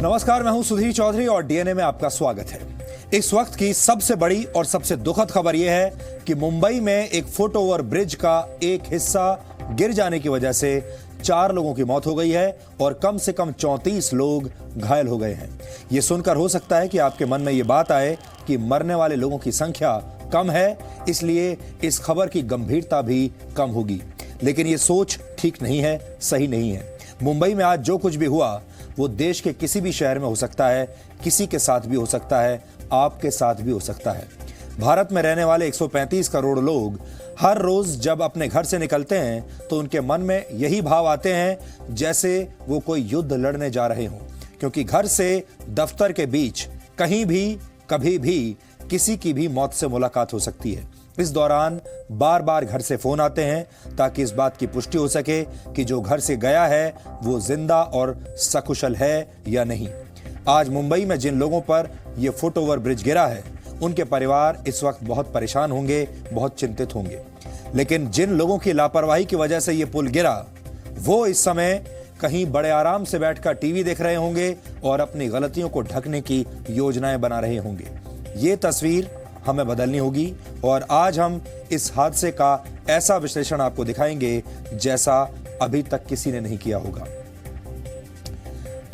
नमस्कार, मैं हूं सुधीर चौधरी और डीएनए में आपका स्वागत है। इस वक्त की सबसे बड़ी और सबसे दुखद खबर यह है कि मुंबई में एक फुट ओवर ब्रिज का एक हिस्सा गिर जाने की वजह से 4 लोगों की मौत हो गई है और कम से कम 34 लोग घायल हो गए हैं। यह सुनकर हो सकता है कि आपके मन में यह बात आए कि मरने वाले लोगों की संख्या कम है, इसलिए इस खबर की गंभीरता भी कम होगी। लेकिन यह सोच ठीक नहीं है, सही नहीं है। मुंबई में आज जो कुछ भी हुआ वो देश के किसी भी शहर में हो सकता है, किसी के साथ भी हो सकता है, आपके साथ भी हो सकता है। भारत में रहने वाले 135 करोड़ लोग हर रोज जब अपने घर से निकलते हैं तो उनके मन में यही भाव आते हैं जैसे वो कोई युद्ध लड़ने जा रहे हों, क्योंकि घर से दफ्तर के बीच कहीं भी कभी भी किसी की भी मौत से मुलाकात हो सकती है। इस दौरान बार बार घर से फोन आते हैं ताकि इस बात की पुष्टि हो सके कि जो घर से गया है वो जिंदा और सकुशल है या नहीं। आज मुंबई में जिन लोगों पर यह फुट ओवर ब्रिज गिरा है उनके परिवार इस वक्त बहुत परेशान होंगे, बहुत चिंतित होंगे। लेकिन जिन लोगों की लापरवाही की वजह से यह पुल गिरा वो इस समय कहीं बड़े आराम से बैठकर टीवी देख रहे होंगे और अपनी गलतियों को ढकने की योजनाएं बना रहे होंगे। ये तस्वीर हमें बदलनी होगी और आज हम इस हादसे का ऐसा विश्लेषण आपको दिखाएंगे जैसा अभी तक किसी ने नहीं किया होगा।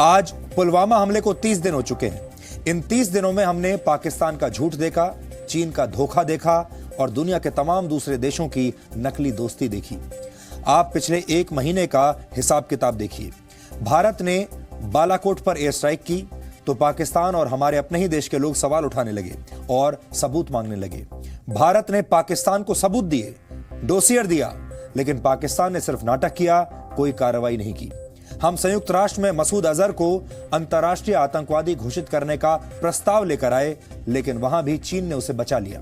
आज पुलवामा हमले को 30 दिन हो चुके हैं। इन 30 दिनों में हमने पाकिस्तान का झूठ देखा, चीन का धोखा देखा और दुनिया के तमाम दूसरे देशों की नकली दोस्ती देखी। आप पिछले 1 महीने का हिसाब किताब देखिए। भारत ने बालाकोट पर एयर स्ट्राइक की तो पाकिस्तान और हमारे अपने ही देश के लोग सवाल उठाने लगे और सबूत मांगने लगे। भारत ने पाकिस्तान को सबूत दिए, डोसियर दिया, लेकिन पाकिस्तान ने सिर्फ नाटक किया, कोई कार्रवाई नहीं की। हम संयुक्त राष्ट्र में मसूद अजहर को अंतर्राष्ट्रीय आतंकवादी घोषित करने का प्रस्ताव लेकर आए, लेकिन वहां भी चीन ने उसे बचा लिया।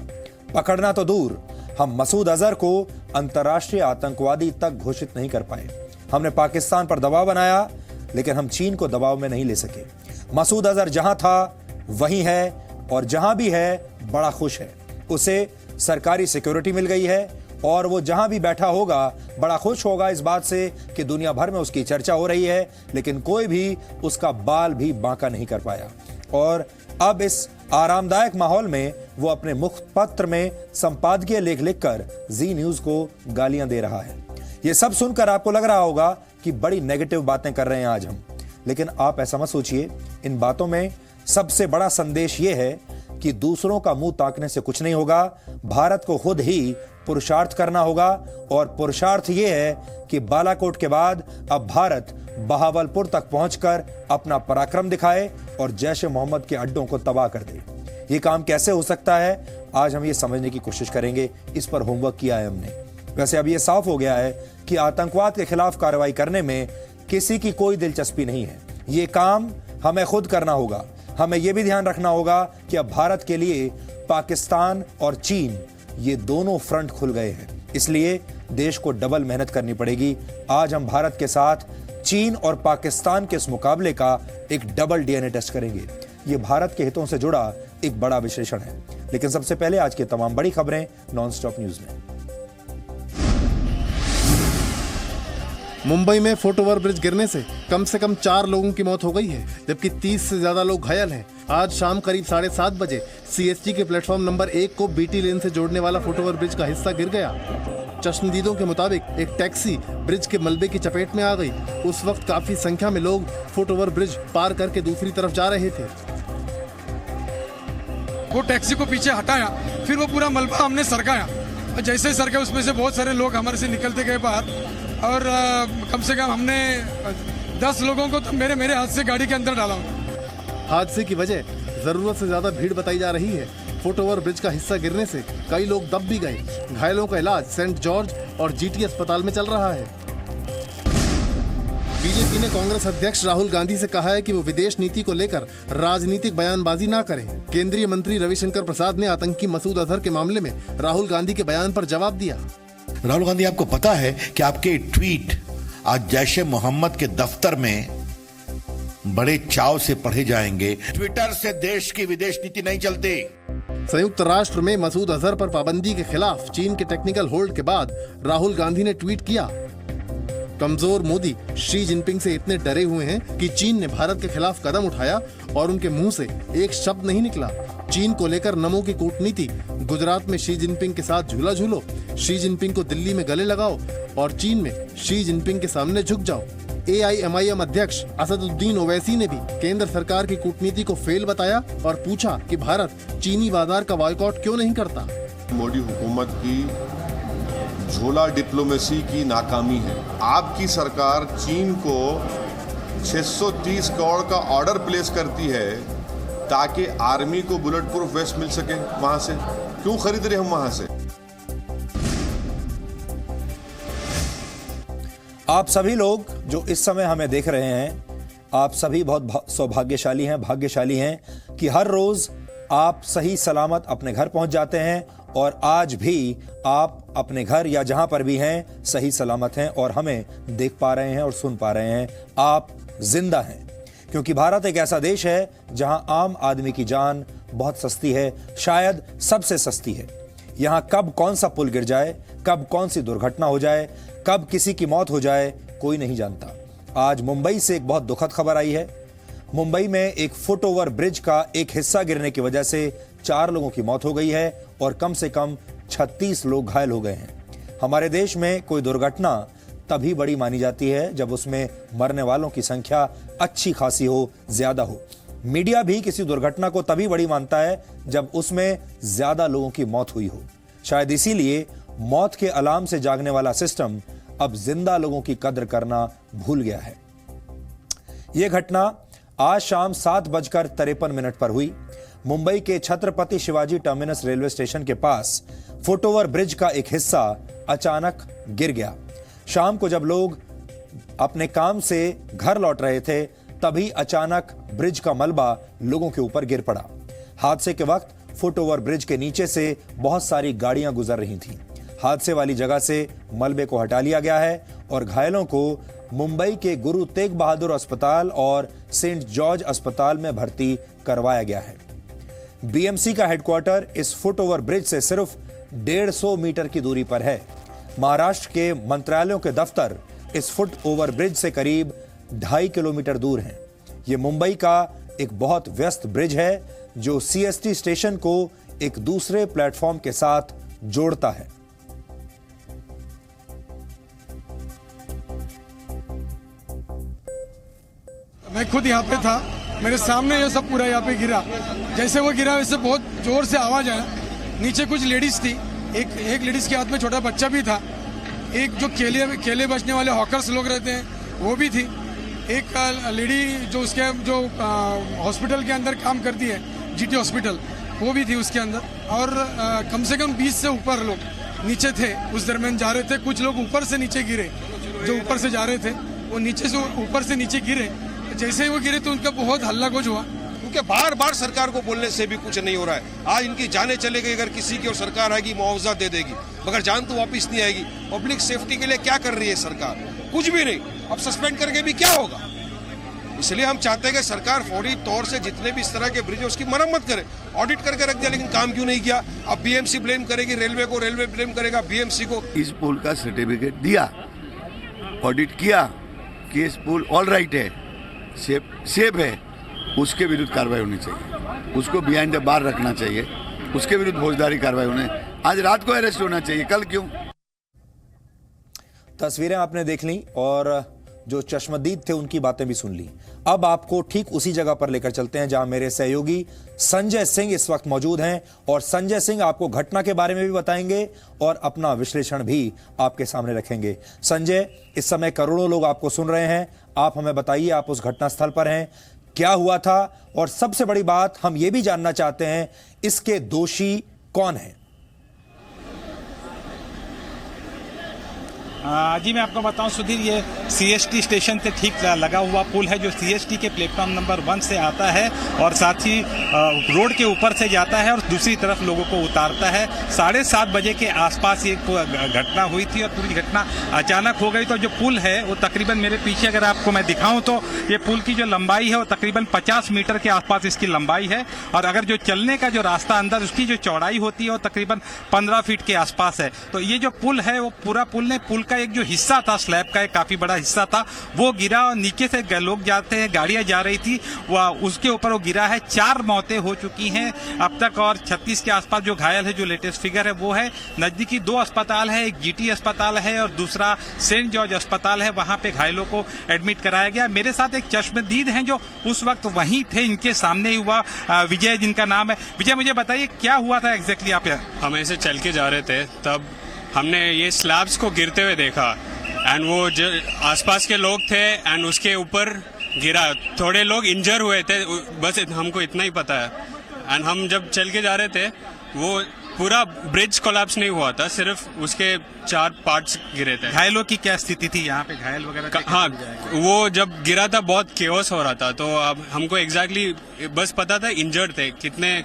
पकड़ना तो दूर, हम मसूद अजहर को अंतर्राष्ट्रीय आतंकवादी तक घोषित नहीं कर पाए। हमने पाकिस्तान पर दबाव बनाया, लेकिन हम चीन को दबाव में नहीं ले सके। मसूद अजहर जहां था वहीं है और जहां भी है बड़ा खुश है। उसे सरकारी सिक्योरिटी मिल गई है और वो जहां भी बैठा होगा बड़ा खुश होगा इस बात से कि दुनिया भर में उसकी चर्चा हो रही है, लेकिन कोई भी उसका बाल भी बांका नहीं कर पाया। और अब इस आरामदायक माहौल में वो अपने मुखपत्र में संपादकीय लेख लिखकर जी न्यूज को गालियां दे रहा है। ये सब सुनकर आपको लग रहा होगा कि बड़ी नेगेटिव बातें कर रहे हैं आज हम, लेकिन आप ऐसा मत सोचिए। इन बातों में सबसे बड़ा संदेश यह है कि दूसरों का मुंह ताकने से कुछ नहीं होगा। भारत को खुद ही पुरुषार्थ करना होगा और पुरुषार्थ यह है कि बालाकोट के बाद अब भारत बहावलपुर तक पहुंचकर अपना पराक्रम दिखाए और जैश-ए मोहम्मद के अड्डों को तबाह कर दे। ये काम कैसे हो सकता है, आज हम ये समझने की कोशिश करेंगे। इस पर होमवर्क किया है हमने। वैसे अब यह साफ हो गया है कि आतंकवाद के खिलाफ कार्रवाई करने में किसी की कोई दिलचस्पी नहीं है। ये काम हमें खुद करना होगा। हमें यह भी ध्यान रखना होगा कि अब भारत के लिए पाकिस्तान और चीन ये दोनों फ्रंट खुल गए हैं, इसलिए देश को डबल मेहनत करनी पड़ेगी। आज हम भारत के साथ चीन और पाकिस्तान के इस मुकाबले का एक डबल डीएनए टेस्ट करेंगे। ये भारत के हितों से जुड़ा एक बड़ा विश्लेषण है। लेकिन सबसे पहले आज की तमाम बड़ी खबरें नॉनस्टॉप न्यूज में। मुंबई में फुट ओवर ब्रिज गिरने से कम 4 लोगों की मौत हो गई है, जबकि 30 से ज्यादा लोग घायल हैं। आज शाम करीब 7:30 बजे सीएसटी के प्लेटफॉर्म नंबर 1 को बीटी लेन से जोड़ने वाला फुट ओवर ब्रिज का हिस्सा गिर गया। चश्मदीदों के मुताबिक एक टैक्सी ब्रिज के मलबे की चपेट में आ गई। उस वक्त काफी संख्या में लोग फुट ओवर ब्रिज पार करके दूसरी तरफ जा रहे थे। वो टैक्सी को पीछे हटाया, फिर वो पूरा मलबा हमने सरकाया। जैसे सरका उसमें से बहुत सारे लोग हमारे से निकलते गए बाहर और कम से कम हमने 10 लोगों को तो मेरे हाथ से गाड़ी के अंदर डाला। हादसे की वजह जरूरत से ज्यादा भीड़ बताई जा रही है। फुट ओवर ब्रिज का हिस्सा गिरने से कई लोग दब भी गए। घायलों का इलाज सेंट जॉर्ज और जीटी अस्पताल में चल रहा है। बीजेपी ने कांग्रेस अध्यक्ष राहुल गांधी से कहा है कि वो विदेश नीति को लेकर राजनीतिक बयानबाजी ना करें। केंद्रीय मंत्री रविशंकर प्रसाद ने आतंकी मसूद अजहर के मामले में राहुल गांधी के बयान पर जवाब दिया। राहुल गांधी, आपको पता है कि आपके ट्वीट आज जैश-ए मोहम्मद के दफ्तर में बड़े चाव से पढ़े जाएंगे। ट्विटर से देश की विदेश नीति नहीं चलती। संयुक्त राष्ट्र में मसूद अजहर पर पाबंदी के खिलाफ चीन के टेक्निकल होल्ड के बाद राहुल गांधी ने ट्वीट किया, कमजोर मोदी शी जिनपिंग से इतने डरे हुए हैं कि चीन ने भारत के खिलाफ कदम उठाया और उनके मुंह से एक शब्द नहीं निकला। चीन को लेकर नमो की कूटनीति, गुजरात में शी जिनपिंग के साथ झूला झूलो, शी जिनपिंग को दिल्ली में गले लगाओ और चीन में शी जिनपिंग के सामने झुक जाओ। AIMIM अध्यक्ष असदुद्दीन ओवैसी ने भी केंद्र सरकार की कूटनीति को फेल बताया और पूछा कि भारत चीनी बाजार का बॉयकॉट क्यों नहीं करता। मोदी हुकूमत की झोला डिप्लोमेसी की नाकामी है। आपकी सरकार चीन को 630 करोड़ का ऑर्डर प्लेस करती है ताकि आर्मी को बुलेट प्रूफ वेस्ट मिल सके। वहां से क्यों खरीद रहे हम वहां से? आप सभी लोग जो इस समय हमें देख रहे हैं, आप सभी बहुत सौभाग्यशाली हैं, भाग्यशाली हैं कि हर रोज आप सही सलामत अपने घर पहुंच जाते हैं और आज भी आप अपने घर या जहां पर भी हैं सही सलामत हैं और हमें देख पा रहे हैं और सुन पा रहे हैं। आप जिंदा हैं क्योंकि भारत एक ऐसा देश है जहां आम आदमी की जान बहुत सस्ती है, शायद सबसे सस्ती है। यहां कब कौन सा पुल गिर जाए, कब कौन सी दुर्घटना हो जाए, कब किसी की मौत हो जाए, कोई नहीं जानता। आज मुंबई से एक बहुत दुखद खबर आई है। मुंबई में एक फुट ओवर ब्रिज का एक हिस्सा गिरने की वजह से 4 लोगों की मौत हो गई है और कम से कम 36 लोग घायल हो गए हैं। हमारे देश में कोई दुर्घटना तभी बड़ी मानी जाती है जब उसमें मरने वालों की संख्या अच्छी खासी हो, ज्यादा हो। मीडिया भी किसी दुर्घटना को तभी बड़ी मानता है जब उसमें ज्यादा लोगों की मौत हुई हो। शायद इसीलिए मौत के अलार्म से जागने वाला सिस्टम अब जिंदा लोगों की कद्र करना भूल गया है। यह घटना आज शाम 7:53 पर हुई। मुंबई के Chhatrapati Shivaji terminus railway station के पास फुट ओवर ब्रिज का एक हिस्सा अचानक गिर गया। शाम को जब लोग अपने काम से घर लौट रहे थे तभी अचानक ब्रिज का मलबा लोगों के ऊपर गिर पड़ा। हादसे के वक्त फुट ओवर ब्रिज के नीचे से बहुत सारी गाड़ियां गुजर रही थीं। हादसे वाली जगह से मलबे को हटा लिया गया है और घायलों को मुंबई के गुरु तेग बहादुर अस्पताल और सेंट जॉर्ज अस्पताल में भर्ती करवाया गया है। BMC का हेडक्वार्टर इस फुट ओवर ब्रिज से सिर्फ 150 मीटर की दूरी पर है। महाराष्ट्र के मंत्रालयों के दफ्तर इस फुट ओवर ब्रिज से करीब 2.5 किलोमीटर दूर हैं। ये मुंबई का एक बहुत व्यस्त ब्रिज है जो CST स्टेशन को एक दूसरे प्लेटफॉर्म के साथ जोड़ता है। मैं खुद यहाँ पे था, मेरे सामने ये सब पूरा यहाँ पे गिरा। जैसे वो गिरा वैसे बहुत जोर से आवाज आया। नीचे कुछ लेडीज थी, एक लेडीज के हाथ में छोटा बच्चा भी था। एक जो केले बेचने वाले हॉकर्स लोग रहते हैं वो भी थी। एक लेडी जो उसके जो हॉस्पिटल के अंदर काम करती है, GT हॉस्पिटल, वो भी थी उसके अंदर। और कम से कम 20 से ऊपर लोग नीचे थे, उस दरमियान जा रहे थे। कुछ लोग ऊपर से नीचे गिरे, जो ऊपर से जा रहे थे वो नीचे से ऊपर से नीचे गिरे। जैसे ही वो गिरे तो उनका बहुत हल्ला गुज हुआ, क्योंकि बार बार सरकार को बोलने से भी कुछ नहीं हो रहा है। आज इनकी जाने चले गई, अगर किसी की और सरकार आएगी मुआवजा दे देगी, मगर जान तो वापस नहीं आएगी। पब्लिक सेफ्टी के लिए क्या कर रही है सरकार? कुछ भी नहीं। अब सस्पेंड करके भी क्या होगा? इसलिए हम चाहते हैं कि सरकार फौरी तौर से जितने भी इस तरह के ब्रिज है उसकी मरम्मत करे। ऑडिट करके रख दिया, लेकिन काम क्यों नहीं किया? अब BMC ब्लेम करेगी रेलवे को, रेलवे ब्लेम करेगा BMC को। इस पुल का सर्टिफिकेट दिया, ऑडिट किया कि इस पुल ऑल राइट है, सेफ है, उसके विरुद्ध कार्रवाई होनी चाहिए। उसको बिहाइंड द बार रखना चाहिए, उसके विरुद्ध फौजदारी कार्रवाई होने। आज रात को अरेस्ट होना चाहिए, कल क्यों? तस्वीरें आपने देख ली और जो चश्मदीद थे उनकी बातें भी सुन ली। अब आपको ठीक उसी जगह पर लेकर चलते हैं जहां मेरे सहयोगी संजय सिंह इस वक्त मौजूद हैं और संजय सिंह आपको घटना के बारे में भी बताएंगे और अपना विश्लेषण भी आपके सामने रखेंगे। संजय, इस समय करोड़ों लोग आपको सुन रहे हैं, आप हमें बताइए, आप उस घटनास्थल पर हैं, क्या हुआ था? और सबसे बड़ी बात हम ये भी जानना चाहते हैं, इसके दोषी कौन है? जी मैं आपको बताऊं सुधीर, ये CST स्टेशन से ठीक लगा हुआ पुल है जो CST के प्लेटफॉर्म नंबर 1 से आता है और साथ ही रोड के ऊपर से जाता है और दूसरी तरफ लोगों को उतारता है। 7:30 बजे के आसपास ये घटना हुई थी और पूरी घटना अचानक हो गई। तो जो पुल है वो तकरीबन मेरे पीछे अगर आपको मैं दिखाऊं तो ये पुल की जो लंबाई है वो तकरीबन 50 मीटर के आसपास इसकी लंबाई है और अगर जो चलने का जो रास्ता अंदर उसकी जो चौड़ाई होती है वो तकरीबन 15 फीट के आसपास है। तो ये जो पुल है वो पूरा पुल ने पुल का एक जो हिस्सा था, स्लैब का एक काफी बड़ा हिस्सा था, वो गिरा और नीचे से लोग जाते हैं, गाड़ियां जा रही थी, वह उसके ऊपर वो गिरा है। 4 मौतें हो चुकी हैं अब तक और 36 के आसपास जो घायल है, जो लेटेस्ट फिगर है वो है। नजदीकी 2 अस्पताल है, एक जीटी अस्पताल है और दूसरा सेंट जॉर्ज अस्पताल है, वहां पे घायलों को एडमिट कराया गया। मेरे साथ एक चश्मदीद हैं जो उस वक्त वहीं थे, इनके सामने ही हुआ, विजय जिनका नाम है। विजय, मुझे बताइए क्या हुआ था एग्जैक्टली? आप हम ऐसे चल के जा रहे थे, तब हमने ये स्लैब्स को गिरते हुए देखा एंड वो जो आसपास के लोग थे एंड उसके ऊपर गिरा। थोड़े लोग इंजर हुए थे, बस हमको इतना ही पता है। एंड हम जब चल के जा रहे थे, वो पूरा ब्रिज कोलैप्स नहीं हुआ था, सिर्फ उसके 4 पार्ट्स गिरे थे। घायलों की क्या स्थिति थी यहाँ पे? घायल वगैरह हाँ, वो जब गिरा था बहुत केओस हो रहा था, तो अब हमको एग्जैक्टली बस पता था इंजर्ड थे, कितने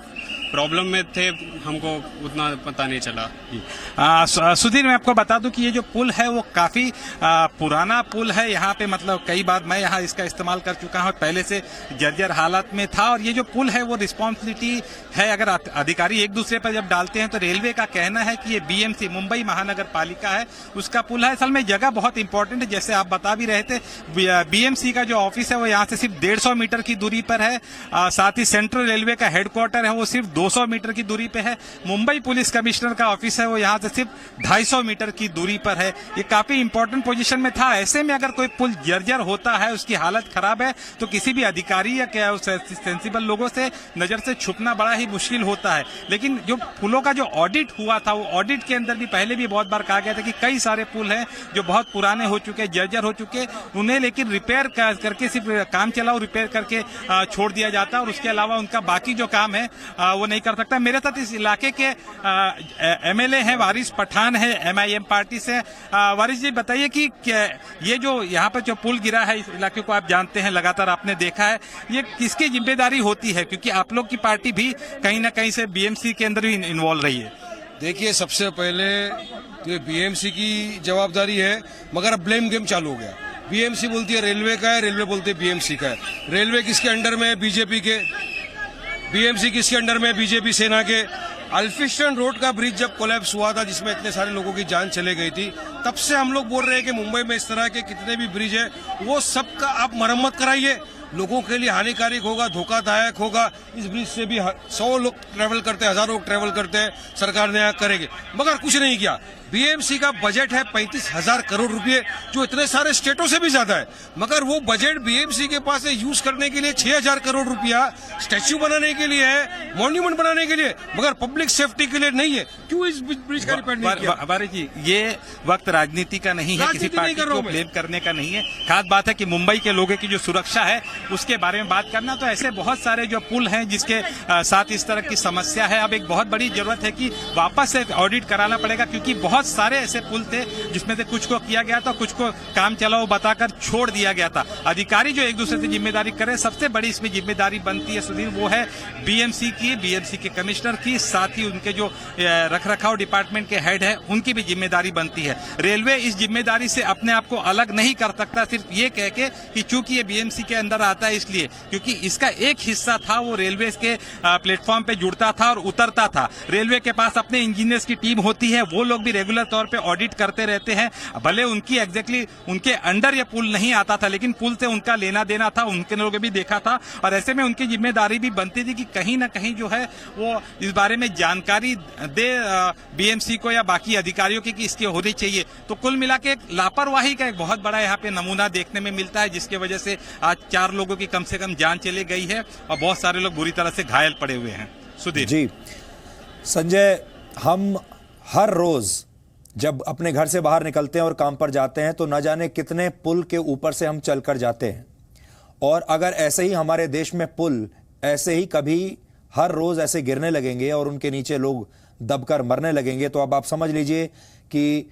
प्रॉब्लम में थे हमको उतना पता नहीं चला। सुधीर, मैं आपको बता दूं कि ये जो पुल है वो काफी पुराना पुल है। यहाँ पे मतलब कई बार मैं यहाँ इसका इस्तेमाल कर चुका हूँ, पहले से जर्जर हालत में था। और ये जो पुल है वो रिस्पॉन्सिबिलिटी है, अगर अधिकारी एक दूसरे पर जब डालते हैं तो रेलवे का कहना है कि ये बीएमसी, मुंबई महानगर पालिका है, उसका पुल है। असल में जगह बहुत इंपॉर्टेंट है, जैसे आप बता भी रहे थे। बीएमसी का जो ऑफिस है वो यहाँ से सिर्फ 150 मीटर की दूरी पर है। साथ ही सेंट्रल रेलवे का हेडक्वार्टर है वो सिर्फ 200 मीटर की दूरी पे है। मुंबई पुलिस कमिश्नर का ऑफिस है वो यहाँ से सिर्फ 250 मीटर की दूरी पर है। ये काफी इंपॉर्टेंट पोजीशन में था। ऐसे में अगर कोई पुल जर्जर होता है, उसकी हालत खराब है, तो किसी भी अधिकारी या क्या सेंसिबल लोगों से नजर से छुपना बड़ा ही मुश्किल होता है। लेकिन जो पुलों का जो ऑडिट हुआ था, वो ऑडिट के अंदर भी पहले भी बहुत बार कहा गया था कि कई सारे पुल हैं जो बहुत पुराने हो चुके, जर्जर हो चुके, उन्हें लेकिन रिपेयर करके सिर्फ काम चलाओ रिपेयर करके छोड़ दिया जाता है और उसके अलावा उनका बाकी जो काम है वो नहीं कर सकता। मेरे साथ इस इलाके के एमएलए हैं, वारिस पठान है, एमआईएम पार्टी से। वारिस जी, बताइए कि ये जो यहाँ पर जो पुल गिरा है, इस इलाके को आप जानते हैं, लगातार आपने देखा है, ये किसकी जिम्मेदारी होती है? क्योंकि आप लोग की पार्टी भी कहीं ना कहीं से बीएमसी के अंदर भी इन्वॉल्व रही है। देखिए, सबसे पहले तो ये बीएमसी की जवाबदारी है, मगर अब ब्लेम गेम चालू हो गया। बीएमसी बोलती है रेलवे का है, रेलवे बोलती है बीएमसी का है। रेलवे किसके अंडर में है? बीजेपी के। बीएमसी किसके अंडर में? बीजेपी सेना के। अल्फिस्टन रोड का ब्रिज जब कोलैप्स हुआ था, जिसमें इतने सारे लोगों की जान चले गई थी, तब से हम लोग बोल रहे हैं कि मुंबई में इस तरह के कितने भी ब्रिज है, वो सबका आप मरम्मत कराइए। लोगों के लिए हानिकारक होगा, धोखादायक होगा। इस ब्रिज से भी 100 लोग ट्रेवल करते हैं, 1000 लोग ट्रेवल करते हैं। सरकार ने यहाँ करेंगे, मगर कुछ नहीं किया। बीएमसी का बजट है 35,000 करोड़ रुपए, जो इतने सारे स्टेटों से भी ज्यादा है, मगर वो बजट बीएमसी के पास है यूज करने के लिए 6,000 करोड़ रुपया स्टैच्यू बनाने के लिए है, मॉन्यूमेंट बनाने के लिए, मगर पब्लिक सेफ्टी के लिए नहीं है। क्यों इस ब्रिज का रिपेयर नहीं किया? वारिस जी, ये वक्त राजनीति का नहीं है, किसी पार्टी को ब्लेम करने का नहीं है। खास बात है कि मुंबई के लोगों की जो सुरक्षा है उसके बारे में बात करना। तो ऐसे बहुत सारे जो पुल हैं जिसके साथ इस तरह की समस्या है, अब एक बहुत बड़ी जरूरत है कि वापस से ऑडिट कराना पड़ेगा, क्योंकि बहुत सारे ऐसे पुल थे जिसमें से कुछ को किया गया था, कुछ को काम चलाओ बताकर छोड़ दिया गया था। अधिकारी जो एक दूसरे से जिम्मेदारी करे, सबसे बड़ी इसमें जिम्मेदारी बनती है सुधीर, वो है बीएमसी की, बीएमसी के कमिश्नर की, साथ ही उनके जो रखरखाव डिपार्टमेंट के हेड है उनकी भी जिम्मेदारी बनती है। रेलवे इस जिम्मेदारी से अपने आप को अलग नहीं कर सकता सिर्फ ये कह के कि चूंकि ये बीएमसी के अंदर आता है इसलिए, क्योंकि इसका एक हिस्सा था वो रेलवे के प्लेटफॉर्म पे जुड़ता था और उतरता था। रेलवे के पास अपने इंजीनियर्स की टीम होती है, वो लोग भी रेगुलर तौर पे ऑडिट करते रहते हैं। भले उनकी एग्जैक्टली उनके अंडर ये पुल नहीं आता था, लेकिन पुल से उनका लेना देना था, उनके लोगों भी देखा था, और ऐसे में उनकी जिम्मेदारी भी बनती थी कि कहीं ना कहीं जो है वो इस बारे में जानकारी दे बीएमसी को या बाकी अधिकारियों की कि इसकी होनी चाहिए। तो कुल मिला के लापरवाही का एक बहुत बड़ा यहाँ पे नमूना देखने में मिलता है, जिसकी वजह से आज 4 लोगों की कम से कम जान चली गई है और बहुत सारे लोग बुरी तरह से घायल पड़े हुए हैं। सुधीर जी, संजय, हम हर रोज जब अपने घर से बाहर निकलते हैं और काम पर जाते हैं तो न जाने कितने पुल के ऊपर से हम चलकर जाते हैं, और अगर ऐसे ही हमारे देश में पुल ऐसे ही कभी हर रोज ऐसे गिरने लगेंगे और उनके नीचे लोग दबकर मरने लगेंगे, तो अब आप समझ लीजिए कि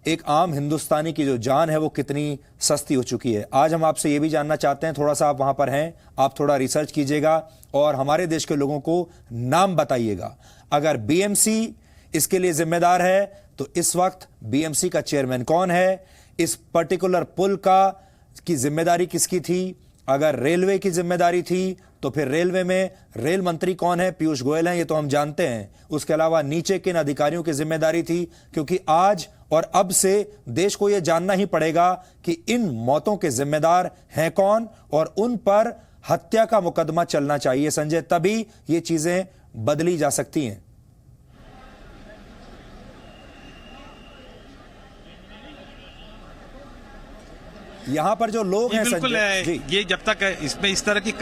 एक आम हिंदुस्तानी की जो जान है वो कितनी सस्ती हो चुकी है। आज हम आपसे ये भी जानना चाहते हैं, थोड़ा सा आप वहां पर हैं, आप थोड़ा रिसर्च कीजिएगा और हमारे देश के लोगों को नाम बताइएगा। अगर बीएमसी इसके लिए जिम्मेदार है तो इस वक्त बीएमसी का चेयरमैन कौन है? इस पर्टिकुलर पुल की जिम्मेदारी किसकी थी? अगर रेलवे की जिम्मेदारी थी तो फिर रेलवे में रेल मंत्री कौन है? पीयूष गोयल हैं, ये तो हम जानते हैं। उसके अलावा नीचे किन अधिकारियों की जिम्मेदारी थी? क्योंकि आज और अब से देश को यह जानना ही पड़ेगा कि इन मौतों के जिम्मेदार हैं कौन और उन पर हत्या का मुकदमा चलना चाहिए संजय, तभी ये चीजें बदली जा सकती हैं। यहां पर जो लोग हैं बिल्कुल संजय जी, ये जब तक इसमें इस तरह की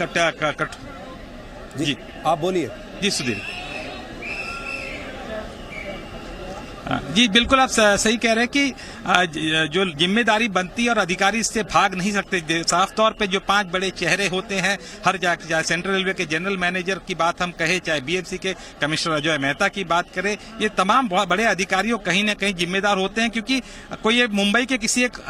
जी आप बोलिए। जी सुधीर जी बिल्कुल आप सही कह रहे हैं कि जो जिम्मेदारी बनती है और अधिकारी इससे भाग नहीं सकते। साफ तौर पे जो 5 बड़े चेहरे होते हैं हर जगह, सेंट्रल रेलवे के जनरल मैनेजर की बात हम कहें, चाहे बीएमसी के कमिश्नर अजय मेहता की बात करें, ये तमाम बहुत बड़े अधिकारियों कहीं ना कहीं जिम्मेदार होते हैं, क्योंकि कोई ये मुंबई के किसी एक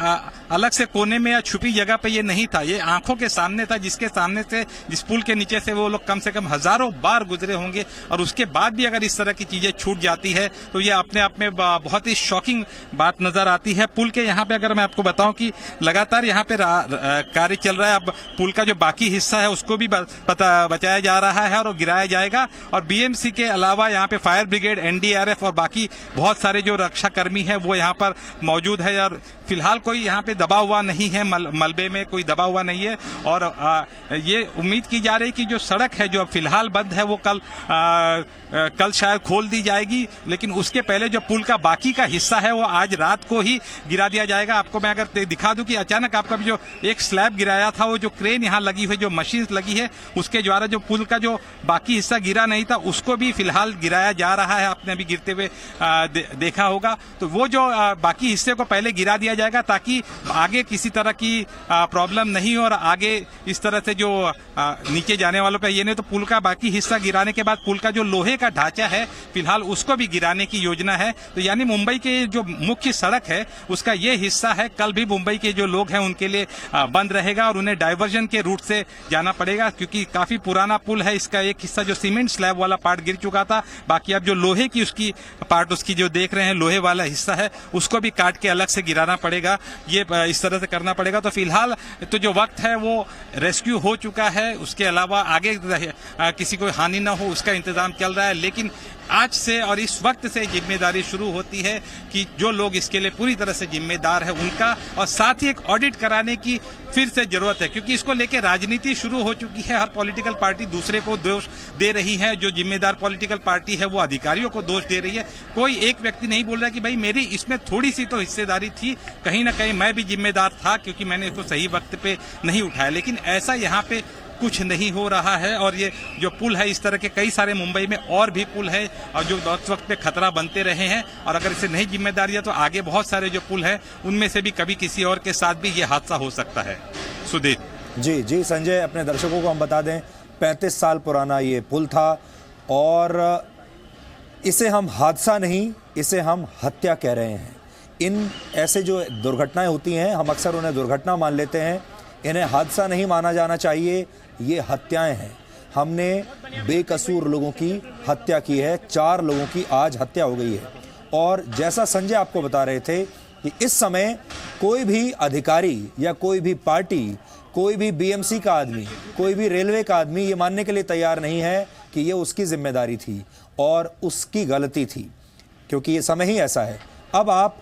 अलग से कोने में या छुपी जगह पे ये नहीं था, ये आंखों के सामने था, जिसके सामने से, जिस पुल के नीचे से वो लोग कम से कम हजारों बार गुजरे होंगे, और उसके बाद भी अगर इस तरह की चीजें छूट जाती है तो ये अपने आप में बहुत ही शॉकिंग बात नजर आती है। पुल के यहाँ पे अगर मैं आपको बताऊं कि लगातार यहाँ पे कार्य चल रहा है। अब पुल का जो बाकी हिस्सा है उसको भी बचाया जा रहा है और गिराया जाएगा, और बीएमसी के अलावा यहाँ पे फायर ब्रिगेड, एनडीआरएफ और बाकी बहुत सारे जो रक्षा कर्मी है वो यहाँ पर मौजूद है, और फिलहाल कोई यहाँ पे दबा हुआ नहीं है, मलबे में कोई दबा हुआ नहीं है। और ये उम्मीद की जा रही कि जो सड़क है जो फिलहाल बंद है वो कल शायद खोल दी जाएगी, लेकिन उसके पहले जो पुल का बाकी का हिस्सा है वो आज रात को ही गिरा दिया जाएगा। आपको मैं अगर दिखा दूं कि अचानक आपका भी जो एक स्लैब गिराया था, वो जो क्रेन यहाँ लगी हुई, जो मशीन लगी है, उसके द्वारा जो पुल का जो बाकी हिस्सा गिरा नहीं था उसको भी फिलहाल गिराया जा रहा है। आपने अभी गिरते हुए देखा होगा, तो वो जो बाकी हिस्से को पहले गिरा दिया जाएगा ताकि आगे किसी तरह की प्रॉब्लम नहीं हो, और आगे इस तरह से जो नीचे जाने वालों का ये नहीं। तो पुल का बाकी हिस्सा गिराने के बाद पुल का जो लोहे का ढांचा है फिलहाल उसको भी गिराने की योजना है। तो यानी मुंबई के जो मुख्य सड़क है उसका ये हिस्सा है, कल भी मुंबई के जो लोग हैं उनके लिए बंद रहेगा और उन्हें डाइवर्जन के रूट से जाना पड़ेगा, क्योंकि काफी पुराना पुल है। इसका एक हिस्सा जो सीमेंट स्लैब वाला पार्ट गिर चुका था, बाकी अब जो लोहे की उसकी पार्ट, उसकी जो देख रहे हैं लोहे वाला हिस्सा है, उसको भी काट के अलग से गिराना पड़ेगा। ये इस तरह से करना पड़ेगा। तो फिलहाल तो जो वक्त है वो रेस्क्यू हो चुका है, उसके अलावा आगे किसी को हानि न हो उसका इंतजाम चल रहा है। लेकिन आज से और इस वक्त से जिम्मेदारी शुरू होती है कि जो लोग इसके लिए पूरी तरह से जिम्मेदार है उनका, और साथ ही एक ऑडिट कराने की फिर से जरूरत है, क्योंकि इसको लेके राजनीति शुरू हो चुकी है। हर पॉलिटिकल पार्टी दूसरे को दोष दे रही है। जो जिम्मेदार पॉलिटिकल पार्टी है वो अधिकारियों को दोष दे रही है। कोई एक व्यक्ति नहीं बोल रहा कि भाई मेरी इसमें थोड़ी सी तो हिस्सेदारी थी, कहीं ना कहीं मैं भी जिम्मेदार था क्योंकि मैंने इसको सही वक्त पे नहीं उठाया। लेकिन ऐसा यहाँ पे कुछ नहीं हो रहा है। और ये जो पुल है, इस तरह के कई सारे मुंबई में और भी पुल है और जो वक्त पे खतरा बनते रहे हैं, और अगर इसे नहीं जिम्मेदारी है तो आगे बहुत सारे जो पुल है उनमें से भी कभी किसी और के साथ भी ये हादसा हो सकता है। सुधीर जी जी संजय, अपने दर्शकों को हम बता दें 35 साल पुराना ये पुल था, और इसे हम हादसा नहीं, इसे हम हत्या कह रहे हैं। इन ऐसे जो दुर्घटनाएं होती हैं हम अक्सर उन्हें दुर्घटना मान लेते हैं, इन्हें हादसा नहीं माना जाना चाहिए, ये हत्याएं हैं। हमने बेकसूर लोगों की हत्या की है, 4 लोगों की आज हत्या हो गई है। और जैसा संजय आपको बता रहे थे कि इस समय कोई भी अधिकारी या कोई भी पार्टी, कोई भी बीएमसी का आदमी, कोई भी रेलवे का आदमी ये मानने के लिए तैयार नहीं है कि ये उसकी जिम्मेदारी थी और उसकी गलती थी, क्योंकि ये समय ही ऐसा है। अब आप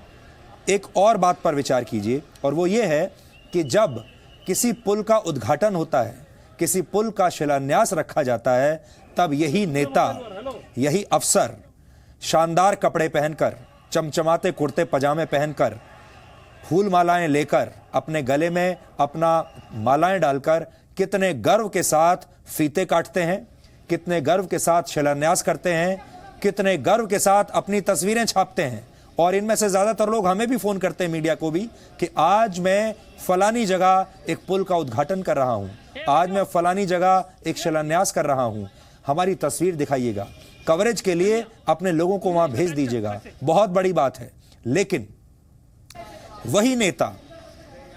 एक और बात पर विचार कीजिए, और वो ये है कि जब किसी पुल का उद्घाटन होता है, किसी पुल का शिलान्यास रखा जाता है, तब यही नेता, यही अफसर शानदार कपड़े पहनकर, चमचमाते कुर्ते पजामे पहनकर, फूल मालाएं लेकर, अपने गले में अपना मालाएं डालकर कितने गर्व के साथ फीते काटते हैं, कितने गर्व के साथ शिलान्यास करते हैं, कितने गर्व के साथ अपनी तस्वीरें छापते हैं। और इनमें से ज़्यादातर लोग हमें भी फ़ोन करते हैं, मीडिया को भी, कि आज मैं फलानी जगह एक पुल का उद्घाटन कर रहा हूं, आज मैं फलानी जगह एक शिलान्यास कर रहा हूं, हमारी तस्वीर दिखाइएगा, कवरेज के लिए अपने लोगों को वहां भेज दीजिएगा। बहुत बड़ी बात है। लेकिन वही नेता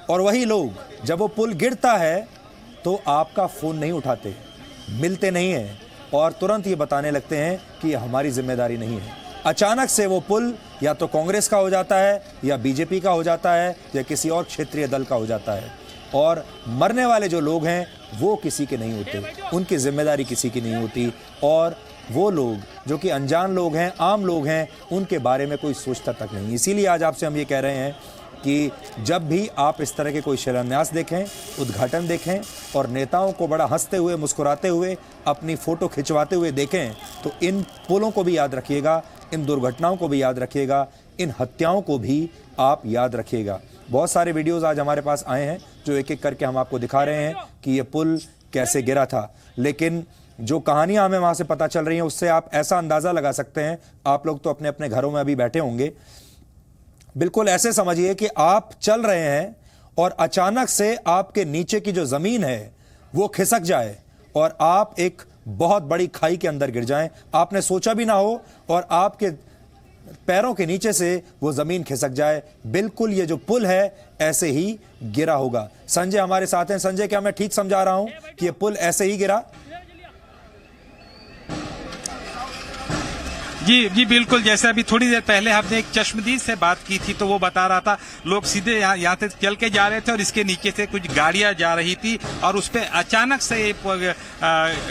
और वही लोग जब वो पुल गिरता है तो आपका फ़ोन नहीं उठाते, मिलते नहीं हैं और तुरंत ये बताने लगते हैं कि ये हमारी जिम्मेदारी नहीं है। अचानक से वो पुल या तो कांग्रेस का हो जाता है, या बीजेपी का हो जाता है, या किसी और क्षेत्रीय दल का हो जाता है, और मरने वाले जो लोग हैं वो किसी के नहीं होते, उनकी जिम्मेदारी किसी की नहीं होती। और वो लोग जो कि अनजान लोग हैं, आम लोग हैं, उनके बारे में कोई सोचता तक नहीं। इसीलिए आज आपसे हम ये कह रहे हैं कि जब भी आप इस तरह के कोई शिलान्यास देखें, उद्घाटन देखें और नेताओं को बड़ा हंसते हुए, मुस्कुराते हुए, अपनी फ़ोटो खिंचवाते हुए देखें, तो इन पुलों को भी याद रखिएगा, इन दुर्घटनाओं को भी याद रखिएगा, इन हत्याओं को भी आप याद रखिएगा। बहुत सारे वीडियोज़ आज हमारे पास आए हैं जो एक एक करके हम आपको दिखा रहे हैं कि ये पुल कैसे गिरा था, लेकिन जो कहानियां हमें वहां से पता चल रही हैं उससे आप ऐसा अंदाजा लगा सकते हैं, आप लोग तो अपने अपने घरों में अभी बैठे होंगे, बिल्कुल ऐसे समझिए कि आप चल रहे हैं और अचानक से आपके नीचे की जो जमीन है वो खिसक जाए और आप एक बहुत बड़ी खाई के अंदर गिर जाएं, आपने सोचा भी ना हो और आपके पैरों के नीचे से वो जमीन खिसक जाए। बिल्कुल ये जो पुल है ऐसे ही गिरा होगा। संजय हमारे साथ हैं। संजय, क्या मैं ठीक समझा रहा हूं कि ये पुल ऐसे ही गिरा? जी बिल्कुल। जैसे अभी थोड़ी देर पहले हमने एक चश्मदीद से बात की थी तो वो बता रहा था लोग सीधे यहाँ से चल के जा रहे थे और इसके नीचे से कुछ गाड़ियां जा रही थी और उस पर अचानक से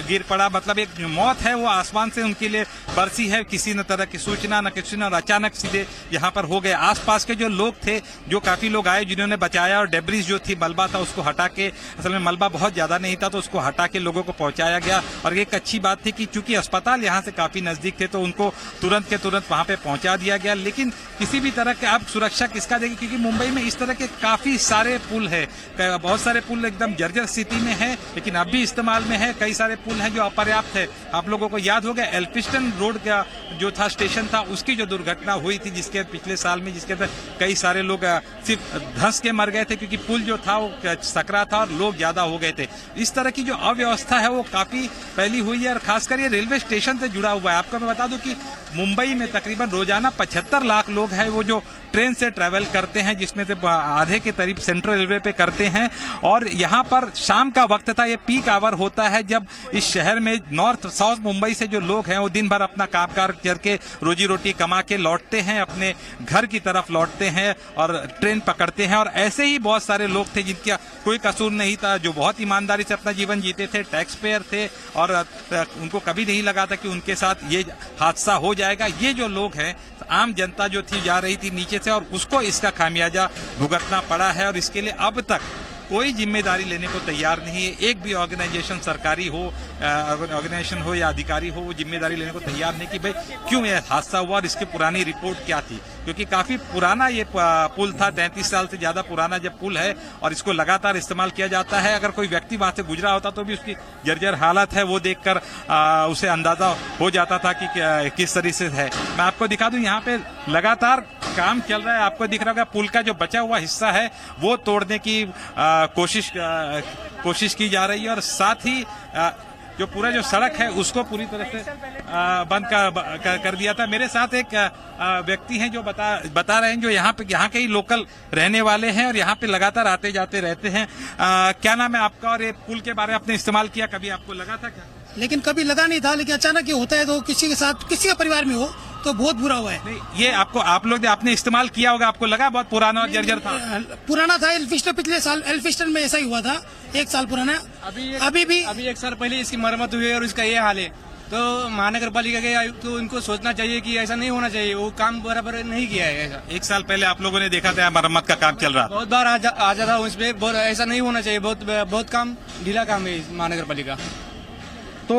गिर पड़ा। मतलब एक मौत है वो आसमान से उनके लिए बरसी है, किसी न तरह की सूचना न किसी न, और अचानक सीधे यहाँ पर हो गए। आसपास के जो लोग थे, जो काफी लोग आए जिन्होंने बचाया और डेब्रिस जो थी, मलबा था, उसको हटा के, असल में मलबा बहुत ज्यादा नहीं था तो उसको हटा के लोगों को पहुंचाया गया। और एक अच्छी बात थी कि चूंकि अस्पताल यहाँ से काफी नजदीक थे तो उनको तुरंत के तुरंत वहां पे पहुंचा दिया गया। लेकिन किसी भी तरह के अब सुरक्षा किसका देगी, क्योंकि मुंबई में इस तरह के काफी सारे पुल है, बहुत सारे पुल एकदम जर्जर स्थिति में है लेकिन अब भी इस्तेमाल में है, कई सारे पुल हैं जो अपर्याप्त है। आप लोगों को याद होगा एल्फिस्टन रोड का जो था स्टेशन था, उसकी जो दुर्घटना हुई थी जिसके पिछले साल में, जिसके अंदर कई सारे लोग सिर्फ धंस के मर गए थे क्योंकि पुल जो था वो सकरा था और लोग ज्यादा हो गए थे। इस तरह की जो अव्यवस्था है वो काफी फैली हुई है और खासकर ये रेलवे स्टेशन से जुड़ा हुआ है। आपको मैं बता दूं कि मुंबई में तकरीबन रोजाना 75 लाख लोग हैं वो जो ट्रेन से ट्रैवल करते हैं, जिसमें से आधे के करीब सेंट्रल रेलवे पे करते हैं। और यहाँ पर शाम का वक्त था, ये पीक आवर होता है जब इस शहर में नॉर्थ साउथ मुंबई से जो लोग हैं वो दिन भर अपना कामकाज करके रोजी रोटी कमा के लौटते हैं, अपने घर की तरफ लौटते हैं और ट्रेन पकड़ते हैं। और ऐसे ही बहुत सारे लोग थे जिनका कोई कसूर नहीं था, जो बहुत ईमानदारी से अपना जीवन जीते थे, टैक्स पेयर थे और उनको कभी नहीं लगा था कि उनके साथ ये हादसा हो जाएगा। ये जो लोग हैं, आम जनता जो थी जा रही थी नीचे से और उसको इसका खामियाजा भुगतना पड़ा है और इसके लिए अब तक कोई जिम्मेदारी लेने को तैयार नहीं है। एक भी ऑर्गेनाइजेशन, सरकारी हो ऑर्गेनाइजेशन हो या अधिकारी हो, वो जिम्मेदारी लेने को तैयार नहीं कि भाई क्यों यह हादसा हुआ और इसकी पुरानी रिपोर्ट क्या थी, क्योंकि काफी पुराना ये पुल था, 33 साल से ज्यादा पुराना जब पुल है और इसको लगातार इस्तेमाल किया जाता है। अगर कोई व्यक्ति वहां से गुजरा होता तो भी उसकी जर्जर हालत है वो देखकर उसे अंदाजा हो जाता था कि किस तरह से है। मैं आपको दिखा दूं, यहाँ पे लगातार काम चल रहा है। आपको दिख रहा होगा पुल का जो बचा हुआ हिस्सा है वो तोड़ने की कोशिश की जा रही है और साथ ही जो पूरा जो सड़क है उसको पूरी तरह से बंद कर दिया था। मेरे साथ एक व्यक्ति हैं जो बता रहे हैं, जो यहाँ के ही लोकल रहने वाले हैं और यहाँ पे लगातार आते जाते रहते हैं। क्या नाम है आपका और ये पुल के बारे में आपने इस्तेमाल किया, कभी आपको लगा था क्या? लेकिन कभी लगा नहीं था, लेकिन अचानक ये होता है तो किसी के साथ, किसी का परिवार में हो तो बहुत बुरा हुआ है। नहीं, ये आप लोग आपने इस्तेमाल किया होगा, आपको लगा बहुत पुराना और जर्जर था? पुराना था। एल्फिस्टन पिछले साल एल्फिस्टन में ऐसा ही हुआ था, 1 साल पुराना। अभी 1 साल पहले इसकी मरम्मत हुई और इसका ये हाल है। तो महानगर पालिका के आयुक्त को उनको सोचना चाहिए कि ऐसा नहीं होना चाहिए, वो काम बराबर नहीं किया है। ऐसा 1 साल पहले आप लोगों ने देखा था मरम्मत का काम चल रहा, बहुत बार आ जाता हूँ इसमें, ऐसा नहीं होना चाहिए। बहुत काम ढीला काम है महानगर पालिका। तो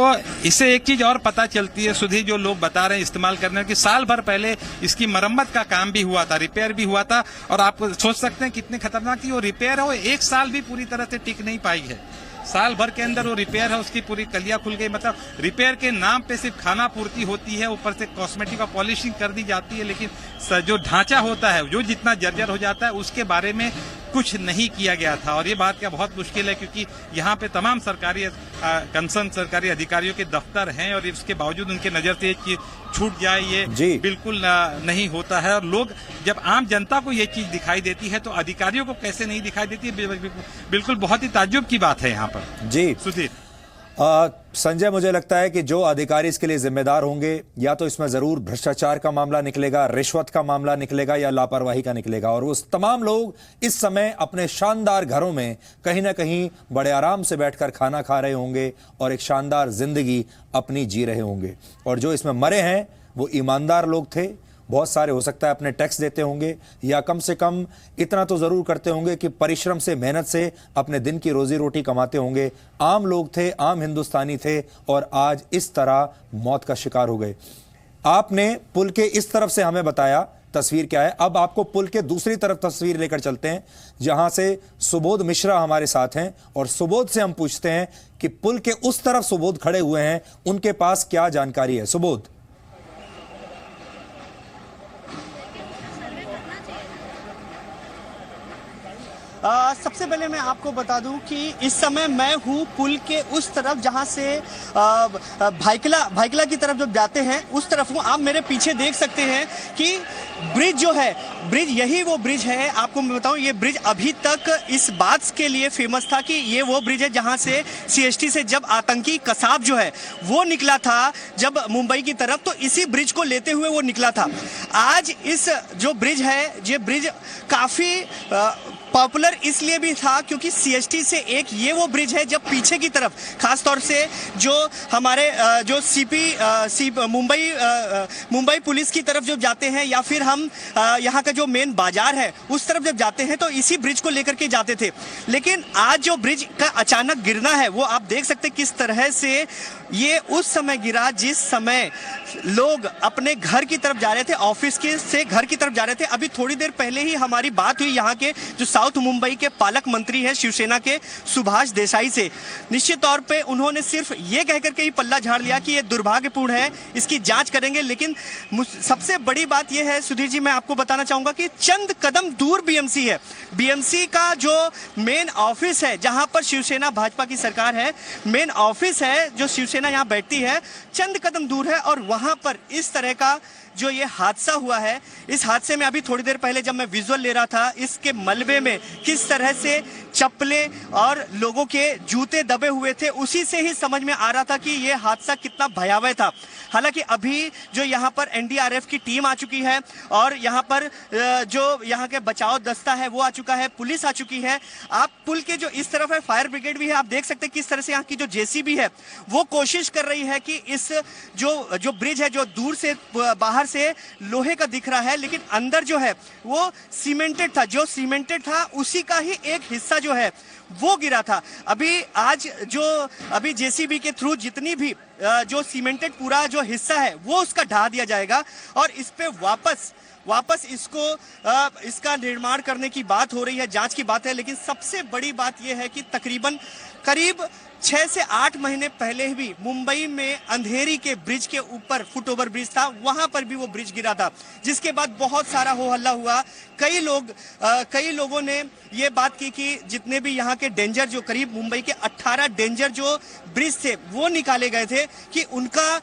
इससे एक चीज और पता चलती है सुधीर, जो लोग बता रहे हैं इस्तेमाल करने की, साल भर पहले इसकी मरम्मत का काम भी हुआ था, रिपेयर भी हुआ था। और आप सोच सकते हैं कितने खतरनाक वो रिपेयर है, वो 1 साल भी पूरी तरह से टिक नहीं पाई है। साल भर के अंदर वो रिपेयर है, उसकी पूरी कलियां खुल गई। मतलब रिपेयर के नाम पे सिर्फ खाना पूर्ति होती है, ऊपर से कॉस्मेटिक और पॉलिशिंग कर दी जाती है, लेकिन जो ढांचा होता है, जो जितना जर्जर हो जाता है, उसके बारे में कुछ नहीं किया गया था। और ये बात क्या बहुत मुश्किल है, क्योंकि यहाँ पे तमाम सरकारी कंसर्न सरकारी अधिकारियों के दफ्तर हैं और इसके बावजूद उनके नजर से ये छूट जाए, ये बिल्कुल नहीं होता है। और लोग, जब आम जनता को ये चीज दिखाई देती है तो अधिकारियों को कैसे नहीं दिखाई देती है, बिल्कुल बहुत ही ताज्जुब की बात है यहाँ पर। जी सुधीर, संजय, मुझे लगता है कि जो अधिकारी इसके लिए जिम्मेदार होंगे, या तो इसमें जरूर भ्रष्टाचार का मामला निकलेगा, रिश्वत का मामला निकलेगा, या लापरवाही का निकलेगा। और उस तमाम लोग इस समय अपने शानदार घरों में कहीं ना कहीं बड़े आराम से बैठकर खाना खा रहे होंगे और एक शानदार जिंदगी अपनी जी रहे होंगे। और जो इसमें मरे हैं वो ईमानदार लोग थे। बहुत सारे हो सकता है अपने टैक्स देते होंगे, या कम से कम इतना तो जरूर करते होंगे कि परिश्रम से, मेहनत से अपने दिन की रोजी रोटी कमाते होंगे। आम लोग थे, आम हिंदुस्तानी थे, और आज इस तरह मौत का शिकार हो गए। आपने पुल के इस तरफ से हमें बताया तस्वीर क्या है। अब आपको पुल के दूसरी तरफ तस्वीर लेकर चलते हैं, जहां से सुबोध मिश्रा हमारे साथ हैं, और सुबोध से हम पूछते हैं कि पुल के उस तरफ सुबोध खड़े हुए हैं, उनके पास क्या जानकारी है। सुबोध। सबसे पहले मैं आपको बता दूं कि इस समय मैं हूं पुल के उस तरफ जहां से भाइकला की तरफ जब जाते हैं उस तरफ हूं। आप मेरे पीछे देख सकते हैं कि ब्रिज जो है, ब्रिज यही वो ब्रिज है। आपको मैं बताऊं, ये ब्रिज अभी तक इस बात के लिए फेमस था कि ये वो ब्रिज है जहां से सीएसटी से जब आतंकी कसाब जो है वो निकला था जब मुंबई की तरफ, तो इसी ब्रिज को लेते हुए वो निकला था। आज इस जो ब्रिज है, ये ब्रिज काफी पॉपुलर इसलिए भी था क्योंकि सीएसटी से एक ये वो ब्रिज है जब पीछे की तरफ, खासतौर से जो हमारे जो मुंबई पुलिस की तरफ जब जाते हैं, या फिर हम यहाँ का जो मेन बाजार है उस तरफ जब जाते हैं, तो इसी ब्रिज को लेकर के जाते थे। लेकिन आज जो ब्रिज का अचानक गिरना है वो आप देख सकते किस तरह से ये उस समय गिरा जिस समय लोग अपने घर की तरफ जा रहे थे, ऑफिस के से घर की तरफ जा रहे थे। अभी थोड़ी देर पहले ही हमारी बात हुई यहाँ के जो साउथ मुंबई के पालक मंत्री हैं शिवसेना के सुभाष देसाई से। निश्चित तौर पे उन्होंने सिर्फ ये कहकर के ही पल्ला झाड़ लिया कि ये दुर्भाग्यपूर्ण है, इसकी जांच करेंगे। लेकिन सबसे बड़ी बात यह है सुधीर जी, मैं आपको बताना चाहूंगा कि चंद कदम दूर बीएमसी है। बीएमसी का जो मेन ऑफिस है जहां पर शिवसेना भाजपा की सरकार है, मेन ऑफिस है जो शिवसेना यहाँ बैठती है, चंद कदम दूर है। और वहां पर इस तरह का जो ये हादसा हुआ है, इस हादसे में अभी थोड़ी देर पहले जब मैं विजुअल ले रहा था, इसके मलबे में किस तरह से चप्पलें और लोगों के जूते दबे हुए थे, उसी से ही समझ में आ रहा था कि ये हादसा कितना भयावह था। हालांकि अभी जो यहाँ पर एनडीआरएफ की टीम आ चुकी है और यहाँ पर जो यहाँ के बचाव दस्ता है वो आ चुका है, पुलिस आ चुकी है। आप पुल के जो इस तरफ है फायर ब्रिगेड भी है। आप देख सकते हैं किस तरह से यहाँ की जो जेसीबी है वो कोशिश कर रही है कि इस जो ब्रिज है, जो दूर से बाहर से लोहे का दिख रहा है लेकिन अंदर जो है वो सीमेंटेड था, जो सीमेंटेड था उसी का ही एक हिस्सा जो है वो गिरा था। अभी जेसीबी के थ्रू जितनी भी जो सीमेंटेड पूरा जो हिस्सा है वो उसका ढा दिया जाएगा और इस पे वापस इसका निर्माण करने की बात हो रही है, जांच की बात है। लेकिन सबसे बड़ी बात यह है कि करीब 6 से 8 महीने पहले भी मुंबई में अंधेरी के ब्रिज के ऊपर फुटओवर ब्रिज था, वहां पर भी वो ब्रिज गिरा था, जिसके बाद बहुत सारा हो हल्ला हुआ। कई लोगों ने ये बात की कि जितने भी यहाँ के डेंजर, जो करीब मुंबई के 18 डेंजर जो ब्रिज थे वो निकाले गए थे, कि उनका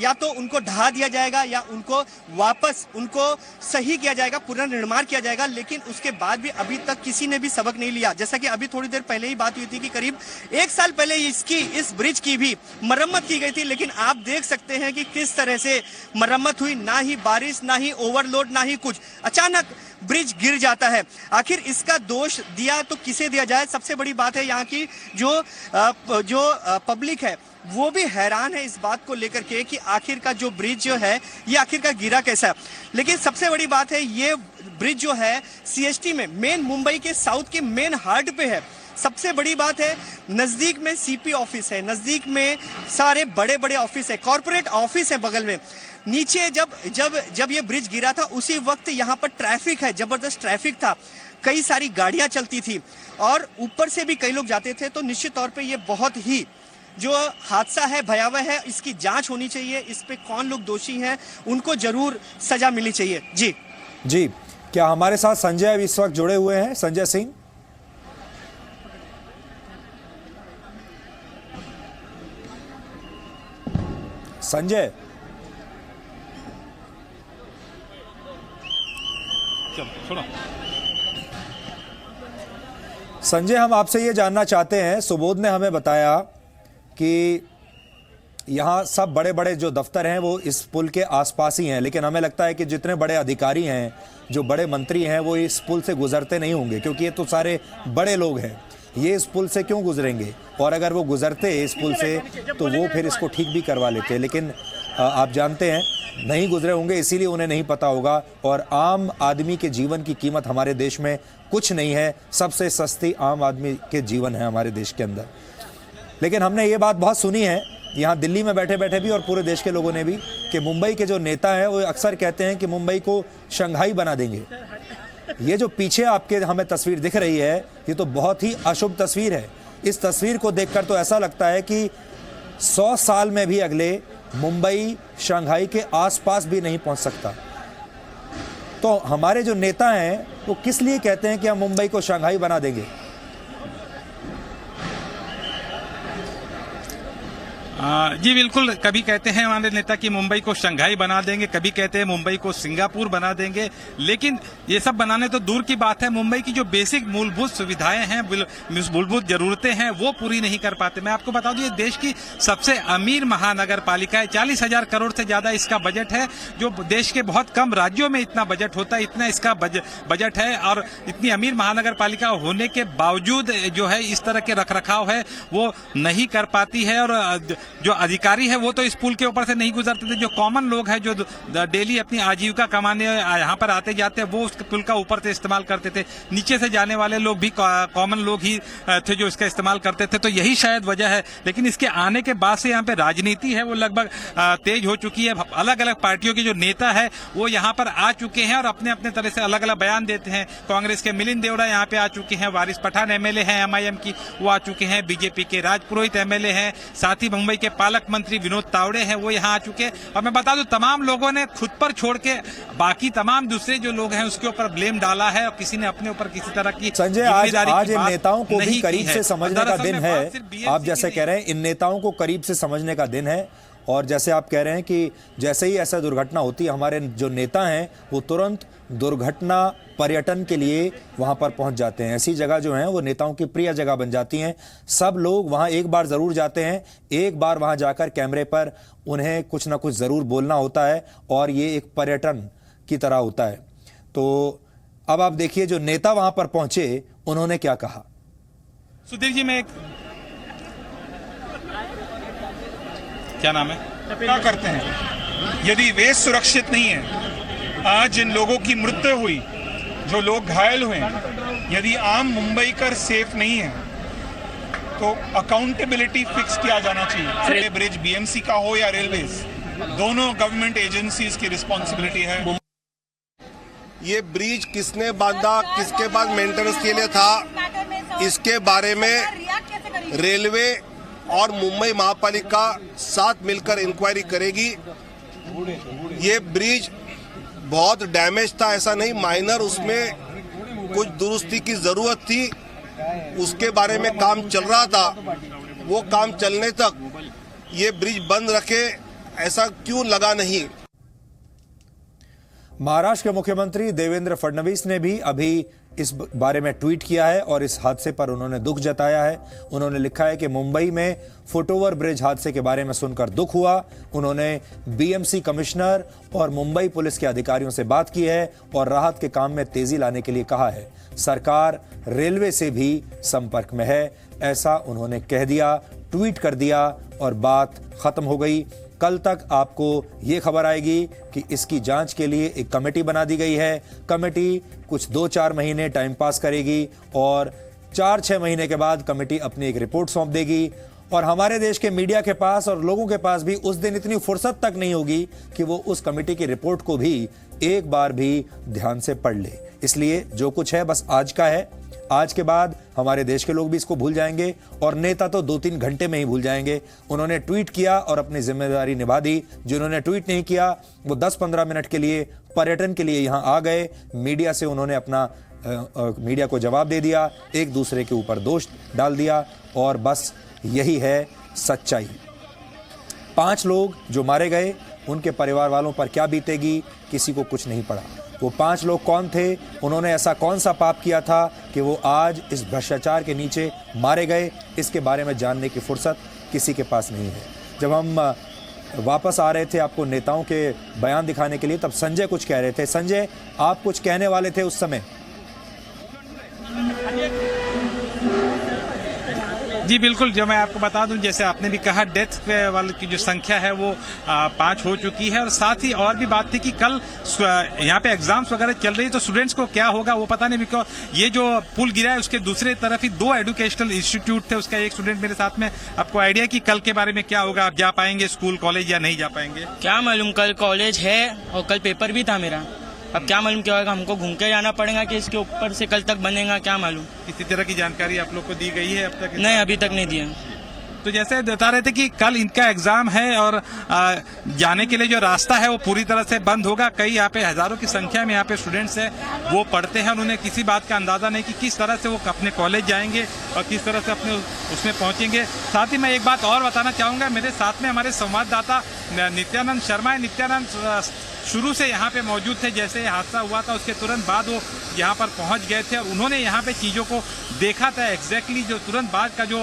या तो उनको ढा दिया जाएगा या उनको सही किया जाएगा, पुनर्निर्माण किया जाएगा। लेकिन उसके बाद भी अभी तक किसी ने भी सबक नहीं लिया। जैसा कि अभी थोड़ी देर पहले ही बात हुई थी कि करीब 1 साल पहले इस ब्रिज की भी मरम्मत की गई थी, लेकिन आप देख सकते हैं कि किस तरह से मरम्मत हुई, ना ही बारिश, ना ही ओवरलोड, ना ही कुछ, अचानक ब्रिज गिर जाता है। आखिर इसका दोष दिया तो किसे दिया जाए? सबसे बड़ी बात है यहाँ की जो पब्लिक है वो भी हैरान है इस बात को लेकर के कि आखिर का जो ब्रिज जो है ये आखिर का गिरा कैसा। लेकिन सबसे बड़ी बात है ये ब्रिज जो है सीएसटी में, मेन मुंबई के साउथ के मेन हार्ट पे है। सबसे बड़ी बात है नजदीक में सीपी ऑफिस है, नजदीक में सारे बड़े बड़े ऑफिस है, कॉर्पोरेट ऑफिस है बगल में। नीचे जब ये ब्रिज गिरा था उसी वक्त यहाँ पर ट्रैफिक है, जबरदस्त ट्रैफिक था, कई सारी गाड़ियां चलती थी और ऊपर से भी कई लोग जाते थे। तो निश्चित तौर पे ये बहुत ही जो हादसा है भयावह है, इसकी जांच होनी चाहिए, इस पे कौन लोग दोषी हैं उनको जरूर सजा मिलनी चाहिए। जी, क्या हमारे साथ संजय इस वक्त जुड़े हुए हैं? संजय सिंह, संजय संजय, हम आपसे ये जानना चाहते हैं, सुबोध ने हमें बताया कि यहाँ सब बड़े बड़े जो दफ्तर हैं वो इस पुल के आसपास ही हैं, लेकिन हमें लगता है कि जितने बड़े अधिकारी हैं, जो बड़े मंत्री हैं, वो इस पुल से गुजरते नहीं होंगे, क्योंकि ये तो सारे बड़े लोग हैं। ये इस पुल से क्यों गुजरेंगे? और अगर वो गुजरते इस पुल से तो वो फिर इसको ठीक भी करवा लेते, लेकिन आप जानते हैं नहीं गुजरे होंगे, इसीलिए उन्हें नहीं पता होगा। और आम आदमी के जीवन की कीमत हमारे देश में कुछ नहीं है, सबसे सस्ती आम आदमी के जीवन है हमारे देश के अंदर। लेकिन हमने ये बात बहुत सुनी है यहाँ दिल्ली में बैठे बैठे भी और पूरे देश के लोगों ने भी, कि मुंबई के जो नेता हैं वो अक्सर कहते हैं कि मुंबई को शंघाई बना देंगे। ये जो पीछे आपके हमें तस्वीर दिख रही है, ये तो बहुत ही अशुभ तस्वीर है। इस तस्वीर को देखकर तो ऐसा लगता है कि 100 साल में भी अगले मुंबई शंघाई के आसपास भी नहीं पहुंच सकता। तो हमारे जो नेता हैं वो किस लिए कहते हैं कि हम मुंबई को शंघाई बना देंगे? जी बिल्कुल, कभी कहते हैं हमारे नेता कि मुंबई को शंघाई बना देंगे, कभी कहते हैं मुंबई को सिंगापुर बना देंगे, लेकिन ये सब बनाने तो दूर की बात है, मुंबई की जो बेसिक मूलभूत सुविधाएं हैं, मूलभूत जरूरतें हैं, वो पूरी नहीं कर पाते। मैं आपको बता दूं, ये देश की सबसे अमीर महानगर पालिका है, 40,000 करोड़ से ज्यादा इसका बजट है, जो देश के बहुत कम राज्यों में इतना बजट होता है, इतना इसका बजट है। और इतनी अमीर महानगर पालिका होने के बावजूद जो है इस तरह के रखरखाव है वो नहीं कर पाती है। और जो अधिकारी है वो तो इस पुल के ऊपर से नहीं गुजरते थे, जो कॉमन लोग हैं जो डेली अपनी आजीविका कमाने यहाँ पर आते जाते वो उस पुल का ऊपर से इस्तेमाल करते थे। नीचे से जाने वाले लोग भी कॉमन लोग ही थे जो इसका इस्तेमाल करते थे, तो यही शायद वजह है। लेकिन इसके आने के बाद से यहाँ पे राजनीति है वो लगभग तेज हो चुकी है। अलग अलग पार्टियों के जो नेता है वो यहाँ पर आ चुके हैं और अपने अपने तरह से अलग अलग बयान देते हैं। कांग्रेस के मिलिंद देवड़ा यहाँ पे आ चुके हैं, वारिस पठान एमएलए हैं MIM की, वो आ चुके हैं, बीजेपी के राज पुरोहित एमएलए हैं, साथ ही मुंबई के पालक मंत्री विनोद तावड़े हैं, वो यहाँ आ चुके हैं। और मैं बता दूं, तमाम लोगों ने खुद पर छोड़ के बाकी तमाम दूसरे जो लोग हैं उसके ऊपर ब्लेम डाला है और किसी ने अपने ऊपर किसी तरह की संजय आज इन नेताओं को भी करीब से समझने का दिन है। आप जैसे कह रहे हैं इन नेताओं को करीब से समझने का दिन है, और जैसे आप कह रहे हैं कि जैसे ही ऐसा दुर्घटना होती है हमारे जो नेता हैं वो तुरंत दुर्घटना पर्यटन के लिए वहां पर पहुंच जाते हैं। ऐसी जगह जो है वो नेताओं की प्रिय जगह बन जाती हैं। सब लोग वहां एक बार जरूर जाते हैं, एक बार वहां जाकर कैमरे पर उन्हें कुछ ना कुछ जरूर बोलना होता है और ये एक पर्यटन की तरह होता है। तो अब आप देखिए जो नेता वहां पर पहुंचे उन्होंने क्या कहा। सुधीर जी, मैं क्या नाम है, क्या करते हैं यदि वे सुरक्षित नहीं है, आज जिन लोगों की मृत्यु हुई, जो लोग घायल हुए, यदि आम मुंबईकर सेफ नहीं है तो अकाउंटेबिलिटी फिक्स किया जाना चाहिए। ब्रिज BMC का हो या रेलवेज, दोनों गवर्नमेंट एजेंसीज की रिस्पॉन्सिबिलिटी है। ये ब्रिज किसने बांधा, किसके पास मेंटेनेंस के लिए था, इसके बारे में रेलवे और मुंबई महापालिका साथ मिलकर इंक्वायरी करेगी। ये ब्रिज बहुत डैमेज था, ऐसा नहीं, माइनर उसमें कुछ दुरुस्ती की जरूरत थी, उसके बारे में काम चल रहा था। वो काम चलने तक ये ब्रिज बंद रखे, ऐसा क्यों लगा नहीं। महाराष्ट्र के मुख्यमंत्री देवेंद्र फडणवीस ने भी अभी इस बारे में ट्वीट किया है और इस हादसे पर उन्होंने दुख जताया है। उन्होंने लिखा है कि मुंबई में फुटओवर ब्रिज हादसे के बारे में सुनकर दुख हुआ। उन्होंने BMC कमिश्नर और मुंबई पुलिस के अधिकारियों से बात की है और राहत के काम में तेजी लाने के लिए कहा है। सरकार रेलवे से भी संपर्क में है, ऐसा उन्होंने कह दिया, ट्वीट कर दिया और बात खत्म हो गई। कल तक आपको ये खबर आएगी कि इसकी जांच के लिए एक कमेटी बना दी गई है। कमेटी कुछ 2-4 महीने टाइम पास करेगी और 4-6 महीने के बाद कमेटी अपनी एक रिपोर्ट सौंप देगी। और हमारे देश के मीडिया के पास और लोगों के पास भी उस दिन इतनी फुर्सत तक नहीं होगी कि वो उस कमेटी की रिपोर्ट को भी एक बार भी ध्यान से पढ़ ले। इसलिए जो कुछ है बस आज का है। आज के बाद हमारे देश के लोग भी इसको भूल जाएंगे और नेता तो 2-3 घंटे में ही भूल जाएंगे। उन्होंने ट्वीट किया और अपनी जिम्मेदारी निभा दी। जिन्होंने ट्वीट नहीं किया वो 10-15 मिनट के लिए पर्यटन के लिए यहाँ आ गए, मीडिया से उन्होंने अपना मीडिया को जवाब दे दिया, एक दूसरे के ऊपर दोष डाल दिया और बस यही है सच्चाई। 5 लोग जो मारे गए उनके परिवार वालों पर क्या बीतेगी किसी को कुछ नहीं पड़ा। वो 5 लोग कौन थे, उन्होंने ऐसा कौन सा पाप किया था कि वो आज इस भ्रष्टाचार के नीचे मारे गए, इसके बारे में जानने की फुर्सत किसी के पास नहीं है। जब हम वापस आ रहे थे आपको नेताओं के बयान दिखाने के लिए, तब संजय कुछ कह रहे थे। संजय, आप कुछ कहने वाले थे उस समय। जी बिल्कुल, जो मैं आपको बता दूं, जैसे आपने भी कहा, डेथ वाले की जो संख्या है वो 5 हो चुकी है। और साथ ही और भी बात थी कि कल यहाँ पे एग्जाम्स वगैरह चल रही है, तो स्टूडेंट्स को क्या होगा वो पता नहीं। बिकॉज ये जो पुल गिरा है उसके दूसरे तरफ ही 2 एजुकेशनल इंस्टीट्यूट थे, उसका एक स्टूडेंट मेरे साथ में। आपको आइडिया कि कल के बारे में क्या होगा? आप जा पाएंगे स्कूल कॉलेज या नहीं जा पाएंगे? क्या मालूम, कल कॉलेज है और कल पेपर भी था मेरा। अब क्या मालूम क्या होगा, हमको घूम के जाना पड़ेगा कि इसके ऊपर से कल तक बनेगा, क्या मालूम। किसी तरह की जानकारी आप लोग को दी गई है अब तक? नहीं, अभी तक नहीं दिया। तो जैसे बता रहे थे कि कल इनका एग्जाम है और जाने के लिए जो रास्ता है वो पूरी तरह से बंद होगा। कई यहाँ पे हजारों की संख्या में यहाँ पे स्टूडेंट्स हैं, वो पढ़ते हैं। उन्होंने किसी बात का अंदाजा नहीं कि किस तरह से वो अपने कॉलेज जाएंगे और किस तरह से अपने उसमें पहुंचेंगे। साथ ही मैं एक बात और बताना चाहूंगा, मेरे साथ में हमारे संवाददाता नित्यानंद शर्मा है। नित्यानंद शुरू से यहाँ पे मौजूद थे, जैसे हादसा हुआ था उसके तुरंत बाद वो यहाँ पर पहुंच गए थे और उन्होंने यहाँ पे चीजों को देखा था। एग्जैक्टली जो तुरंत बाद का जो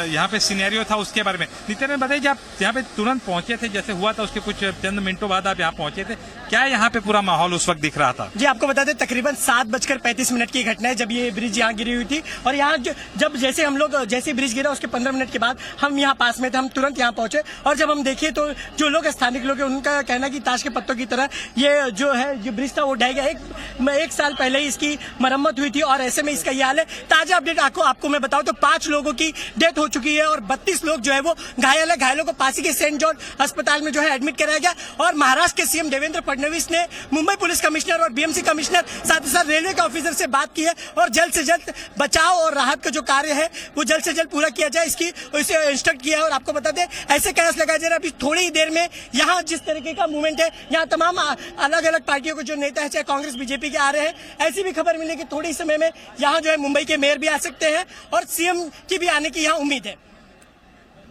यहाँ पे सिनेरियो था उसके बारे में नित्यानंद बताइए, जब यहाँ पे तुरंत पहुंचे थे, जैसे हुआ था उसके कुछ चंद मिनटों बाद आप यहाँ पहुंचे थे, क्या यहाँ पे पूरा माहौल उस वक्त दिख रहा था? जी आपको बता दें, तकरीबन 7:35 की घटना है जब ये ब्रिज यहाँ गिरी हुई थी। और यहाँ जब जैसे हम लोग जैसे ब्रिज गिरा उसके 15 मिनट के बाद हम यहाँ पास में थे, हम तुरंत यहाँ पहुंचे। और जब हम देखे तो जो लोग स्थानिक लोग हैं उनका कहना कि ताश के पत्तों की तरह ये जो है जो ब्रिज था वो ढह गया। एक साल पहले ही इसकी मरम्मत हुई थी और ऐसे में इसका ये हाल है। ताजा अपडेट आपको मैं बताऊं तो 5 लोगों की डेथ हो चुकी है और 32 लोग जो है वो घायल है। घायलों को पासी के सेंट जॉर्ज अस्पताल में जो है एडमिट कराया गया। और महाराष्ट्र के सीएम देवेंद्र फडणवीस ने मुंबई पुलिस कमिश्नर और बीएमसी कमिश्नर साथ ही साथ रेलवे के ऑफिसर से बात की है और जल्द से जल्द बचाव और राहत का जो कार्य है वो जल्द से जल्द पूरा किया जाए, इसकी उसे इंस्ट्रक्ट किया है। और आपको बता दें, ऐसे कयास लगाया जा रहा है अभी थोड़ी ही देर में यहाँ जिस तरीके का मूवमेंट है, यहाँ तमाम अलग अलग पार्टियों के जो नेता है, चाहे कांग्रेस बीजेपी के आ रहे हैं। ऐसी भी खबर मिली कि थोड़ी समय में यहाँ जो है मुंबई के मेयर भी आ सकते हैं और सीएम की भी आने की यहाँ उम्मीद है।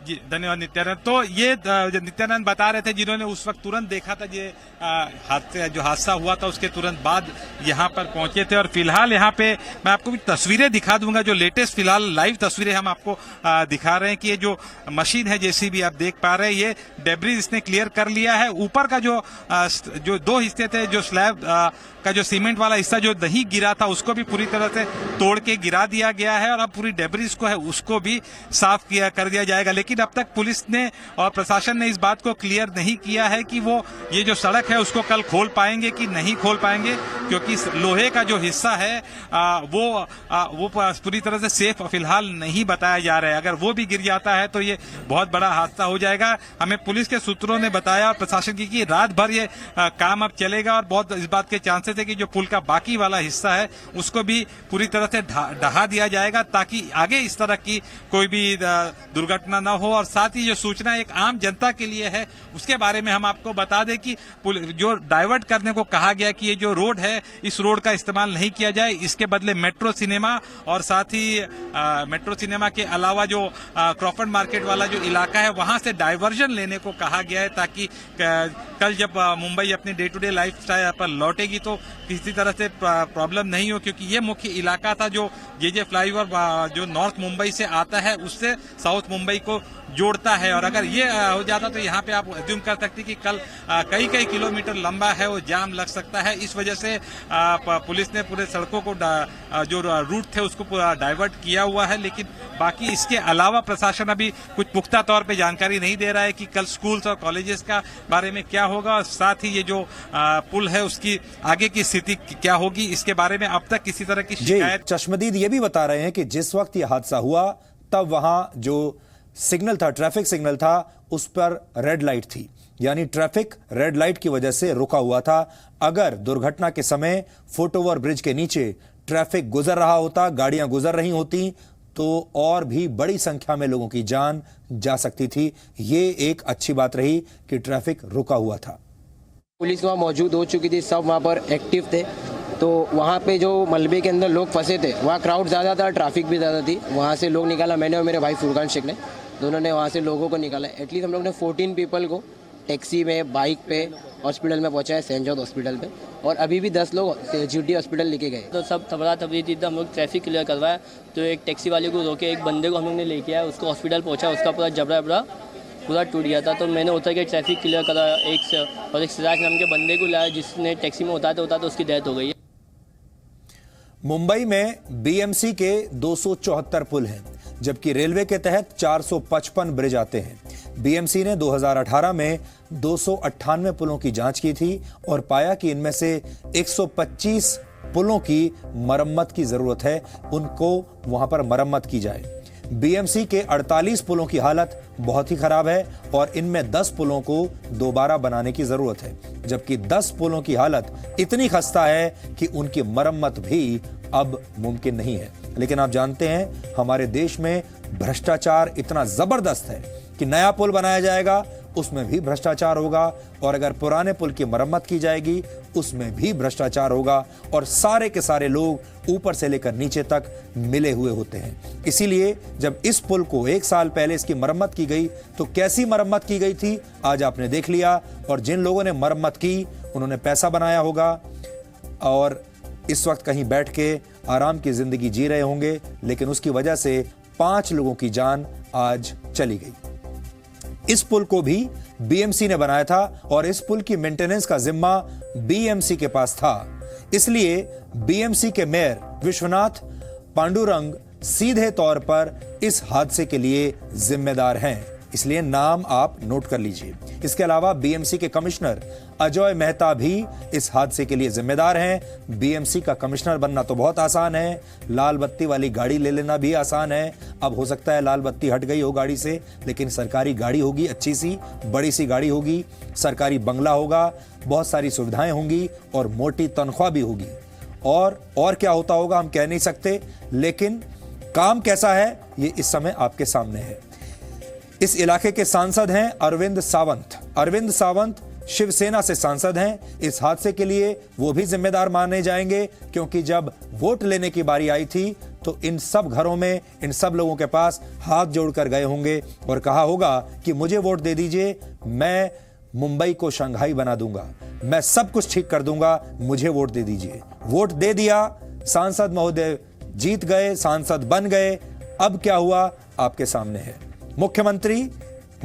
जी धन्यवाद नित्यानंद। तो ये नित्यानंद बता रहे थे जिन्होंने उस वक्त तुरंत देखा था, ये जो हादसा हुआ था उसके तुरंत बाद यहाँ पर पहुंचे थे। और फिलहाल यहाँ पे मैं आपको भी तस्वीरें दिखा दूंगा, जो लेटेस्ट फिलहाल लाइव तस्वीरें हम आपको दिखा रहे हैं कि ये जो मशीन है जेसीबी आप देख पा रहे हैं, ये डेब्रिज इसने क्लियर कर लिया है। ऊपर का जो 2 हिस्से थे, जो स्लैब का जो सीमेंट वाला हिस्सा जो नहीं गिरा था उसको भी पूरी तरह से तोड़ के गिरा दिया गया है और अब पूरी डेब्रिज को है उसको भी साफ कर दिया जाएगा। लेकिन अब तक पुलिस ने और प्रशासन ने इस बात को क्लियर नहीं किया है कि वो ये जो सड़क है उसको कल खोल पाएंगे कि नहीं खोल पाएंगे, क्योंकि लोहे का जो हिस्सा है वो पूरी तरह से सेफ फिलहाल नहीं बताया जा रहा है। अगर वो भी गिर जाता है तो ये बहुत बड़ा हादसा हो जाएगा। हमें पुलिस के सूत्रों ने बताया और प्रशासन की कि रात भर ये काम अब चलेगा और बहुत इस बात के चांसेस है कि जो पुल का बाकी वाला हिस्सा है उसको भी पूरी तरह से ढहा दिया जाएगा ताकि आगे इस तरह की कोई भी दुर्घटना न हो। और साथ ही जो सूचना एक आम जनता के लिए है उसके बारे में हम आपको बता दें कि जो डाइवर्ट करने को कहा गया कि ये जो रोड है इस रोड का इस्तेमाल नहीं किया जाए, इसके बदले मेट्रो सिनेमा और साथ ही मेट्रो सिनेमा के अलावा जो क्रॉफर्ड मार्केट वाला जो इलाका है वहां से डाइवर्जन लेने को कहा गया है ताकि कल जब मुंबई अपनी day to day life style पर लौटेगी तो किसी तरह से प्रॉब्लम नहीं हो, क्योंकि ये मुख्य इलाका था जो जे फ्लाईओवर जो नॉर्थ मुंबई से आता है उससे साउथ मुंबई को जोड़ता है। और अगर ये हो जाता तो यहाँ पे आप अज्यूम कर सकते कि कल कई किलोमीटर लंबा है वो जाम लग सकता है। इस वजह से पुलिस ने पूरे सड़कों को जो रूट थे उसको पूरा डाइवर्ट किया हुआ है। लेकिन बाकी इसके अलावा प्रशासन अभी कुछ पुख्ता तौर पे जानकारी नहीं दे रहा है कि कल स्कूल्स और कॉलेजेस का बारे में क्या होगा और साथ ही ये जो पुल है उसकी आगे की स्थिति क्या होगी, इसके बारे में अब तक किसी तरह की शिकायत। चश्मदीद ये भी बता रहे हैं कि जिस वक्त ये हादसा हुआ तब वहां जो सिग्नल था, ट्रैफिक सिग्नल था, उस पर रेड लाइट थी, यानी ट्रैफिक रेड लाइट की वजह से रुका हुआ था। अगर दुर्घटना के समय फुटओवर ब्रिज के नीचे ट्रैफिक गुजर रहा होता, गाड़ियां गुजर रही होती तो और भी बड़ी संख्या में लोगों की जान जा सकती थी। ये एक अच्छी बात रही कि ट्रैफिक रुका हुआ था। पुलिस वहाँ मौजूद हो चुकी थी, सब वहाँ पर एक्टिव थे। तो वहाँ पे जो मलबे के अंदर लोग फंसे थे वहाँ क्राउड ज़्यादा था, ट्रैफिक भी ज़्यादा थी। वहाँ से लोग निकाला, मैंने और मेरे भाई फुरकान शेख ने दोनों ने वहाँ से लोगों को निकाला। एटलीस्ट हम लोग ने 14 पीपल को टैक्सी में, बाइक पे हॉस्पिटल में पहुंचा है, सेंट जॉर्ज हॉस्पिटल पे, और अभी भी 10 लोग जीटी हॉस्पिटल लेके गए। तो सब थबड़ा थबड़ी थी, तो हम लोग ट्रैफिक क्लियर करवाया, तो एक टैक्सी वाले को रोके, एक बंदे को हम लोग ने लेके आया, उसको हॉस्पिटल पहुंचा, उसका पूरा जबड़ा पूरा टूट गया था। तो मैंने उतर के ट्रैफिक क्लियर करा और एक सिराज नाम के बंदे को लाया, जिसने टैक्सी में उतारते उतारते उसकी डेथ हो गई है। मुंबई में बीएमसी के 274 पुल हैं, जबकि रेलवे के तहत 455 ब्रिज आते हैं। बीएमसी ने 2018 में 298 पुलों की जांच की थी और पाया कि इनमें से 125 पुलों की मरम्मत की जरूरत है, उनको वहां पर मरम्मत की जाए। बीएमसी के 48 पुलों की हालत बहुत ही खराब है और इनमें 10 पुलों को दोबारा बनाने की जरूरत है, जबकि 10 पुलों की हालत इतनी खस्ता है कि उनकी मरम्मत भी अब मुमकिन नहीं है। लेकिन आप जानते हैं, हमारे देश में भ्रष्टाचार इतना जबरदस्त है कि नया पुल बनाया जाएगा, उसमें भी भ्रष्टाचार होगा, और अगर पुराने पुल की मरम्मत की जाएगी उसमें भी भ्रष्टाचार होगा, और सारे के सारे लोग ऊपर से लेकर नीचे तक मिले हुए होते हैं। इसीलिए जब इस पुल को 1 साल पहले इसकी मरम्मत की गई तो कैसी मरम्मत की गई थी आज आपने देख लिया, और जिन लोगों ने मरम्मत की उन्होंने पैसा बनाया होगा और इस वक्त कहीं बैठ के आराम की जिंदगी जी रहे होंगे, लेकिन उसकी वजह से 5 लोगों की जान आज चली गई। इस पुल को भी बीएमसी ने बनाया था और इस पुल की मेंटेनेंस का जिम्मा बीएमसी के पास था। इसलिए बीएमसी के मेयर विश्वनाथ पांडुरंग सीधे तौर पर इस हादसे के लिए जिम्मेदार हैं, इसलिए नाम आप नोट कर लीजिए। इसके अलावा बीएमसी के कमिश्नर अजय मेहता भी इस हादसे के लिए जिम्मेदार हैं। बीएमसी का कमिश्नर बनना तो बहुत आसान है, लाल बत्ती वाली गाड़ी ले लेना भी आसान है। अब हो सकता है लाल बत्ती हट गई हो गाड़ी से, लेकिन सरकारी गाड़ी होगी, अच्छी सी बड़ी सी गाड़ी होगी, सरकारी बंगला होगा, बहुत सारी सुविधाएं होंगी और मोटी तनख्वाह भी होगी। और क्या होता होगा हम कह नहीं सकते, लेकिन काम कैसा है ये इस समय आपके सामने है। इस इलाके के सांसद हैं अरविंद सावंत। अरविंद सावंत शिवसेना से सांसद हैं। इस हादसे के लिए वो भी जिम्मेदार माने जाएंगे, क्योंकि जब वोट लेने की बारी आई थी तो इन सब घरों में, इन सब लोगों के पास हाथ जोड़कर गए होंगे और कहा होगा कि मुझे वोट दे दीजिए, मैं मुंबई को शंघाई बना दूंगा, मैं सब कुछ ठीक कर दूंगा, मुझे वोट दे दीजिए। वोट दे दिया, सांसद महोदय जीत गए, सांसद बन गए। अब क्या हुआ आपके सामने है। मुख्यमंत्री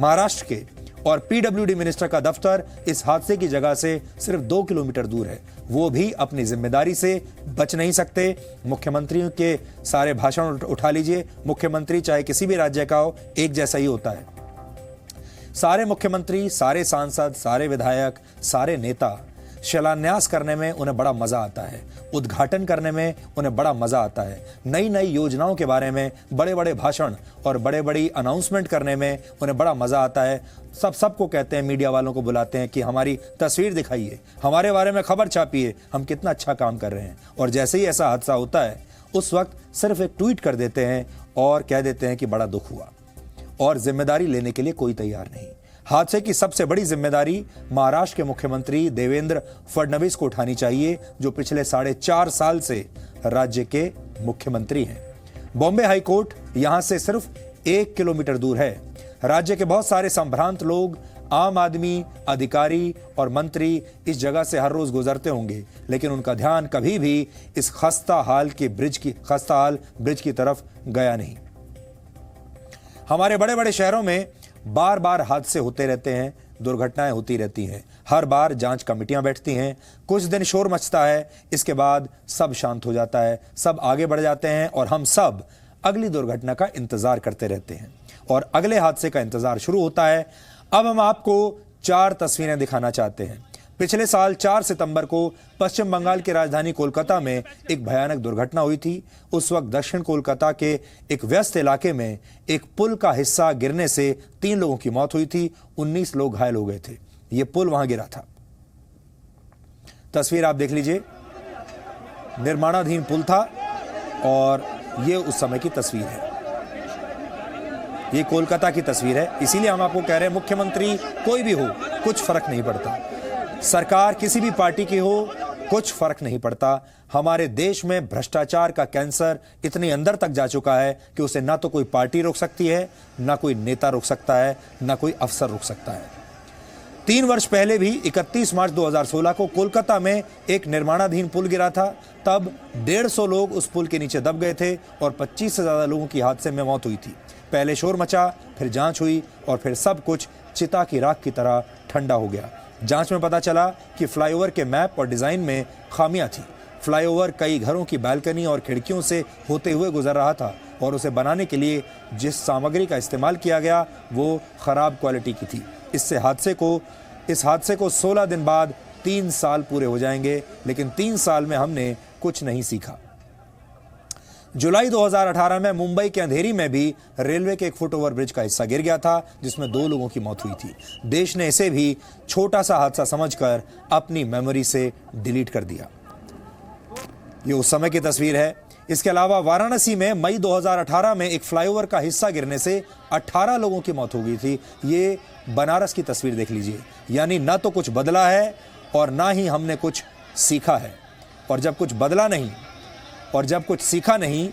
महाराष्ट्र के और पीडब्ल्यूडी मिनिस्टर का दफ्तर इस हादसे की जगह से सिर्फ 2 किलोमीटर दूर है। वो भी अपनी जिम्मेदारी से बच नहीं सकते। मुख्यमंत्रियों के सारे भाषण उठा लीजिए, मुख्यमंत्री चाहे किसी भी राज्य का हो, एक जैसा ही होता है। सारे मुख्यमंत्री, सारे सांसद, सारे विधायक, सारे नेता शिलान्यास करने में उन्हें बड़ा मजा आता है, उद्घाटन करने में उन्हें बड़ा मजा आता है, नई नई योजनाओं के बारे में बड़े बड़े भाषण और बड़े बड़ी अनाउंसमेंट करने में उन्हें बड़ा मजा आता है। सबको कहते हैं, मीडिया वालों को बुलाते हैं कि हमारी तस्वीर दिखाइए, हमारे बारे में खबर छापिए, हम कितना अच्छा काम कर रहे हैं। और जैसे ही ऐसा हादसा होता है उस वक्त सिर्फ एक ट्वीट कर देते हैं और कह देते हैं कि बड़ा दुख हुआ, और जिम्मेदारी लेने के लिए कोई तैयार नहीं। हादसे की सबसे बड़ी जिम्मेदारी महाराष्ट्र के मुख्यमंत्री देवेंद्र फडणवीस को उठानी चाहिए, जो पिछले 4.5 साल से राज्य के मुख्यमंत्री हैं। बॉम्बे हाईकोर्ट यहां से सिर्फ 1 किलोमीटर दूर है। राज्य के बहुत सारे संभ्रांत लोग, आम आदमी, अधिकारी और मंत्री इस जगह से हर रोज गुजरते होंगे, लेकिन उनका ध्यान कभी भी इस खस्ता हाल ब्रिज की तरफ गया नहीं। हमारे बड़े बड़े शहरों में बार बार हादसे होते रहते हैं, दुर्घटनाएं होती रहती हैं। हर बार जांच कमेटियां बैठती हैं, कुछ दिन शोर मचता है, इसके बाद सब शांत हो जाता है, सब आगे बढ़ जाते हैं और हम सब अगली दुर्घटना का इंतजार करते रहते हैं और अगले हादसे का इंतजार शुरू होता है। अब हम आपको 4 तस्वीरें दिखाना चाहते हैं। पिछले साल 4 सितंबर को पश्चिम बंगाल की राजधानी कोलकाता में एक भयानक दुर्घटना हुई थी। उस वक्त दक्षिण कोलकाता के एक व्यस्त इलाके में एक पुल का हिस्सा गिरने से 3 लोगों की मौत हुई थी, 19 लोग घायल हो गए थे। यह पुल वहां गिरा था। तस्वीर आप देख लीजिए, निर्माणाधीन पुल था और यह उस समय की तस्वीर है। यह कोलकाता की तस्वीर है। इसीलिए हम आपको कह रहे हैं, मुख्यमंत्री कोई भी हो, कुछ फर्क नहीं पड़ता, सरकार किसी भी पार्टी की हो, कुछ फर्क नहीं पड़ता। हमारे देश में भ्रष्टाचार का कैंसर इतने अंदर तक जा चुका है कि उसे ना तो कोई पार्टी रोक सकती है, ना कोई नेता रोक सकता है, ना कोई अफसर रोक सकता है। 3 वर्ष पहले भी 31 मार्च 2016 को कोलकाता में एक निर्माणाधीन पुल गिरा था। तब 150 लोग उस पुल के नीचे दब गए थे और 25 से ज्यादा लोगों की हादसे में मौत हुई थी। पहले शोर मचा, फिर जांच हुई और फिर सब कुछ चिता की राख की तरह ठंडा हो गया। जांच में पता चला कि फ्लाईओवर के मैप और डिजाइन में खामियां थी। फ्लाईओवर कई घरों की बालकनी और खिड़कियों से होते हुए गुजर रहा था और उसे बनाने के लिए जिस सामग्री का इस्तेमाल किया गया वो खराब क्वालिटी की थी। इस हादसे को 16 दिन बाद 3 साल पूरे हो जाएंगे, लेकिन 3 साल में हमने कुछ नहीं सीखा। जुलाई 2018 में मुंबई के अंधेरी में भी रेलवे के एक फुट ओवर ब्रिज का हिस्सा गिर गया था, जिसमें 2 लोगों की मौत हुई थी। देश ने इसे भी छोटा सा हादसा समझकर अपनी मेमोरी से डिलीट कर दिया। ये उस समय की तस्वीर है। इसके अलावा वाराणसी में मई 2018 में एक फ्लाईओवर का हिस्सा गिरने से 18 लोगों की मौत हो गई थी। ये बनारस की तस्वीर देख लीजिए। यानी ना तो कुछ बदला है और ना ही हमने कुछ सीखा है। और जब कुछ बदला नहीं और जब कुछ सीखा नहीं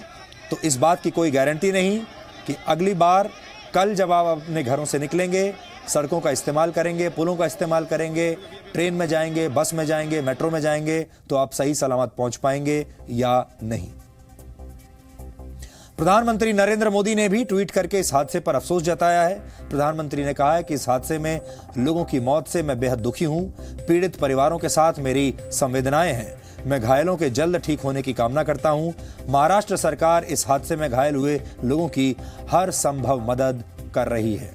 तो इस बात की कोई गारंटी नहीं कि अगली बार कल जब आप अपने घरों से निकलेंगे, सड़कों का इस्तेमाल करेंगे, पुलों का इस्तेमाल करेंगे, ट्रेन में जाएंगे, बस में जाएंगे, मेट्रो में जाएंगे, तो आप सही सलामत पहुंच पाएंगे या नहीं। प्रधानमंत्री नरेंद्र मोदी ने भी ट्वीट करके इस हादसे पर अफसोस जताया है। प्रधानमंत्री ने कहा है कि इस हादसे में लोगों की मौत से मैं बेहद दुखी हूं। पीड़ित परिवारों के साथ मेरी संवेदनाएं हैं। मैं घायलों के जल्द ठीक होने की कामना करता हूं। महाराष्ट्र सरकार इस हादसे में घायल हुए लोगों की हर संभव मदद कर रही है।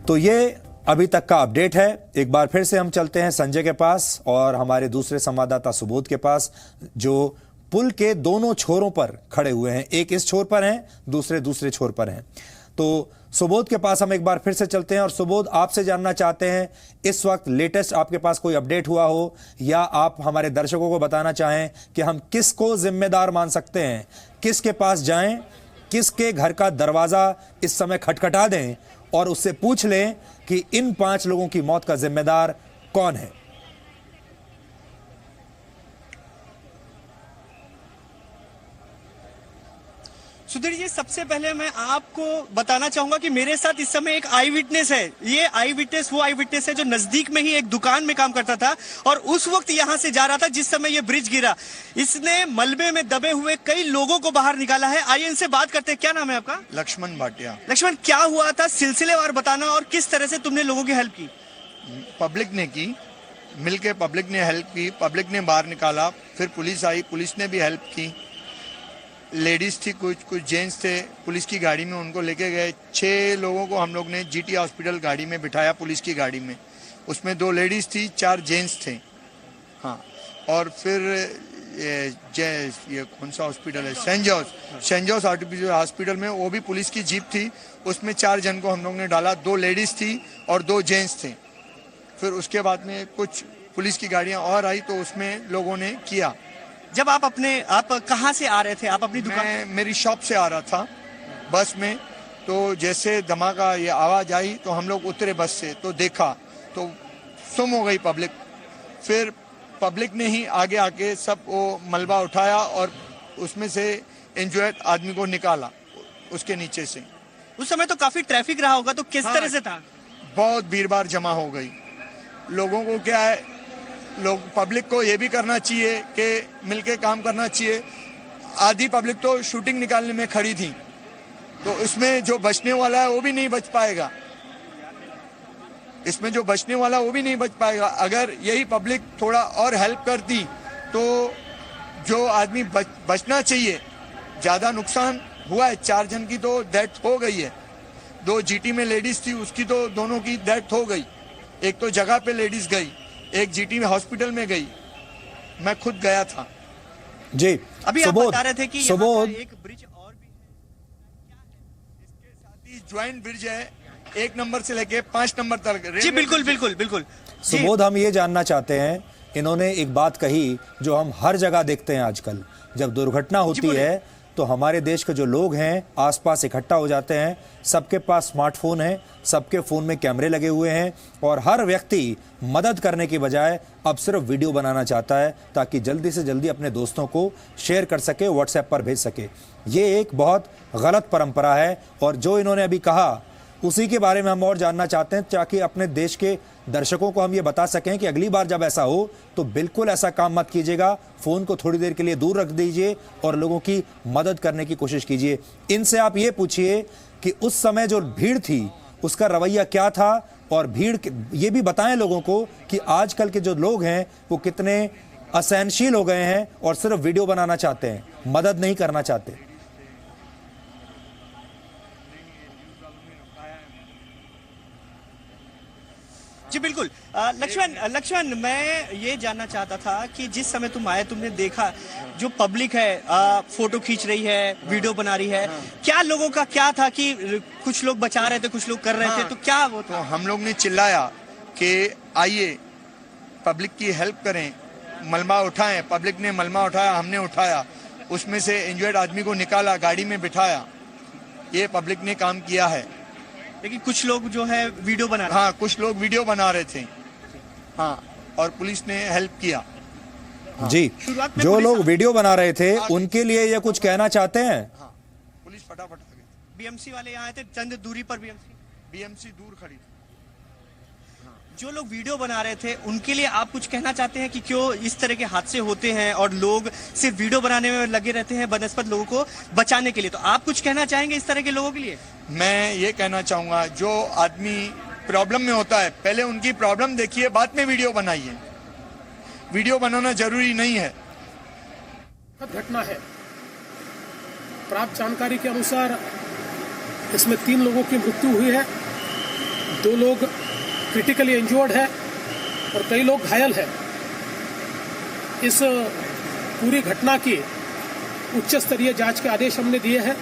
तो ये अभी तक का अपडेट है। एक बार फिर से हम चलते हैं संजय के पास और हमारे दूसरे संवाददाता सुबोध के पास, जो पुल के दोनों छोरों पर खड़े हुए हैं। एक इस छोर पर हैं, दूसरे छोर पर हैं। तो सुबोध के पास हम एक बार फिर से चलते हैं और सुबोध, आपसे जानना चाहते हैं इस वक्त लेटेस्ट आपके पास कोई अपडेट हुआ हो या आप हमारे दर्शकों को बताना चाहें कि हम किसको जिम्मेदार मान सकते हैं, किसके पास जाएं, किसके घर का दरवाजा इस समय खटखटा दें और उससे पूछ लें कि इन 5 लोगों की मौत का जिम्मेदार कौन है। सुधीर जी, सबसे पहले मैं आपको बताना चाहूंगा कि मेरे साथ इस समय एक आई विटनेस है। ये आई विटनेस वो आई विटनेस है जो नजदीक में ही एक दुकान में काम करता था और उस वक्त यहां से जा रहा था जिस समय ये ब्रिज गिरा। इसने मलबे में दबे हुए कई लोगों को बाहर निकाला है। आइए इनसे बात करते हैं। क्या नाम है आपका? लक्ष्मण भाटिया। लक्ष्मण, क्या हुआ था, सिलसिलेवार बताना और किस तरह से तुमने लोगों की हेल्प की? पब्लिक ने की, मिलके पब्लिक ने हेल्प की, पब्लिक ने बाहर निकाला, फिर पुलिस आई, पुलिस ने भी हेल्प की। लेडीज थी, कुछ जेंट्स थे, पुलिस की गाड़ी में उनको लेके गए। 6 लोगों को हम लोग ने जीटी हॉस्पिटल गाड़ी में बिठाया, पुलिस की गाड़ी में। उसमें 2 लेडीज थी, 4 जेंट्स थे। हाँ, और फिर ये कौन सा हॉस्पिटल है, सेंट जॉर्ज हॉस्पिटल में, वो भी पुलिस की जीप थी। उसमें 4 जन को हम लोग ने डाला, 2 लेडीज थी और 2 जेंट्स थे। फिर उसके बाद में कुछ पुलिस की गाड़ियां और आई तो उसमें लोगों ने किया। जब आप कहाँ से आ रहे थे? आप अपनी दुकान? मैं मेरी शॉप से आ रहा था बस में, तो जैसे धमाका ये आवाज आई तो हम लोग उतरे बस से, तो देखा तो सुम हो गई पब्लिक। फिर पब्लिक ने ही आगे आके सब वो मलबा उठाया और उसमें से इंजर्ड आदमी को निकाला उसके नीचे से। उस समय तो काफी ट्रैफिक रहा होगा, तो किस तरह से था? बहुत भीड़ भाड़ जमा हो गई। लोगों को क्या है, पब्लिक को ये भी करना चाहिए कि मिलके काम करना चाहिए। आधी पब्लिक तो शूटिंग निकालने में खड़ी थी, तो इसमें जो बचने वाला है वो भी नहीं बच पाएगा। इसमें जो बचने वाला वो भी नहीं बच पाएगा। अगर यही पब्लिक थोड़ा और हेल्प करती तो जो आदमी बचना चाहिए, ज्यादा नुकसान हुआ है। 4 जन की तो डेथ हो गई है। 2 जीटी में लेडीज थी, उसकी तो दोनों की डेथ हो गई। एक तो जगह पे लेडीज गई, एक जीटी में हॉस्पिटल में गई। मैं खुद गया था जी। अभी आप बता रहे थे कि सुबोध, एक ब्रिज और भी है, इसके साथ ही ज्वाइंट ब्रिज है, 1 नंबर से लेके 5 नंबर तक। जी बिल्कुल। सुबोध, हम ये जानना चाहते हैं, इन्होंने एक बात कही जो हम हर जगह देखते हैं आजकल, जब दुर्घटना होती है तो हमारे देश के जो लोग हैं आसपास इकट्ठा हो जाते हैं। सबके पास स्मार्टफोन है, सबके फ़ोन में कैमरे लगे हुए हैं और हर व्यक्ति मदद करने की बजाय अब सिर्फ वीडियो बनाना चाहता है ताकि जल्दी से जल्दी अपने दोस्तों को शेयर कर सके, व्हाट्सएप पर भेज सके। ये एक बहुत गलत परंपरा है और जो इन्होंने अभी कहा उसी के बारे में हम और जानना चाहते हैं ताकि अपने देश के दर्शकों को हम ये बता सकें कि अगली बार जब ऐसा हो तो बिल्कुल ऐसा काम मत कीजिएगा। फ़ोन को थोड़ी देर के लिए दूर रख दीजिए और लोगों की मदद करने की कोशिश कीजिए। इनसे आप ये पूछिए कि उस समय जो भीड़ थी उसका रवैया क्या था और भीड़ ये भी बताएं लोगों को कि आजकल के जो लोग हैं वो कितने असहनशील हो गए हैं और सिर्फ वीडियो बनाना चाहते हैं, मदद नहीं करना चाहते। जी बिल्कुल। लक्ष्मण मैं ये जानना चाहता था कि जिस समय तुम आए तुमने देखा जो पब्लिक है फोटो खींच रही है, वीडियो बना रही है, क्या लोगों का क्या था कि कुछ लोग बचा रहे थे, कुछ लोग कर रहे थे, तो क्या वो था? तो हम लोग ने चिल्लाया कि आइए पब्लिक की हेल्प करें, मलबा उठाएं। पब्लिक ने मलबा उठाया, हमने उठाया, उसमें से इंजर्ड आदमी को निकाला, गाड़ी में बिठाया। ये पब्लिक ने काम किया है। लेकिन कुछ लोग जो है वीडियो बना रहे, हाँ कुछ लोग वीडियो बना रहे थे, हाँ, और पुलिस ने हेल्प किया। हाँ। जी, जो लोग वीडियो बना रहे थे उनके लिए ये कुछ कहना चाहते हैं? हाँ, पुलिस फटाफट आ गई। बीएमसी वाले यहाँ आए थे, चंद दूरी पर बीएमसी दूर खड़ी थी। जो लोग वीडियो बना रहे थे उनके लिए आप कुछ कहना चाहते हैं कि क्यों इस तरह के हादसे होते हैं और लोग सिर्फ वीडियो बनाने में लगे रहते हैं बनस्पत लोगों को बचाने के लिए, तो आप कुछ कहना चाहेंगे इस तरह के लोगों के लिए? मैं ये कहना चाहूंगा जो आदमी प्रॉब्लम में होता है पहले उनकी प्रॉब्लम देखिए, बाद में वीडियो बनाइए। वीडियो बनाना जरूरी नहीं है। घटना है, प्राप्त जानकारी के अनुसार इसमें 3 लोगों की मृत्यु हुई है, 2 लोग क्रिटिकली इंजर्ड है और कई लोग घायल हैं। इस पूरी घटना की उच्च स्तरीय जांच के आदेश हमने दिए हैं।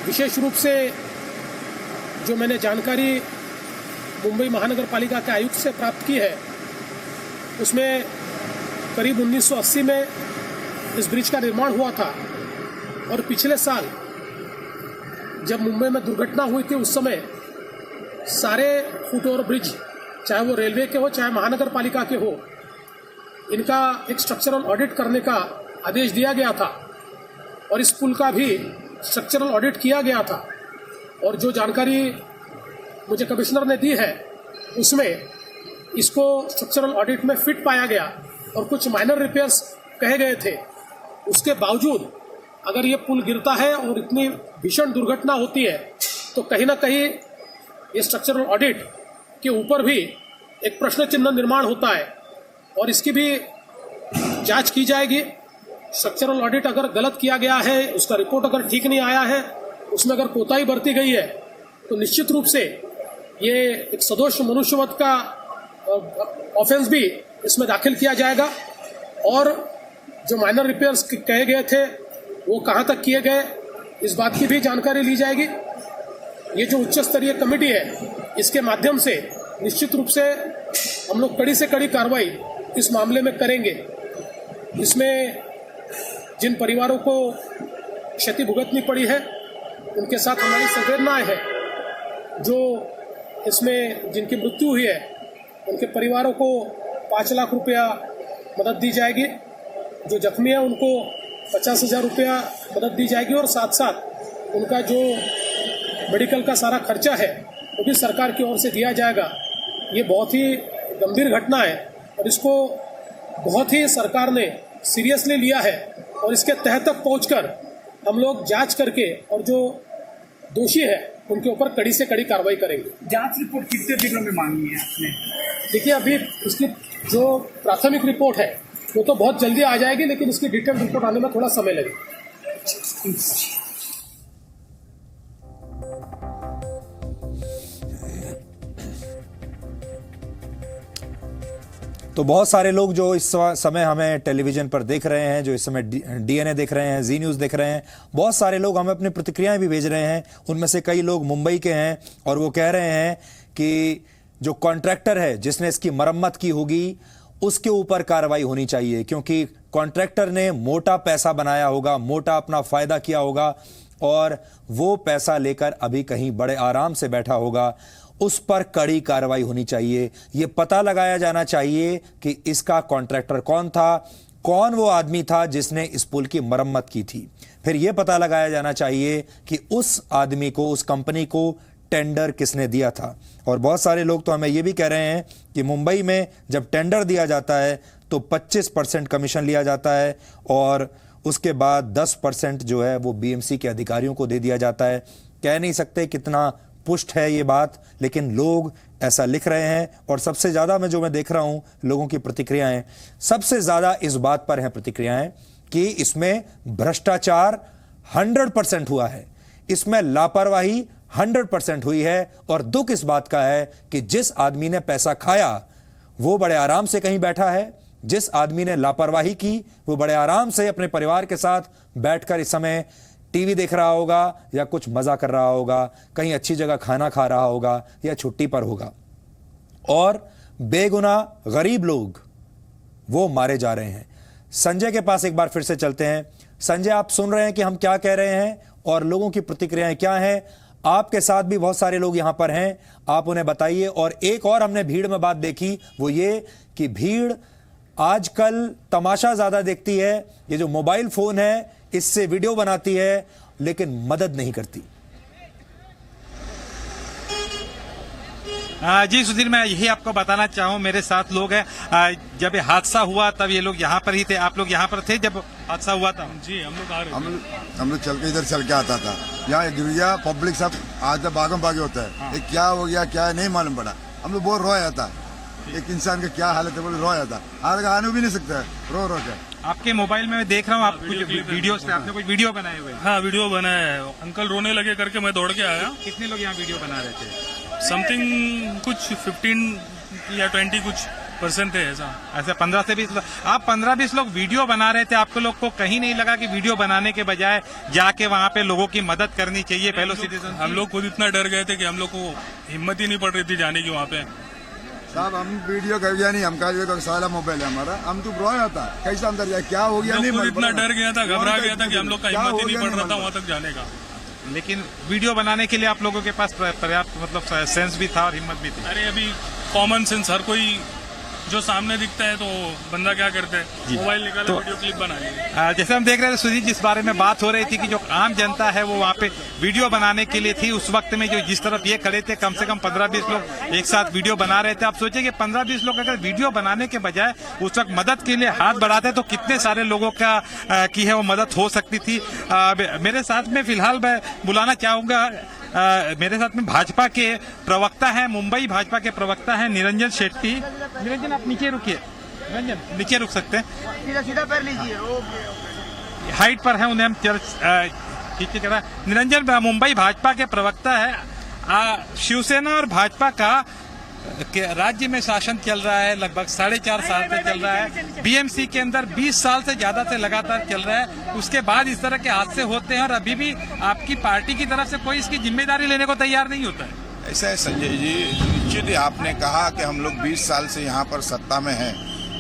विशेष रूप से जो मैंने जानकारी मुंबई महानगर पालिका के आयुक्त से प्राप्त की है उसमें करीब 1980 में इस ब्रिज का निर्माण हुआ था और पिछले साल जब मुंबई में दुर्घटना हुई थी उस समय सारे फुट ओवर ब्रिज, चाहे वो रेलवे के हो चाहे महानगर पालिका के हो, इनका एक स्ट्रक्चरल ऑडिट करने का आदेश दिया गया था और इस पुल का भी स्ट्रक्चरल ऑडिट किया गया था। और जो जानकारी मुझे कमिश्नर ने दी है उसमें इसको स्ट्रक्चरल ऑडिट में फिट पाया गया और कुछ माइनर रिपेयर्स कहे गए थे। उसके बावजूद अगर ये पुल गिरता है और इतनी भीषण दुर्घटना होती है तो कहीं ना कहीं ये स्ट्रक्चरल ऑडिट के ऊपर भी एक प्रश्न चिन्ह निर्माण होता है और इसकी भी जांच की जाएगी। स्ट्रक्चरल ऑडिट अगर गलत किया गया है, उसका रिपोर्ट अगर ठीक नहीं आया है, उसमें अगर कोताही बरती गई है तो निश्चित रूप से ये एक सदोष मनुष्यवध का ऑफेंस भी इसमें दाखिल किया जाएगा और जो माइनर रिपेयर्स कहे गए थे वो कहाँ तक किए गए इस बात की भी जानकारी ली जाएगी। ये जो उच्च स्तरीय कमेटी है इसके माध्यम से निश्चित रूप से हम लोग कड़ी से कड़ी कार्रवाई इस मामले में करेंगे। इसमें जिन परिवारों को क्षति भुगतनी पड़ी है उनके साथ हमारी संवेदनाएं हैं। जो इसमें जिनकी मृत्यु हुई है उनके परिवारों को 5 लाख रुपया मदद दी जाएगी। जो जख्मी है उनको 50,000 रुपया मदद दी जाएगी और साथ साथ उनका जो मेडिकल का सारा खर्चा है वो भी सरकार की ओर से दिया जाएगा। ये बहुत ही गंभीर घटना है और इसको बहुत ही सरकार ने सीरियसली लिया है और इसके तह तक पहुंचकर हम लोग जांच करके और जो दोषी है उनके ऊपर कड़ी से कड़ी कार्रवाई करेंगे। जांच रिपोर्ट कितने दिनों में मांगी है आपने? देखिए अभी इसकी जो प्राथमिक रिपोर्ट है वो तो बहुत जल्दी आ जाएगी, लेकिन इसकी डिटेल रिपोर्ट आने में थोड़ा समय लगेगा। तो बहुत सारे लोग जो इस समय हमें टेलीविजन पर देख रहे हैं, जो इस समय डीएनए देख रहे हैं, जी न्यूज़ देख रहे हैं, बहुत सारे लोग हमें अपनी प्रतिक्रियाएं भी भेज रहे हैं। उनमें से कई लोग मुंबई के हैं और वो कह रहे हैं कि जो कॉन्ट्रैक्टर है जिसने इसकी मरम्मत की होगी उसके ऊपर कार्रवाई होनी चाहिए, क्योंकि कॉन्ट्रैक्टर ने मोटा पैसा बनाया होगा, मोटा अपना फायदा किया होगा और वो पैसा लेकर अभी कहीं बड़े आराम से बैठा होगा, उस पर कड़ी कार्रवाई होनी चाहिए। ये पता लगाया जाना चाहिए कि इसका कॉन्ट्रैक्टर कौन था, कौन वो आदमी था जिसने इस पुल की मरम्मत की थी। फिर यह पता लगाया जाना चाहिए कि उस आदमी को, उस कंपनी को टेंडर किसने दिया था। और बहुत सारे लोग तो हमें यह भी कह रहे हैं कि मुंबई में जब टेंडर दिया जाता है तो 25% कमीशन लिया जाता है और उसके बाद 10% जो है वो बीएमसी के अधिकारियों को दे दिया जाता है। कह नहीं सकते कितना पुष्ट है ये बात, लेकिन लोग ऐसा लिख रहे हैं। और सबसे ज़्यादा मैं देख रहा हूं लोगों की प्रतिक्रियाएं, सबसे ज़्यादा इस बात पर हैं प्रतिक्रियाएं कि इसमें भ्रष्टाचार 100% हुआ है, इसमें लापरवाही 100% हुई है। और दुख इस बात का है कि जिस आदमी ने पैसा खाया वो बड़े आराम से कहीं बैठा है, जिस आदमी ने लापरवाही की वो बड़े आराम से अपने परिवार के साथ बैठकर इस समय टीवी देख रहा होगा या कुछ मजा कर रहा होगा, कहीं अच्छी जगह खाना खा रहा होगा या छुट्टी पर होगा। और बेगुनाह गरीब लोग वो मारे जा रहे हैं। संजय के पास एक बार फिर से चलते हैं। संजय, आप सुन रहे हैं कि हम क्या कह रहे हैं और लोगों की प्रतिक्रियाएं क्या हैं। आपके साथ भी बहुत सारे लोग यहां पर हैं, आप उन्हें बताइए। और एक और हमने भीड़ में बात देखी, वो ये कि भीड़ आजकल तमाशा ज्यादा देखती है। ये जो मोबाइल फोन है इससे वीडियो बनाती है लेकिन मदद नहीं करती। जी सुधीर, मैं यही आपको बताना चाहूँ, मेरे साथ लोग हैं। जब ये हादसा हुआ तब ये लोग यहाँ पर ही थे। आप लोग यहाँ पर थे जब हादसा हुआ था? जी, हम लोग आ रहे थे। हम लोग चल के इधर चल के आता था। यहाँ गिरिया पब्लिक सब आज भागम भागे होता है। ये क्या हो गया क्या नहीं मालूम पड़ा। हम लोग बहुत रोया था, एक इंसान का क्या हालत है बोले रोया था। आज आने भी नहीं सकता है, रो रो के। आपके मोबाइल में मैं देख रहा हूँ आप कुछ वीडियो से आपने कुछ वीडियो बनाए हुए? हाँ, वीडियो बनाया है। अंकल रोने लगे करके मैं दौड़ के आया। कितने लोग यहाँ वीडियो बना रहे थे? समथिंग कुछ 15 या 20 कुछ % थे ऐसा 15 से 20 लोग। आप 15-20 लोग वीडियो बना रहे थे, आपको लोग को कहीं नहीं लगा कि वीडियो बनाने के बजाय जाके वहाँ पे लोगों की मदद करनी चाहिए? फेलो सिटीजन हम लोग खुद इतना डर गए थे कि हम लोग को हिम्मत ही नहीं पड़ रही थी जाने की वहाँ पे। साहब हम वीडियो कर गया नहीं, हमका सारा मोबाइल है हमारा, हम तो रोया था कैसा अंदर जाए क्या हो गया। नहीं इतना डर गया था, घबरा गया था कि हम लोग का हिम्मत ही नहीं पड़ रहा था वहाँ तक जाने का। लेकिन वीडियो बनाने के लिए आप लोगों के पास पर्याप्त मतलब सेंस भी था और हिम्मत भी थी? अरे अभी कॉमन सेंस, हर कोई जो सामने दिखता है तो बंदा क्या करता है, मोबाइल निकाला तो वीडियो क्लिप बना। जैसे हम देख रहे थे सुधीर, जिस बारे में बात हो रही थी कि जो आम जनता है वो वहाँ पे वीडियो बनाने के लिए थी, उस वक्त में जो जिस तरफ ये खड़े थे कम से कम 15-20 लोग एक साथ वीडियो बना रहे थे। आप सोचिए कि 15-20 लोग अगर वीडियो बनाने के बजाय उस वक्त मदद के लिए हाथ बढ़ाते तो कितने सारे लोगों का की है वो मदद हो सकती थी। मेरे साथ में फिलहाल मैं बुलाना चाहूंगा, मेरे साथ में भाजपा के प्रवक्ता हैं, मुंबई भाजपा के प्रवक्ता हैं निरंजन शेट्टी। निरंजन आप नीचे रुकिए, निरंजन नीचे रुक सकते हैं, सीधा पैर लीजिए, हाइट पर है उन्हें हम ठीक है। निरंजन मुंबई भाजपा के प्रवक्ता है। शिवसेना और भाजपा का राज्य में शासन चल रहा है, लगभग 4.5 साल से चल रहा है। बीएमसी के अंदर 20 साल से ज्यादा से लगातार चल रहा है। उसके बाद इस तरह के हादसे होते हैं और अभी भी आपकी पार्टी की तरफ से कोई इसकी जिम्मेदारी लेने को तैयार नहीं होता है। ऐसा है संजय जी, निश्चित ही आपने कहा कि हम लोग 20 साल से यहाँ पर सत्ता में हैं,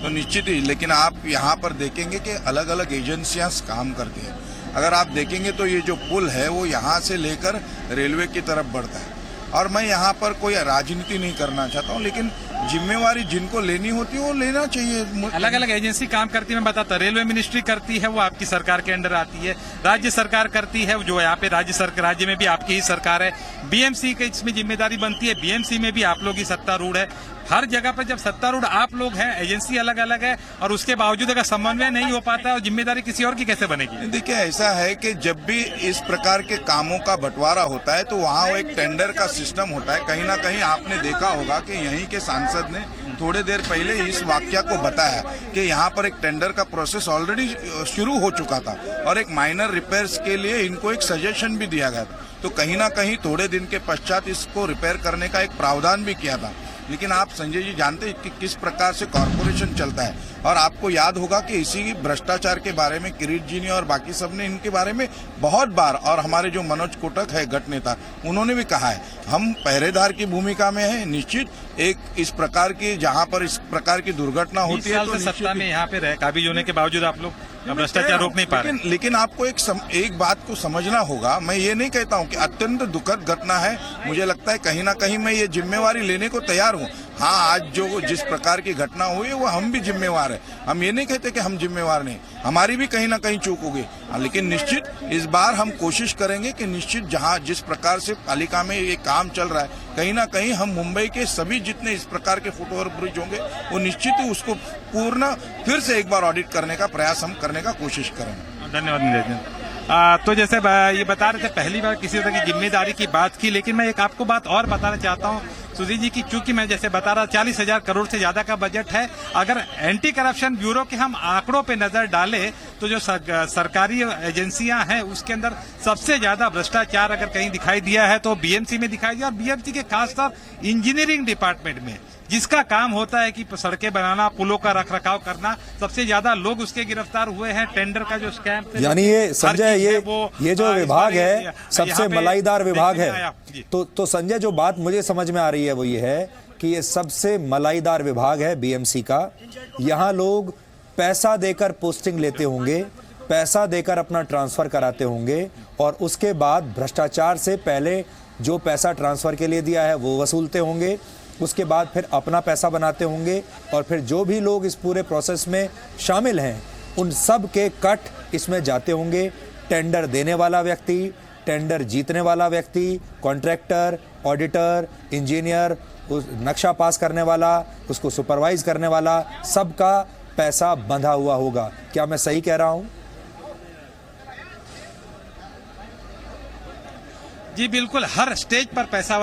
तो निश्चित ही, लेकिन आप यहाँ पर देखेंगे कि अलग अलग एजेंसियां काम करती हैं। अगर आप देखेंगे तो ये जो पुल है वो यहाँ से लेकर रेलवे की तरफ बढ़ता है। और मैं यहाँ पर कोई राजनीति नहीं करना चाहता हूँ, लेकिन जिम्मेवारी जिनको लेनी होती है वो लेना चाहिए। अलग अलग एजेंसी काम करती है, मैं बताता, रेलवे मिनिस्ट्री करती है, वो आपकी सरकार के अंडर आती है। राज्य सरकार करती है, जो यहाँ पे राज्य में भी आपकी ही सरकार है। बीएमसी की इसमें जिम्मेदारी बनती है, बीएमसी में भी आप लोग ही सत्तारूढ़ है। हर जगह पर जब सत्तारूढ़ आप लोग हैं, एजेंसी अलग अलग है और उसके बावजूद अगर समन्वय नहीं हो पाता और जिम्मेदारी किसी और की कैसे बनेगी? देखिए, ऐसा है कि जब भी इस प्रकार के कामों का बंटवारा होता है तो वहाँ एक टेंडर का सिस्टम होता है। कहीं ना कहीं आपने देखा होगा कि यहीं के सांसद ने थोड़े देर पहले इस वाक्य को बताया कि यहाँ पर एक टेंडर का प्रोसेस ऑलरेडी शुरू हो चुका था और एक माइनर रिपेयर्स के लिए इनको एक सजेशन भी दिया गया था। तो कहीं ना कहीं थोड़े दिन के पश्चात इसको रिपेयर करने का एक प्रावधान भी किया था। लेकिन आप संजय जी जानते हैं कि किस प्रकार से कॉरपोरेशन चलता है। और आपको याद होगा कि इसी भ्रष्टाचार के बारे में किरीट जी ने और बाकी सब ने इनके बारे में बहुत बार, और हमारे जो मनोज कोटक है गट नेता, उन्होंने भी कहा है हम पहरेदार की भूमिका में है। निश्चित एक इस प्रकार की, जहां पर इस प्रकार की दुर्घटना होती है तो सत्ता में यहाँ पे रहे काबिज होने के बावजूद आप लोग भ्रष्टाचार रोक नहीं पा रहे। लेकिन आपको एक बात को समझना होगा। मैं ये नहीं कहता हूँ कि अत्यंत दुखद घटना है, मुझे लगता है कहीं ना कहीं मैं ये जिम्मेवारी लेने को तैयार हूँ। हाँ, आज जो जिस प्रकार की घटना हुई वो हम भी जिम्मेवार है। हम ये नहीं कहते कि हम जिम्मेवार नहीं, हमारी भी कहीं ना कहीं चूक होगी। लेकिन निश्चित इस बार हम कोशिश करेंगे कि निश्चित जहाँ जिस प्रकार से पालिका में ये काम चल रहा है, कहीं ना कहीं हम मुंबई के सभी जितने इस प्रकार के फुटओवर ब्रिज होंगे वो निश्चित ही उसको पूर्ण फिर से एक बार ऑडिट करने का प्रयास हम करने का कोशिश करेंगे। धन्यवाद नीरज जी। तो जैसे ये बता रहे थे, पहली बार किसी तरह की जिम्मेदारी की बात की, लेकिन मैं एक आपको बात और बताना चाहता हूँ सुधीर जी की, चूंकि मैं जैसे बता रहा 40,000 करोड़ से ज्यादा का बजट है। अगर एंटी करप्शन ब्यूरो के हम आंकड़ों पे नजर डालें तो जो सरकारी एजेंसियां हैं उसके अंदर सबसे ज्यादा भ्रष्टाचार अगर कहीं दिखाई दिया है तो बीएमसी में दिखाई दिया, और बीएमसी के खासतौर इंजीनियरिंग डिपार्टमेंट में, जिसका काम होता है कि सड़कें बनाना, पुलों का रखरखाव करना, सबसे ज्यादा लोग उसके गिरफ्तार हुए हैं। टेंडर का जो स्कैम, यानी ये संजय ये जो विभाग है सबसे मलाईदार विभाग है। तो संजय जो बात मुझे समझ में आ रही है वो ये है कि ये सबसे मलाईदार विभाग है बीएमसी का। यहाँ लोग पैसा देकर पोस्टिंग लेते होंगे, पैसा देकर अपना ट्रांसफर कराते होंगे, और उसके बाद भ्रष्टाचार से पहले जो पैसा ट्रांसफर के लिए दिया है वो वसूलते होंगे, उसके बाद फिर अपना पैसा बनाते होंगे, और फिर जो भी लोग इस पूरे प्रोसेस में शामिल हैं उन सब के कट इसमें जाते होंगे। टेंडर देने वाला व्यक्ति, टेंडर जीतने वाला व्यक्ति, कॉन्ट्रैक्टर, ऑडिटर, इंजीनियर, उस नक्शा पास करने वाला, उसको सुपरवाइज करने वाला, सबका पैसा बंधा हुआ होगा। क्या मैं सही कह रहा हूं? जी बिल्कुल, हर स्टेज पर पैसा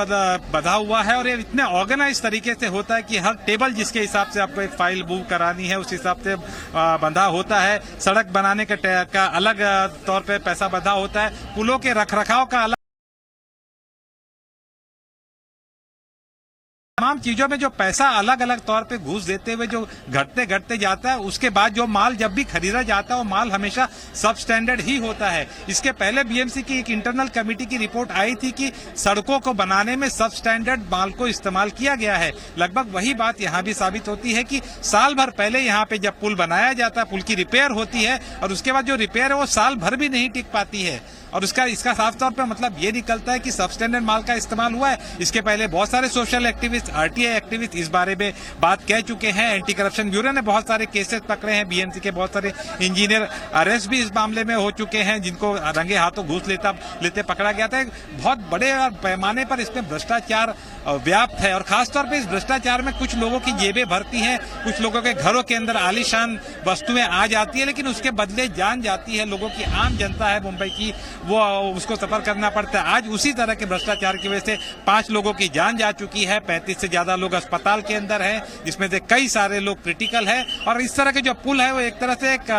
बधा हुआ है, और ये इतने ऑर्गेनाइज तरीके से होता है कि हर टेबल जिसके हिसाब से आपको एक फाइल बुक करानी है उस हिसाब से बंधा होता है। सड़क बनाने का अलग तौर पे पैसा बंधा होता है, पुलों के रखरखाव का अलग, तमाम चीजों में जो पैसा अलग अलग तौर पे घूस देते हुए जो घटते जाता है, उसके बाद जो माल जब भी खरीदा जाता है वो माल हमेशा सब स्टैंडर्ड ही होता है। इसके पहले बीएमसी की एक इंटरनल कमेटी की रिपोर्ट आई थी कि सड़कों को बनाने में सब स्टैंडर्ड माल को इस्तेमाल किया गया है। लगभग वही बात यहाँ भी साबित होती है कि साल भर पहले यहाँ पे जब पुल बनाया जाता है, पुल की रिपेयर होती है, और उसके बाद जो रिपेयर है वो साल भर भी नहीं टिक पाती है, और इसका साफ तौर पे मतलब ये निकलता है कि सब स्टैंडर्ड माल का इस्तेमाल हुआ है। इसके पहले बहुत सारे सोशल एक्टिविस्ट, आरटीआई एक्टिविस्ट इस बारे में बात कह चुके हैं। एंटी करप्शन ब्यूरो ने बहुत सारे केसेस पकड़े हैं, बीएमसी के बहुत सारे इंजीनियर अरेस्ट भी इस मामले में हो चुके हैं, जिनको रंगे हाथों घूस लेते पकड़ा गया था। बहुत बड़े पैमाने पर इसमें भ्रष्टाचार व्याप्त है, और खासतौर पर इस भ्रष्टाचार में कुछ लोगों की जेबें भरती हैं, कुछ लोगों के घरों के अंदर आलीशान वस्तुएं आ जाती है, लेकिन उसके बदले जान जाती है। लोगों की आम जनता है मुंबई की, वो उसको सफर करना पड़ता है। आज उसी तरह के भ्रष्टाचार की वजह से 5 लोगों की जान जा चुकी है, 35 से ज्यादा लोग अस्पताल के अंदर हैं, जिसमें से कई सारे लोग क्रिटिकल है। और इस तरह के जो पुल है वो एक तरह से एक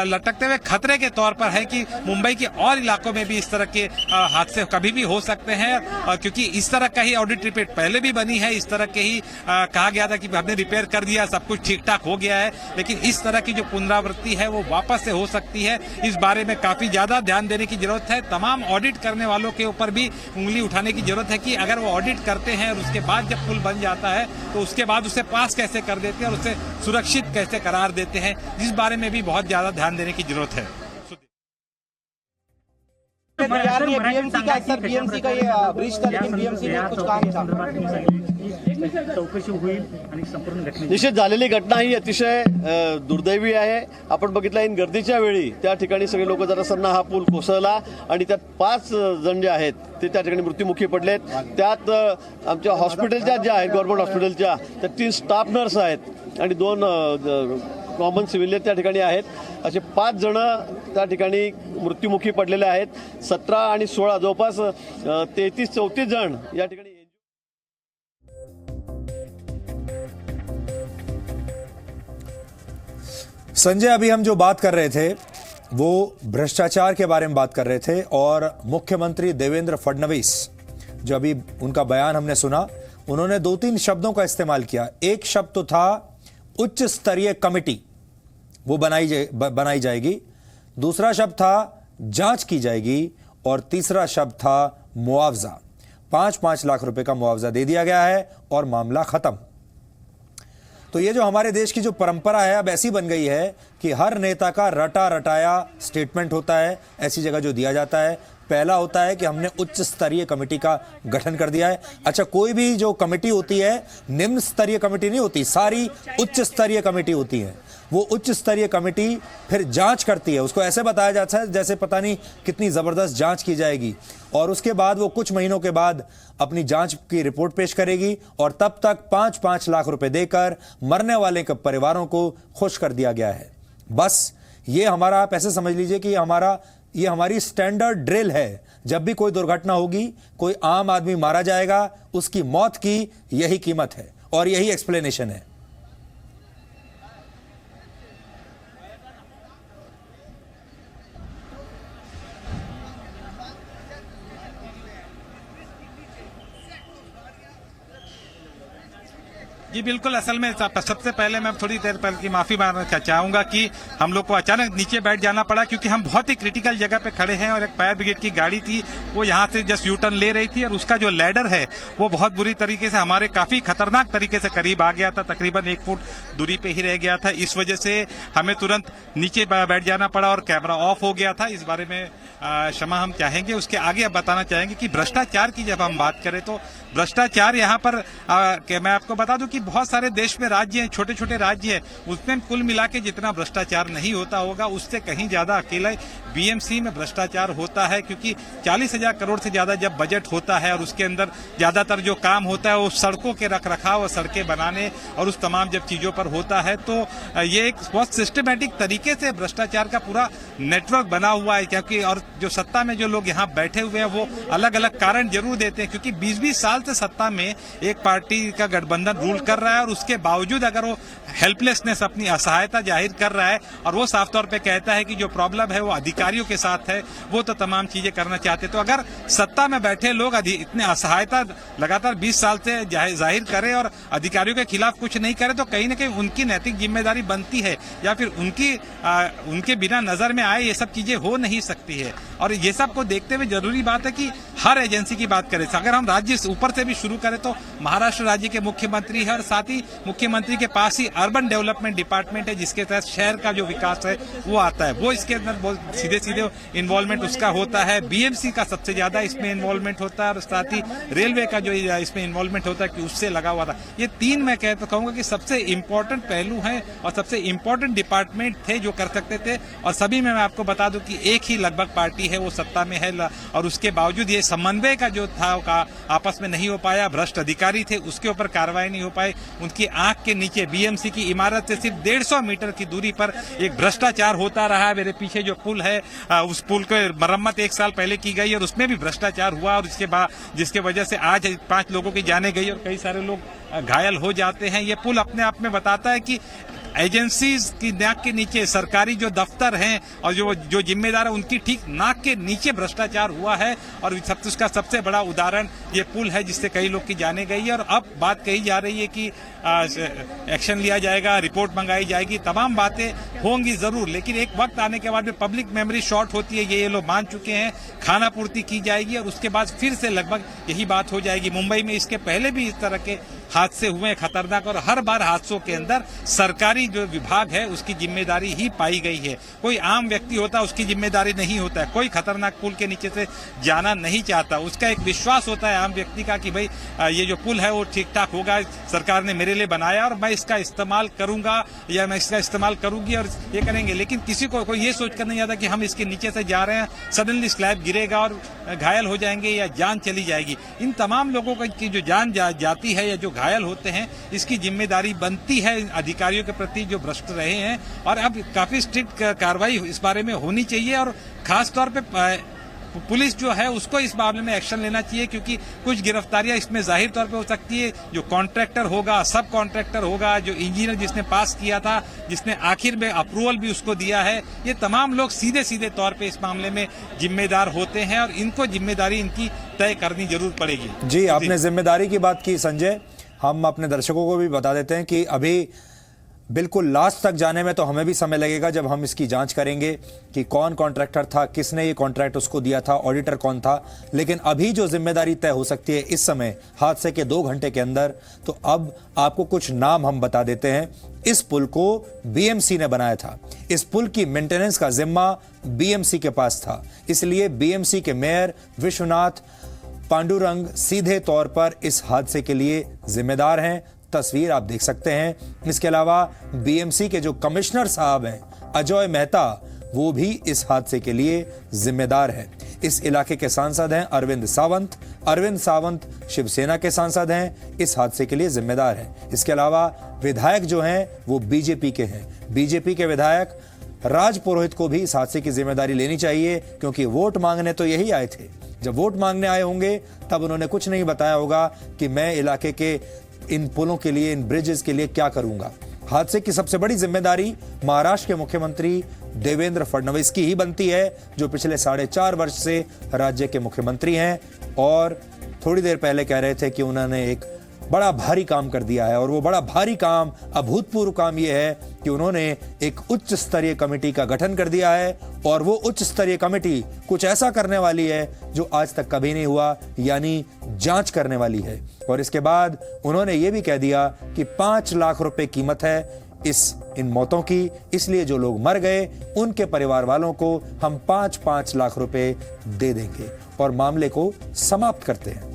लटकते हुए खतरे के तौर पर है कि मुंबई के और इलाकों में भी इस तरह के हादसे कभी भी हो सकते हैं, क्योंकि इस तरह का ही ऑडिट रिपोर्ट पहले भी बनी है। इस तरह के ही कहा गया था कि हमने रिपेयर कर दिया, सब कुछ ठीक ठाक हो गया है, लेकिन इस तरह की जो पुनरावृत्ति है वो वापस से हो सकती है। इस बारे में काफी ज्यादा ध्यान देने की जरूरत है। तमाम ऑडिट करने वालों के ऊपर भी उंगली उठाने की जरूरत है कि अगर वो ऑडिट करते हैं और उसके बाद जब पुल बन जाता है तो उसके बाद उसे पास कैसे कर देते हैं और उसे सुरक्षित कैसे करार देते हैं, जिस बारे में भी बहुत ज्यादा ध्यान देने की जरूरत है। बीएमसी का ये ब्रिज था, लेकिन बीएमसी ने कुछ काम चौकशी होईल आणि संपूर्ण घटना निश्चित झालेली घटना ही अतिशय दुर्दैवी आहे। आपण बघितलं इन गर्दीच्या वेळी त्या ठिकाणी सगळे लोक जात असताना हा पूल कोसळला आणि त्यात 5 जण जे आहेत ते त्या ठिकाणी मृत्युमुखी पडलेत। त्यात आमच्या हॉस्पिटलच्या ज्या आहेत, गव्हर्नमेंट हॉस्पिटलच्या, त्या 3 स्टाफ नर्स आहेत आणि 2 कॉमन सिव्हिलियन त्या ठिकाणी आहेत। असे 5 जण त्या ठिकाणी मृत्युमुखी पडलेले आहेत। 17 आणि 16 जवळपास 33-34 जण या ठिकाणी। संजय, अभी हम जो बात कर रहे थे वो भ्रष्टाचार के बारे में बात कर रहे थे, और मुख्यमंत्री देवेंद्र फडणवीस, जो अभी उनका बयान हमने सुना, उन्होंने 2-3 शब्दों का इस्तेमाल किया। एक शब्द तो था उच्च स्तरीय कमेटी, वो बनाई जाएगी। दूसरा शब्द था जांच की जाएगी और तीसरा शब्द था मुआवजा। 5-5 लाख रुपए का मुआवजा दे दिया गया है और मामला खत्म। तो ये जो हमारे देश की जो परंपरा है अब ऐसी बन गई है कि हर नेता का रटा रटाया स्टेटमेंट होता है ऐसी जगह जो दिया जाता है। पहला होता है कि हमने उच्च स्तरीय कमेटी का गठन कर दिया है। अच्छा, कोई भी जो कमेटी होती है निम्न स्तरीय कमेटी नहीं होती, सारी उच्च स्तरीय कमेटी होती है। वो उच्च स्तरीय कमेटी फिर जांच करती है, उसको ऐसे बताया जाता है जैसे पता नहीं कितनी जबरदस्त जांच की जाएगी, और उसके बाद वो कुछ महीनों के बाद अपनी जांच की रिपोर्ट पेश करेगी और तब तक 5-5 लाख रुपए देकर मरने वाले के परिवारों को खुश कर दिया गया है। बस ये हमारा, आप ऐसे समझ लीजिए कि ये हमारी स्टैंडर्ड ड्रिल है। जब भी कोई दुर्घटना होगी, कोई आम आदमी मारा जाएगा, उसकी मौत की यही कीमत है और यही एक्सप्लेनेशन है। जी बिल्कुल, असल में सबसे पहले मैं थोड़ी देर पहले की माफी मांगना चाहूंगा कि हम लोग को अचानक नीचे बैठ जाना पड़ा, क्योंकि हम बहुत ही क्रिटिकल जगह पे खड़े हैं और एक फायर ब्रिगेड की गाड़ी थी वो यहाँ से जस्ट यू टर्न ले रही थी और उसका जो लैडर है वो बहुत बुरी तरीके से हमारे काफी खतरनाक तरीके से करीब आ गया था, तकरीबन 1 फुट दूरी पे ही रह गया था। इस वजह से हमें तुरंत नीचे बैठ जाना पड़ा और कैमरा ऑफ हो गया था। इस बारे में क्षमा हम चाहेंगे। उसके आगे अब बताना चाहेंगे कि भ्रष्टाचार की जब हम बात करें तो भ्रष्टाचार यहाँ पर मैं आपको बता दूं कि बहुत सारे देश में राज्य हैं, छोटे छोटे राज्य हैं, उसमें कुल मिला के जितना भ्रष्टाचार नहीं होता होगा उससे कहीं ज्यादा अकेले बीएमसी में भ्रष्टाचार होता है, क्योंकि 40,000 करोड़ से ज्यादा जब बजट होता है और उसके अंदर ज्यादातर जो काम होता है वो सड़कों के रखरखाव और सड़कें बनाने और उस तमाम जब चीजों पर होता है, तो ये एक बहुत सिस्टमेटिक तरीके से भ्रष्टाचार का पूरा नेटवर्क बना हुआ है। क्योंकि और जो सत्ता में जो लोग यहाँ बैठे हुए हैं वो अलग अलग कारण जरूर देते हैं, क्योंकि 20-20 साल से सत्ता में एक पार्टी का गठबंधन रूल कर रहा है और उसके बावजूद अगर वो हेल्पलेसनेस, अपनी असहायता जाहिर कर रहा है और वो साफ तौर पे कहता है कि जो प्रॉब्लम है वो अधिकारियों के साथ है, वो तो तमाम चीजें करना चाहते, तो अगर सत्ता में बैठे लोग इतने असहायता लगातार 20 साल से जाहिर करें और अधिकारियों के खिलाफ कुछ नहीं करे, तो कहीं ना कहीं उनकी नैतिक जिम्मेदारी बनती है या फिर उनके बिना नजर में आए ये सब चीजें हो नहीं सकती है। और ये सब को देखते हुए जरूरी बात है कि हर एजेंसी की बात करें, अगर हम राज्य ऊपर से भी शुरू करें तो महाराष्ट्र राज्य के मुख्यमंत्री है और साथ ही मुख्यमंत्री के पास ही अर्बन डेवलपमेंट डिपार्टमेंट है, जिसके तहत शहर का जो विकास है वो आता है, वो इसके अंदर बहुत सीधे सीधे इन्वॉल्वमेंट उसका होता है। बीएमसी का सबसे ज्यादा इसमें इन्वॉल्वमेंट होता है और साथ ही रेलवे का जो इसमें इन्वॉल्वमेंट होता है कि उससे लगा हुआ था। ये 3 मैं कहूंगा कि सबसे इम्पोर्टेंट पहलू है और सबसे इम्पोर्टेंट डिपार्टमेंट थे जो कर सकते थे, और सभी में मैं आपको बता दूं कि एक ही लगभग पार्टी है वो सत्ता में है और उसके बावजूद ये समन्वय का जो था आपस में नहीं हो पाया। भ्रष्ट अधिकारी थे, उसके ऊपर कार्रवाई नहीं हो पाई। उनकी आंख के नीचे बीएमसी की इमारत से सिर्फ 150 मीटर की दूरी पर एक भ्रष्टाचार होता रहा है। मेरे पीछे जो पुल है उस पुल की मरम्मत 1 साल पहले की गई और उसमें भी भ्रष्टाचार हुआ और जिसके वजह से आज 5 लोगों की जाने गई और कई सारे लोग घायल हो जाते हैं। ये पुल अपने आप में बताता है कि एजेंसीज की नाक के नीचे सरकारी जो दफ्तर हैं और जो जिम्मेदार है उनकी ठीक नाक के नीचे भ्रष्टाचार हुआ है, और उसका सबसे बड़ा उदाहरण ये पुल है जिससे कई लोग की जाने गई है। और अब बात कही जा रही है कि एक्शन लिया जाएगा, रिपोर्ट मंगाई जाएगी, तमाम बातें होंगी जरूर, लेकिन एक वक्त आने के बाद में पब्लिक मेमोरी शॉर्ट होती है, ये लोग मान चुके हैं। खाना पूर्ति की जाएगी और उसके बाद फिर से लगभग यही बात हो जाएगी। मुंबई में इसके पहले भी इस तरह के हादसे हुए खतरनाक, और हर बार हादसों के अंदर सरकारी जो विभाग है उसकी जिम्मेदारी ही पाई गई है। कोई आम व्यक्ति होता उसकी जिम्मेदारी नहीं होता है, कोई खतरनाक पुल के नीचे से जाना नहीं चाहता, उसका एक विश्वास होता है आम व्यक्ति का कि भाई ये जो पुल है वो ठीक ठाक होगा, सरकार ने मेरे लिए बनाया और मैं इसका इस्तेमाल करूंगा या मैं इसका इस्तेमाल करूंगी और ये करेंगे। लेकिन किसी को कोई ये सोच कर नहीं आता कि हम इसके नीचे से जा रहे हैं, सडनली स्लैब गिरेगा और घायल हो जाएंगे या जान चली जाएगी। इन तमाम लोगों की जो जान जाती है या जो घायल होते हैं, इसकी जिम्मेदारी बनती है अधिकारियों के प्रति जो भ्रष्ट रहे हैं, और अब काफी स्ट्रिक्ट कार्रवाई इस बारे में होनी चाहिए। और खास तौर पे पुलिस जो है उसको इस मामले में एक्शन लेना चाहिए, क्योंकि कुछ गिरफ्तारियां इसमें जाहिर तौर पे हो सकती है। जो कॉन्ट्रैक्टर होगा, सब कॉन्ट्रैक्टर होगा, जो इंजीनियर जिसने पास किया था, जिसने आखिर में अप्रूवल भी उसको दिया है, ये तमाम लोग सीधे सीधे तौर पे इस मामले में जिम्मेदार होते हैं और इनको जिम्मेदारी इनकी तय करनी जरूर पड़ेगी। जी, आपने जिम्मेदारी की बात की संजय। हम अपने दर्शकों को भी बता देते हैं कि अभी बिल्कुल लास्ट तक जाने में तो हमें भी समय लगेगा, जब हम इसकी जांच करेंगे कि कौन कॉन्ट्रैक्टर था, किसने ये कॉन्ट्रैक्ट उसको दिया था, ऑडिटर कौन था। लेकिन अभी जो जिम्मेदारी तय हो सकती है इस समय हादसे के 2 घंटे के अंदर, तो अब आपको कुछ नाम हम बता देते हैं। इस पुल को बीएमसी ने बनाया था। इस पुल की मेंटेनेंस का जिम्मा बीएमसी के पास था, इसलिए बीएमसी के मेयर विश्वनाथ पांडुरंग सीधे तौर पर इस हादसे के लिए जिम्मेदार हैं। तस्वीर आप देख सकते हैं। इसके अलावा बीएमसी के जो कमिश्नर साहब हैं अजय मेहता, वो भी इस हादसे के लिए जिम्मेदार हैं। इस इलाके के सांसद हैं अरविंद सावंत शिवसेना के सांसद हैं, इस हादसे के लिए जिम्मेदार हैं। इसके अलावा विधायक जो हैं वो बीजेपी के हैं। बीजेपी के विधायक राज पुरोहित को भी इस हादसे की जिम्मेदारी लेनी चाहिए, क्योंकि वोट मांगने तो यही आए थे। जब वोट मांगने आए होंगे तब उन्होंने कुछ नहीं बताया होगा कि मैं इलाके के इन पुलों के लिए, इन ब्रिजेस के लिए क्या करूंगा। हादसे की सबसे बड़ी जिम्मेदारी महाराष्ट्र के मुख्यमंत्री देवेंद्र फडणवीस की ही बनती है, जो पिछले 4.5 वर्ष से राज्य के मुख्यमंत्री हैं और थोड़ी देर पहले कह रहे थे कि उन्होंने एक बड़ा भारी काम कर दिया है। और वो बड़ा भारी काम, अभूतपूर्व काम ये है कि उन्होंने एक उच्च स्तरीय कमेटी का गठन कर दिया है, और वो उच्च स्तरीय कमेटी कुछ ऐसा करने वाली है जो आज तक कभी नहीं हुआ, यानी जांच करने वाली है। और इसके बाद उन्होंने ये भी कह दिया कि 5 लाख रुपए कीमत है इन मौतों की, इसलिए जो लोग मर गए उनके परिवार वालों को हम 5-5 लाख रुपए दे देंगे और मामले को समाप्त करते हैं।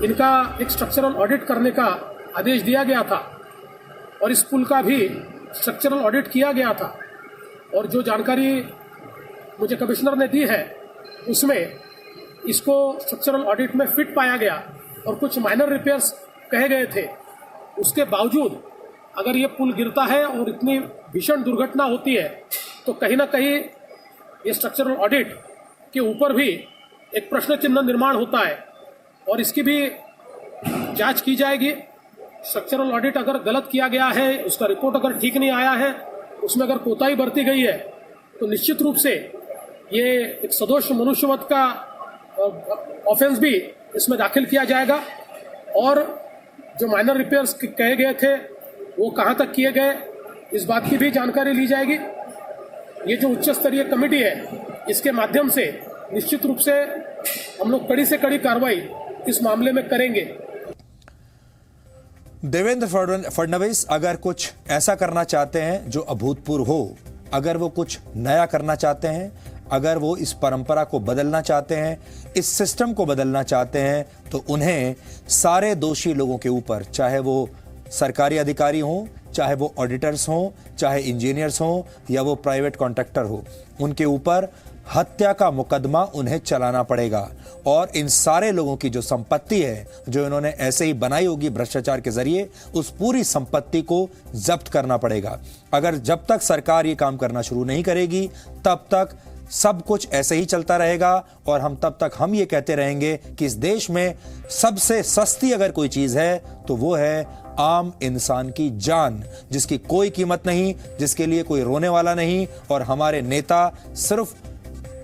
इनका एक स्ट्रक्चरल ऑडिट करने का आदेश दिया गया था और इस पुल का भी स्ट्रक्चरल ऑडिट किया गया था, और जो जानकारी मुझे कमिश्नर ने दी है उसमें इसको स्ट्रक्चरल ऑडिट में फिट पाया गया और कुछ माइनर रिपेयर्स कहे गए थे। उसके बावजूद अगर ये पुल गिरता है और इतनी भीषण दुर्घटना होती है तो कहीं ना कहीं ये स्ट्रक्चरल ऑडिट के ऊपर भी एक प्रश्न चिन्ह निर्माण होता है और इसकी भी जांच की जाएगी। स्ट्रक्चरल ऑडिट अगर गलत किया गया है, उसका रिपोर्ट अगर ठीक नहीं आया है, उसमें अगर कोताही बरती गई है, तो निश्चित रूप से ये एक सदोष मनुष्यवध का ऑफेंस भी इसमें दाखिल किया जाएगा। और जो माइनर रिपेयर्स कहे गए थे वो कहाँ तक किए गए, इस बात की भी जानकारी ली जाएगी। ये जो उच्च स्तरीय कमेटी है, इसके माध्यम से निश्चित रूप से हम लोग कड़ी से कड़ी कार्रवाई इस मामले में करेंगे। देवेंद्र फडणवीस अगर कुछ ऐसा करना चाहते हैं जो अभूतपूर्व हो, अगर वो कुछ नया करना चाहते हैं, अगर वो इस परंपरा को बदलना चाहते हैं, इस सिस्टम को बदलना चाहते हैं, तो उन्हें सारे दोषी लोगों के ऊपर, चाहे वो सरकारी अधिकारी हों, चाहे वो ऑडिटर्स हों, चाहे इंजीनियर्स हों, या वो प्राइवेट कॉन्ट्रैक्टर हो, उनके ऊपर हत्या का मुकदमा उन्हें चलाना पड़ेगा। और इन सारे लोगों की जो संपत्ति है, जो इन्होंने ऐसे ही बनाई होगी भ्रष्टाचार के जरिए, उस पूरी संपत्ति को जब्त करना पड़ेगा। अगर जब तक सरकार ये काम करना शुरू नहीं करेगी, तब तक सब कुछ ऐसे ही चलता रहेगा और तब तक हम ये कहते रहेंगे कि इस देश में सबसे सस्ती अगर कोई चीज है तो वो है आम इंसान की जान, जिसकी कोई कीमत नहीं, जिसके लिए कोई रोने वाला नहीं। और हमारे नेता सिर्फ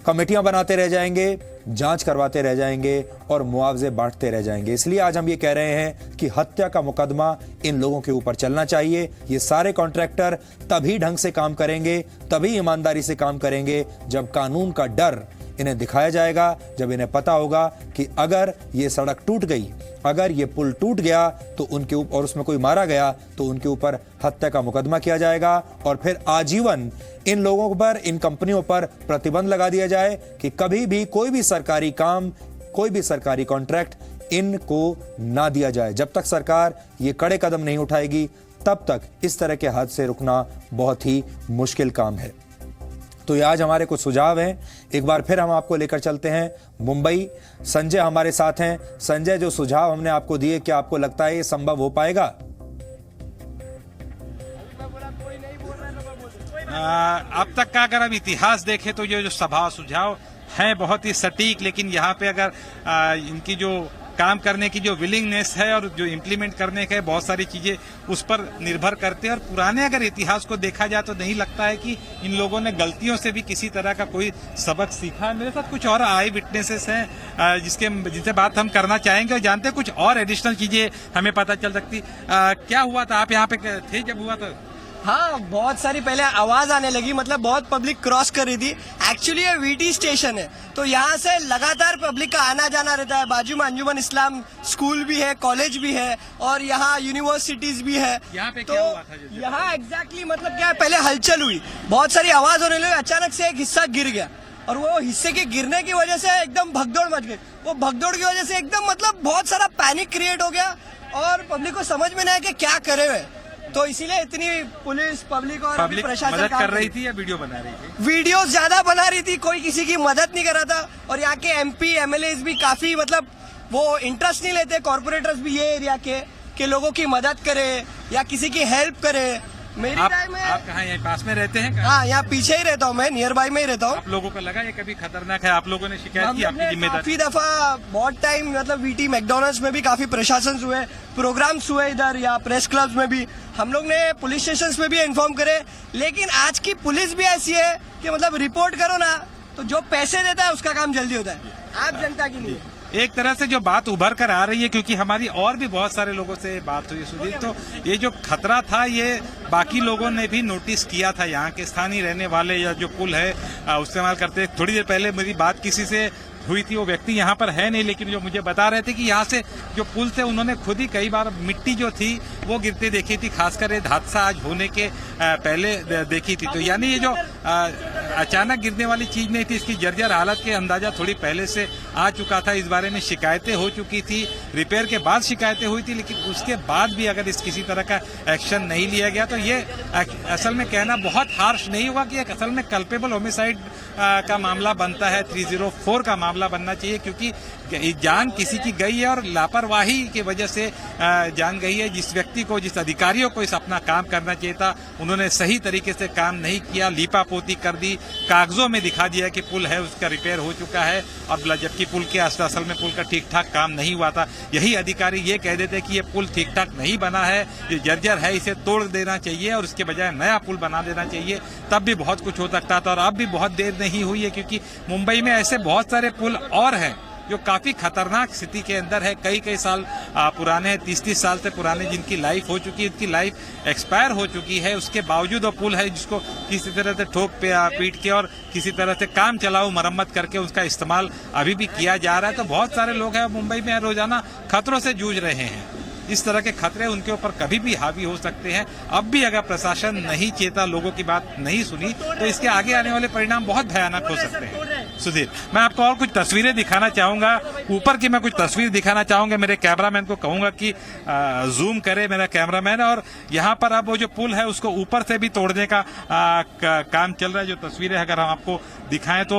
कमेटियां बनाते रह जाएंगे, जांच करवाते रह जाएंगे और मुआवजे बांटते रह जाएंगे। इसलिए आज हम ये कह रहे हैं कि हत्या का मुकदमा इन लोगों के ऊपर चलना चाहिए। ये सारे कॉन्ट्रैक्टर तभी ढंग से काम करेंगे, तभी ईमानदारी से काम करेंगे, जब कानून का डर इन्हें दिखाया जाएगा, जब इन्हें पता होगा कि अगर ये सड़क टूट गई, अगर ये पुल टूट गया तो उनके ऊपर, और उसमें कोई मारा गया तो उनके ऊपर हत्या का मुकदमा किया जाएगा और फिर आजीवन इन लोगों पर, इन कंपनियों पर प्रतिबंध लगा दिया जाए कि कभी भी कोई भी सरकारी काम, कोई भी सरकारी कॉन्ट्रैक्ट इनको ना दिया जाए। जब तक सरकार ये कड़े कदम नहीं उठाएगी, तब तक इस तरह के हादसे रुकना बहुत ही मुश्किल काम है। तो ये आज हमारे कुछ सुझाव हैं। एक बार फिर हम आपको लेकर चलते हैं मुंबई। संजय हमारे साथ हैं। संजय, जो सुझाव हमने आपको दिए, क्या आपको लगता है ये संभव हो पाएगा? अब तक का अगर हम इतिहास देखें तो ये जो सभा सुझाव हैं बहुत ही सटीक, लेकिन यहाँ पे अगर इनकी जो काम करने की जो विलिंगनेस है और जो इम्प्लीमेंट करने के बहुत सारी चीजें उस पर निर्भर करते हैं। और पुराने अगर इतिहास को देखा जाए तो नहीं लगता है कि इन लोगों ने गलतियों से भी किसी तरह का कोई सबक सीखा है। मेरे साथ कुछ और आई विटनेसेस हैं जिनसे बात हम करना चाहेंगे और जानते हैं कुछ और एडिशनल चीजें हमें पता चल सकती। क्या हुआ था, आप यहाँ पे थे जब हुआ था? हाँ, बहुत सारी पहले आवाज आने लगी, मतलब बहुत पब्लिक क्रॉस कर रही थी। एक्चुअली ये वीटी स्टेशन है, तो यहाँ से लगातार पब्लिक का आना जाना रहता है। बाजू में अंजुमन इस्लाम स्कूल भी है, कॉलेज भी है और यहाँ यूनिवर्सिटीज भी है। यहाँ पे तो क्या हुआ था? यहाँ एग्जैक्टली मतलब क्या है, पहले हलचल हुई, बहुत सारी आवाज होने लगी, अचानक से एक हिस्सा गिर गया और वो हिस्से के गिरने की वजह से एकदम भगदौड़ मच गई। वो भगदौड़ की वजह से एकदम मतलब बहुत सारा पैनिक क्रिएट हो गया और पब्लिक को समझ में नहीं आया कि क्या करे हुए। तो इसीलिए इतनी पुलिस, पब्लिक और प्रशासन मदद कर रही थी या वीडियो बना रही थी? वीडियो ज्यादा बना रही थी, कोई किसी की मदद नहीं कर रहा था। और यहाँ के MP MLA भी काफी मतलब वो इंटरेस्ट नहीं लेते, कॉर्पोरेटर्स भी ये एरिया के लोगों की मदद करे या किसी की हेल्प करे। मेरी टाइम में आप कहाँ यहाँ पास में रहते हैं? हाँ, यहाँ पीछे ही रहता हूँ मैं, नियर बाय में ही रहता हूँ। आप लोगों को लगा ये कभी खतरनाक है? आप लोगों ने शिकायत की? आपकी जिम्मेदारी? काफी दफा बहुत टाइम मतलब VT मैकडोनल्ड्स में भी काफी प्रशासन हुए, प्रोग्राम्स हुए इधर या प्रेस क्लब्स में भी, हम लोग ने पुलिस स्टेशन में भी इन्फॉर्म करे। लेकिन आज की पुलिस भी ऐसी है कि मतलब रिपोर्ट करो ना तो जो पैसे देता है उसका काम जल्दी होता है, आप जनता की नहीं। एक तरह से जो बात उभर कर आ रही है, क्योंकि हमारी और भी बहुत सारे लोगों से बात हुई सुधीर, तो ये जो खतरा था ये बाकी लोगों ने भी नोटिस किया था। यहाँ के स्थानीय रहने वाले या जो पुल है इस्तेमाल करते, थोड़ी देर पहले मेरी बात किसी से हुई थी, वो व्यक्ति यहाँ पर है नहीं, लेकिन जो मुझे बता रहे थे कि यहाँ से जो पुल से उन्होंने खुद ही कई बार मिट्टी जो थी वो गिरते देखी थी, खासकर ये हादसा आज होने के पहले देखी थी। तो यानी ये जो अचानक गिरने वाली चीज नहीं थी, इसकी जर्जर हालत के अंदाजा थोड़ी पहले से आ चुका था। इस बारे में शिकायतें हो चुकी थी, रिपेयर के बाद शिकायतें हुई थी, लेकिन उसके बाद भी अगर इस किसी तरह का एक्शन नहीं लिया गया तो ये असल में कहना बहुत हार्श नहीं हुआ कि असल में कल्पेबल होमिसाइड का मामला बनता है, 304 का मामला बनना चाहिए, क्योंकि जान किसी की गई है और लापरवाही की वजह से जान गई है। जिस व्यक्ति को, जिस अधिकारियों को इस अपना काम करना चाहिए था, उन्होंने सही तरीके से काम नहीं किया, लीपापोती कर दी, कागजों में दिखा दिया कि पुल है उसका रिपेयर हो चुका है, और जबकि पुल के असल में पुल का ठीक ठाक काम नहीं हुआ था। यही अधिकारी ये कह देते कि ये पुल ठीक ठाक नहीं बना है, ये जर्जर है, इसे तोड़ देना चाहिए और उसके बजाय नया पुल बना देना चाहिए, तब भी बहुत कुछ हो सकता था। और अब भी बहुत देर नहीं हुई है, क्योंकि मुंबई में ऐसे बहुत सारे पुल और हैं जो काफी खतरनाक स्थिति के अंदर है, कई साल पुराने हैं, 30 साल से पुराने, जिनकी लाइफ हो चुकी है, इनकी लाइफ एक्सपायर हो चुकी है। उसके बावजूद वो पुल है जिसको किसी तरह से ठोक पीट के और किसी तरह से काम चलाऊ मरम्मत करके उसका इस्तेमाल अभी भी किया जा रहा है। तो बहुत सारे लोग हैं मुंबई में रोजाना खतरों से जूझ रहे हैं। इस तरह के खतरे उनके ऊपर कभी भी हावी हो सकते हैं। अब भी अगर प्रशासन नहीं चेता, लोगों की बात नहीं सुनी, तो इसके आगे आने वाले परिणाम बहुत भयानक हो सकते हैं। सुधीर, मैं आपको और कुछ तस्वीरें दिखाना चाहूंगा, ऊपर की मैं कुछ तस्वीर दिखाना चाहूंगा। मेरे कैमरामैन को कहूंगा कि जूम करे मेरा कैमरामैन। और यहाँ पर अब वो जो पुल है उसको ऊपर से भी तोड़ने का काम चल रहा है। जो तस्वीरें अगर हम आपको दिखाएं तो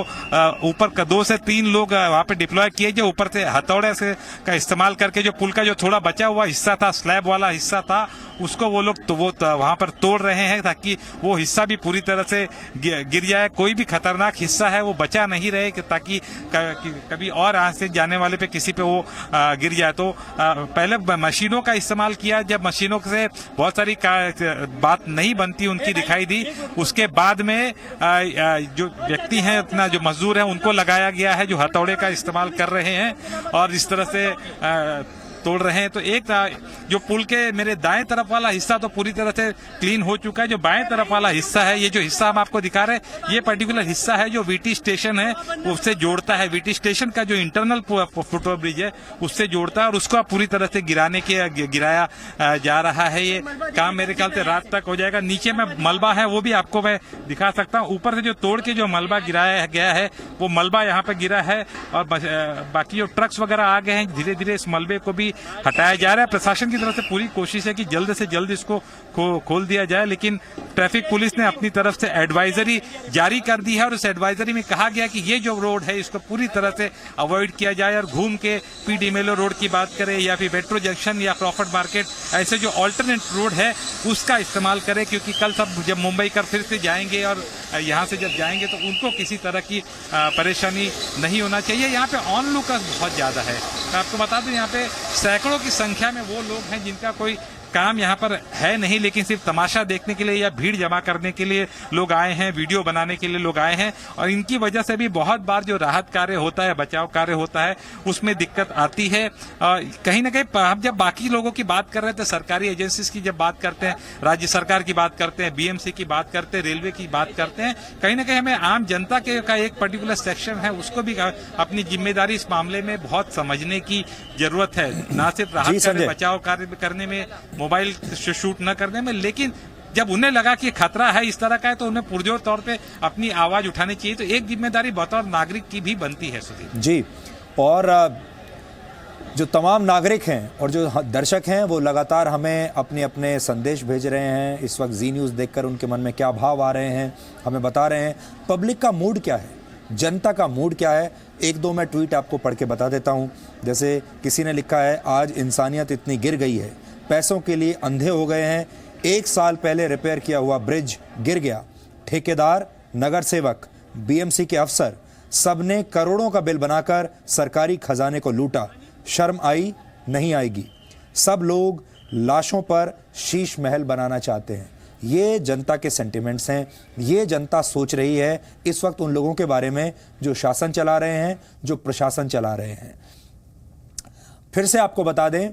ऊपर का 2 से 3 लोग वहाँ पे डिप्लॉय किए, जो ऊपर से हथौड़े से का इस्तेमाल करके जो पुल का जो थोड़ा बचा हुआ हिस्सा था, स्लैब वाला हिस्सा था, उसको वो लोग तो वो वहां पर तोड़ रहे हैं ताकि वो हिस्सा भी पूरी तरह से गिर जाए। कोई भी खतरनाक हिस्सा है वो बचा नहीं रहे ताकि कभी और यहाँ से जाने वाले पे किसी पे वो गिर जाए। तो पहले मशीनों का इस्तेमाल किया, जब मशीनों से बहुत सारी बात नहीं बनती उनकी दिखाई दी, उसके बाद में जो व्यक्ति हैं, अपना जो मजदूर है, उनको लगाया गया है जो हथौड़े का इस्तेमाल कर रहे हैं और इस तरह से तोड़ रहे हैं। तो एक जो पुल के मेरे दाएं तरफ वाला हिस्सा तो पूरी तरह से क्लीन हो चुका है। जो बाएं तरफ वाला हिस्सा है, ये जो हिस्सा हम आपको दिखा रहे हैं, ये पर्टिकुलर हिस्सा है जो VT स्टेशन है उससे जोड़ता है। VT स्टेशन का जो इंटरनल फुटओवर ब्रिज है उससे जोड़ता है और उसको पूरी तरह से गिराया जा रहा है। ये काम मेरे ख्याल से रात तक हो जाएगा। नीचे में मलबा है वो भी आपको मैं दिखा सकता हूँ। ऊपर से जो तोड़ के जो मलबा गिराया गया है वो मलबा यहाँ पे गिरा है और बाकी जो ट्रक्स वगैरह आ गए हैं, धीरे धीरे इस मलबे को भी हटाया जा रहा है। प्रशासन की तरफ से पूरी कोशिश है कि जल्द से जल्द इसको खोल दिया जाए, लेकिन ट्रैफिक पुलिस ने अपनी तरफ से एडवाइजरी जारी कर दी है और उस एडवाइजरी में कहा गया कि ये जो रोड है इसको पूरी तरह से अवॉइड किया जाए और घूम के पी.डी. मेलो रोड की बात करें या फिर मेट्रो जंक्शन या क्रॉफर्ड मार्केट, ऐसे जो ऑल्टरनेट रोड है उसका इस्तेमाल करें, क्योंकि कल सब जब मुंबई कर फिर से जाएंगे और यहाँ से जब जाएंगे तो उनको किसी तरह की परेशानी नहीं होना चाहिए। यहाँ पे ऑन लुकर्स बहुत ज़्यादा है। मैं आपको बता दूं यहाँ पे सैकड़ों की संख्या में वो लोग हैं जिनका कोई काम यहाँ पर है नहीं, लेकिन सिर्फ तमाशा देखने के लिए या भीड़ जमा करने के लिए लोग आए हैं, वीडियो बनाने के लिए लोग आए हैं। और इनकी वजह से भी बहुत बार जो राहत कार्य होता है, बचाव कार्य होता है, उसमें दिक्कत आती है। कहीं ना कहीं हम जब बाकी लोगों की बात कर रहे थे, सरकारी एजेंसीज की जब बात करते हैं, राज्य सरकार की बात करते हैं, बीएमसी की बात करते हैं, रेलवे की बात करते हैं, कहीं ना कहीं हमें आम जनता का एक पर्टिकुलर सेक्शन है उसको भी अपनी जिम्मेदारी इस मामले में बहुत समझने की जरूरत है। ना सिर्फ राहत कार्य, बचाव कार्य करने में, मोबाइल शूट न करने में, लेकिन जब उन्हें लगा कि खतरा है इस तरह का है तो उन्हें पुरजोर तौर पे अपनी आवाज उठानी चाहिए। तो एक जिम्मेदारी बतौर नागरिक की भी बनती है सुधीर जी। और जो तमाम नागरिक हैं और जो दर्शक हैं वो लगातार हमें अपने अपने संदेश भेज रहे हैं। इस वक्त जी न्यूज़ देखकर उनके मन में क्या भाव आ रहे हैं हमें बता रहे हैं। पब्लिक का मूड क्या है, जनता का मूड क्या है, एक दो मैं ट्वीट आपको पढ़ के बता देता हूँ। जैसे किसी ने लिखा है, आज इंसानियत इतनी गिर गई है, पैसों के लिए अंधे हो गए हैं। 1 साल पहले रिपेयर किया हुआ ब्रिज गिर गया, ठेकेदार, नगर सेवक, बीएमसी के अफसर सबने करोड़ों का बिल बनाकर सरकारी खजाने को लूटा। शर्म आई नहीं आएगी। सब लोग लाशों पर शीश महल बनाना चाहते हैं। ये जनता के सेंटिमेंट्स हैं, ये जनता सोच रही है इस वक्त उन लोगों के बारे में जो शासन चला रहे हैं, जो प्रशासन चला रहे हैं। फिर से आपको बता दें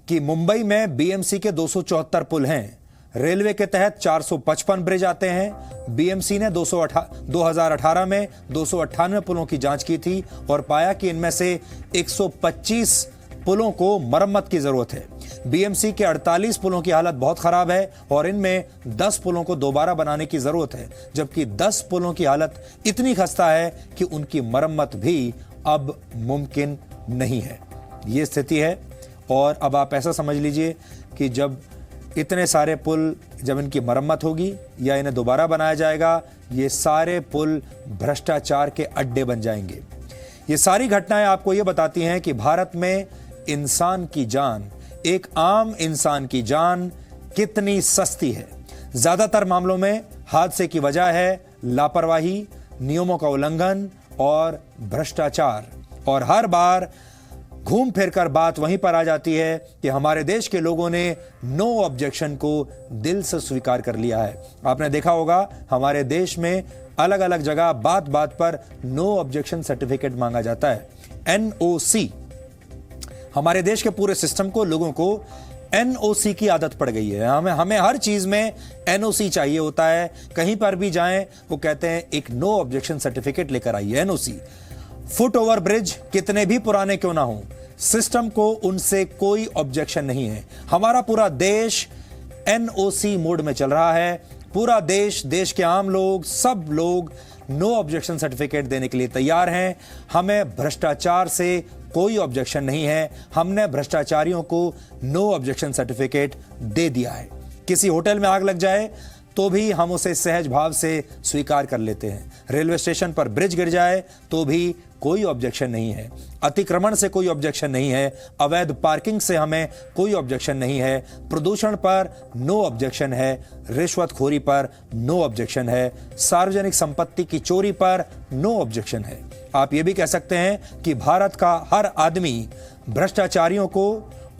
कि मुंबई में बीएमसी के 274 पुल हैं, रेलवे के तहत 455 ब्रिज आते हैं। बीएमसी ने 2018 में 298 पुलों की जांच की थी और पाया कि इनमें से 125 पुलों को मरम्मत की जरूरत है। बीएमसी के 48 पुलों की हालत बहुत खराब है और इनमें 10 पुलों को दोबारा बनाने की जरूरत है, जबकि 10 पुलों की हालत इतनी खस्ता है कि उनकी मरम्मत भी अब मुमकिन नहीं है। ये स्थिति है। और अब आप ऐसा समझ लीजिए कि जब इतने सारे पुल, जब इनकी मरम्मत होगी या इन्हें दोबारा बनाया जाएगा, ये सारे पुल भ्रष्टाचार के अड्डे बन जाएंगे। ये सारी घटनाएं आपको ये बताती हैं कि भारत में इंसान की जान, एक आम इंसान की जान कितनी सस्ती है। ज्यादातर मामलों में हादसे की वजह है लापरवाही, नियमों का उल्लंघन और भ्रष्टाचार। और हर बार घूम फिरकर बात वहीं पर आ जाती है कि हमारे देश के लोगों ने नो ऑब्जेक्शन को दिल से स्वीकार कर लिया है। आपने देखा होगा हमारे देश में अलग अलग जगह बात बात पर नो ऑब्जेक्शन सर्टिफिकेट मांगा जाता है, एनओसी। हमारे देश के पूरे सिस्टम को, लोगों को एनओसी की आदत पड़ गई है। हमें हर चीज में एनओसी चाहिए होता है। कहीं पर भी जाएं वो कहते हैं एक नो ऑब्जेक्शन सर्टिफिकेट लेकर आइए, एनओसी। फुट ओवर ब्रिज कितने भी पुराने क्यों ना हो, सिस्टम को उनसे कोई ऑब्जेक्शन नहीं है। हमारा पूरा देश एनओसी मोड में चल रहा है। पूरा देश, देश के आम लोग, सब लोग नो ऑब्जेक्शन सर्टिफिकेट देने के लिए तैयार हैं। हमें भ्रष्टाचार से कोई ऑब्जेक्शन नहीं है। हमने भ्रष्टाचारियों को नो ऑब्जेक्शन सर्टिफिकेट दे दिया है। किसी होटल में आग लग जाए तो भी हम उसे सहज भाव से स्वीकार कर लेते हैं। रेलवे स्टेशन पर ब्रिज गिर जाए तो भी कोई ऑब्जेक्शन नहीं है। अतिक्रमण से कोई ऑब्जेक्शन नहीं है। अवैध पार्किंग से हमें कोई ऑब्जेक्शन नहीं है। प्रदूषण पर नो ऑब्जेक्शन है। रिश्वतखोरी पर नो ऑब्जेक्शन है। सार्वजनिक संपत्ति की चोरी पर नो ऑब्जेक्शन है। आप ये भी कह सकते हैं कि भारत का हर आदमी भ्रष्टाचारियों को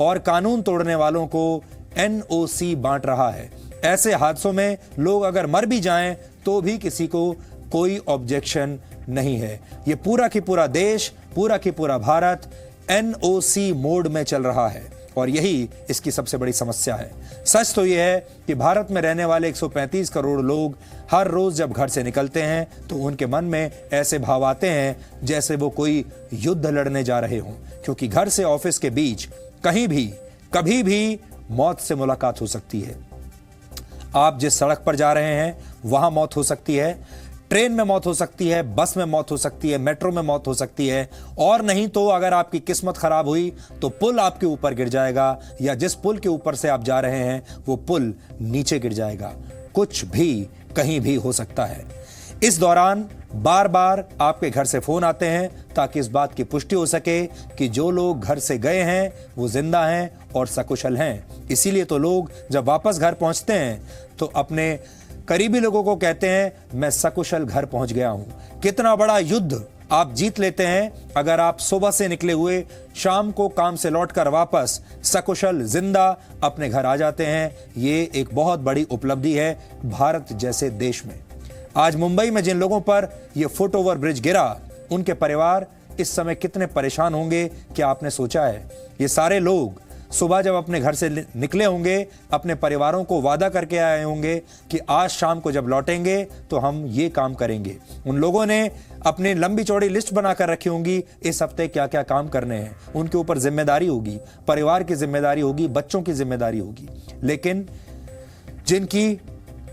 और कानून तोड़ने वालों को एनओसी बांट रहा है। ऐसे हादसों में लोग अगर मर भी जाएं तो भी किसी को कोई ऑब्जेक्शन नहीं है। ये पूरा की पूरा देश, पूरा की पूरा भारत एनओसी मोड में चल रहा है और यही इसकी सबसे बड़ी समस्या है। सच तो यह है कि भारत में रहने वाले 135 करोड़ लोग हर रोज जब घर से निकलते हैं तो उनके मन में ऐसे भाव आते हैं जैसे वो कोई युद्ध लड़ने जा रहे हों, क्योंकि घर से ऑफिस के बीच कहीं भी कभी भी मौत से मुलाकात हो सकती है। आप जिस सड़क पर जा रहे हैं वहां मौत हो सकती है। ट्रेन में मौत हो सकती है, बस में मौत हो सकती है, मेट्रो में मौत हो सकती है, और नहीं तो अगर आपकी किस्मत खराब हुई तो पुल आपके ऊपर गिर जाएगा, या जिस पुल के ऊपर से आप जा रहे हैं वो पुल नीचे गिर जाएगा। कुछ भी कहीं भी हो सकता है। इस दौरान बार बार आपके घर से फोन आते हैं ताकि इस बात की पुष्टि हो सके कि जो लोग घर से गए हैं वो जिंदा हैं और सकुशल हैं। इसीलिए तो लोग जब वापस घर पहुंचते हैं तो अपने करीबी लोगों को कहते हैं मैं सकुशल घर पहुंच गया हूं। कितना बड़ा युद्ध आप जीत लेते हैं अगर आप सुबह से निकले हुए शाम को काम से लौटकर वापस सकुशल जिंदा अपने घर आ जाते हैं। ये एक बहुत बड़ी उपलब्धि है भारत जैसे देश में। आज मुंबई में जिन लोगों पर यह फुट ओवर ब्रिज गिरा, उनके परिवार इस समय कितने परेशान होंगे, क्या आपने सोचा है? ये सारे लोग सुबह जब अपने घर से निकले होंगे अपने परिवारों को वादा करके आए होंगे कि आज शाम को जब लौटेंगे तो हम ये काम करेंगे। उन लोगों ने अपनी लंबी चौड़ी लिस्ट बनाकर रखी होंगी इस हफ्ते क्या क्या काम करने हैं। उनके ऊपर जिम्मेदारी होगी, परिवार की जिम्मेदारी होगी, बच्चों की जिम्मेदारी होगी। लेकिन जिनकी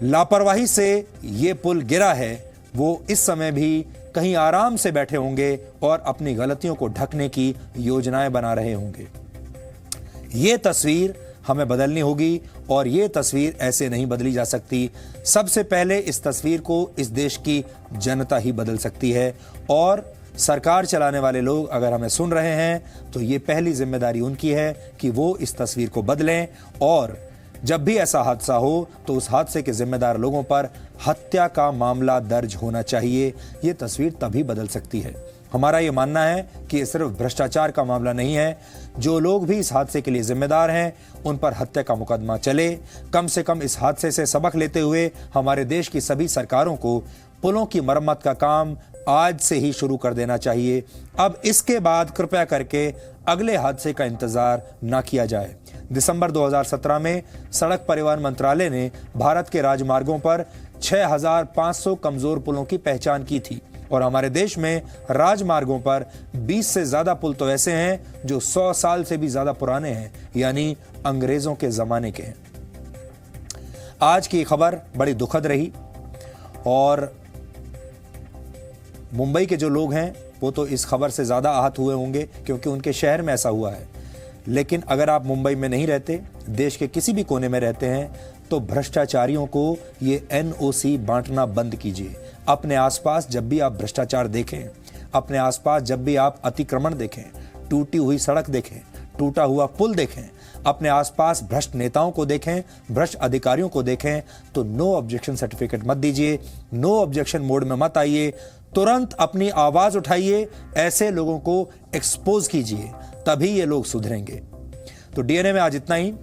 लापरवाही से ये पुल गिरा है वो इस समय भी कहीं आराम से बैठे होंगे और अपनी गलतियों को ढकने की योजनाएं बना रहे होंगे। ये तस्वीर हमें बदलनी होगी और ये तस्वीर ऐसे नहीं बदली जा सकती। सबसे पहले इस तस्वीर को इस देश की जनता ही बदल सकती है, और सरकार चलाने वाले लोग अगर हमें सुन रहे हैं तो ये पहली जिम्मेदारी उनकी है कि वो इस तस्वीर को बदलें, और जब भी ऐसा हादसा हो तो उस हादसे के जिम्मेदार लोगों पर हत्या का मामला दर्ज होना चाहिए। ये तस्वीर तभी बदल सकती है। हमारा ये मानना है कि ये सिर्फ भ्रष्टाचार का मामला नहीं है। जो लोग भी इस हादसे के लिए जिम्मेदार हैं उन पर हत्या का मुकदमा चले। कम से कम इस हादसे से सबक लेते हुए हमारे देश की सभी सरकारों को पुलों की मरम्मत का काम आज से ही शुरू कर देना चाहिए। अब इसके बाद कृपया करके अगले हादसे का इंतजार ना किया जाए। दिसंबर 2017 में सड़क परिवहन मंत्रालय ने भारत के राजमार्गों पर 6500 कमजोर पुलों की पहचान की थी, और हमारे देश में राजमार्गों पर 20 से ज्यादा पुल तो ऐसे हैं जो 100 साल से भी ज्यादा पुराने हैं, यानी अंग्रेजों के जमाने के हैं। आज की खबर बड़ी दुखद रही, और मुंबई के जो लोग हैं वो तो इस खबर से ज्यादा आहत हुए होंगे क्योंकि उनके शहर में ऐसा हुआ है। लेकिन अगर आप मुंबई में नहीं रहते, देश के किसी भी कोने में रहते हैं, तो भ्रष्टाचारियों को ये NOC बांटना बंद कीजिए। अपने आसपास जब भी आप भ्रष्टाचार देखें, अपने आसपास जब भी आप अतिक्रमण देखें, टूटी हुई सड़क देखें, टूटा हुआ पुल देखें, अपने आसपास भ्रष्ट नेताओं को देखें, भ्रष्ट अधिकारियों को देखें, तो नो ऑब्जेक्शन सर्टिफिकेट मत दीजिए, नो ऑब्जेक्शन मोड में मत आइए। तुरंत अपनी आवाज उठाइए, ऐसे लोगों को एक्सपोज कीजिए, तभी ये लोग सुधरेंगे। तो DNA में आज इतना ही।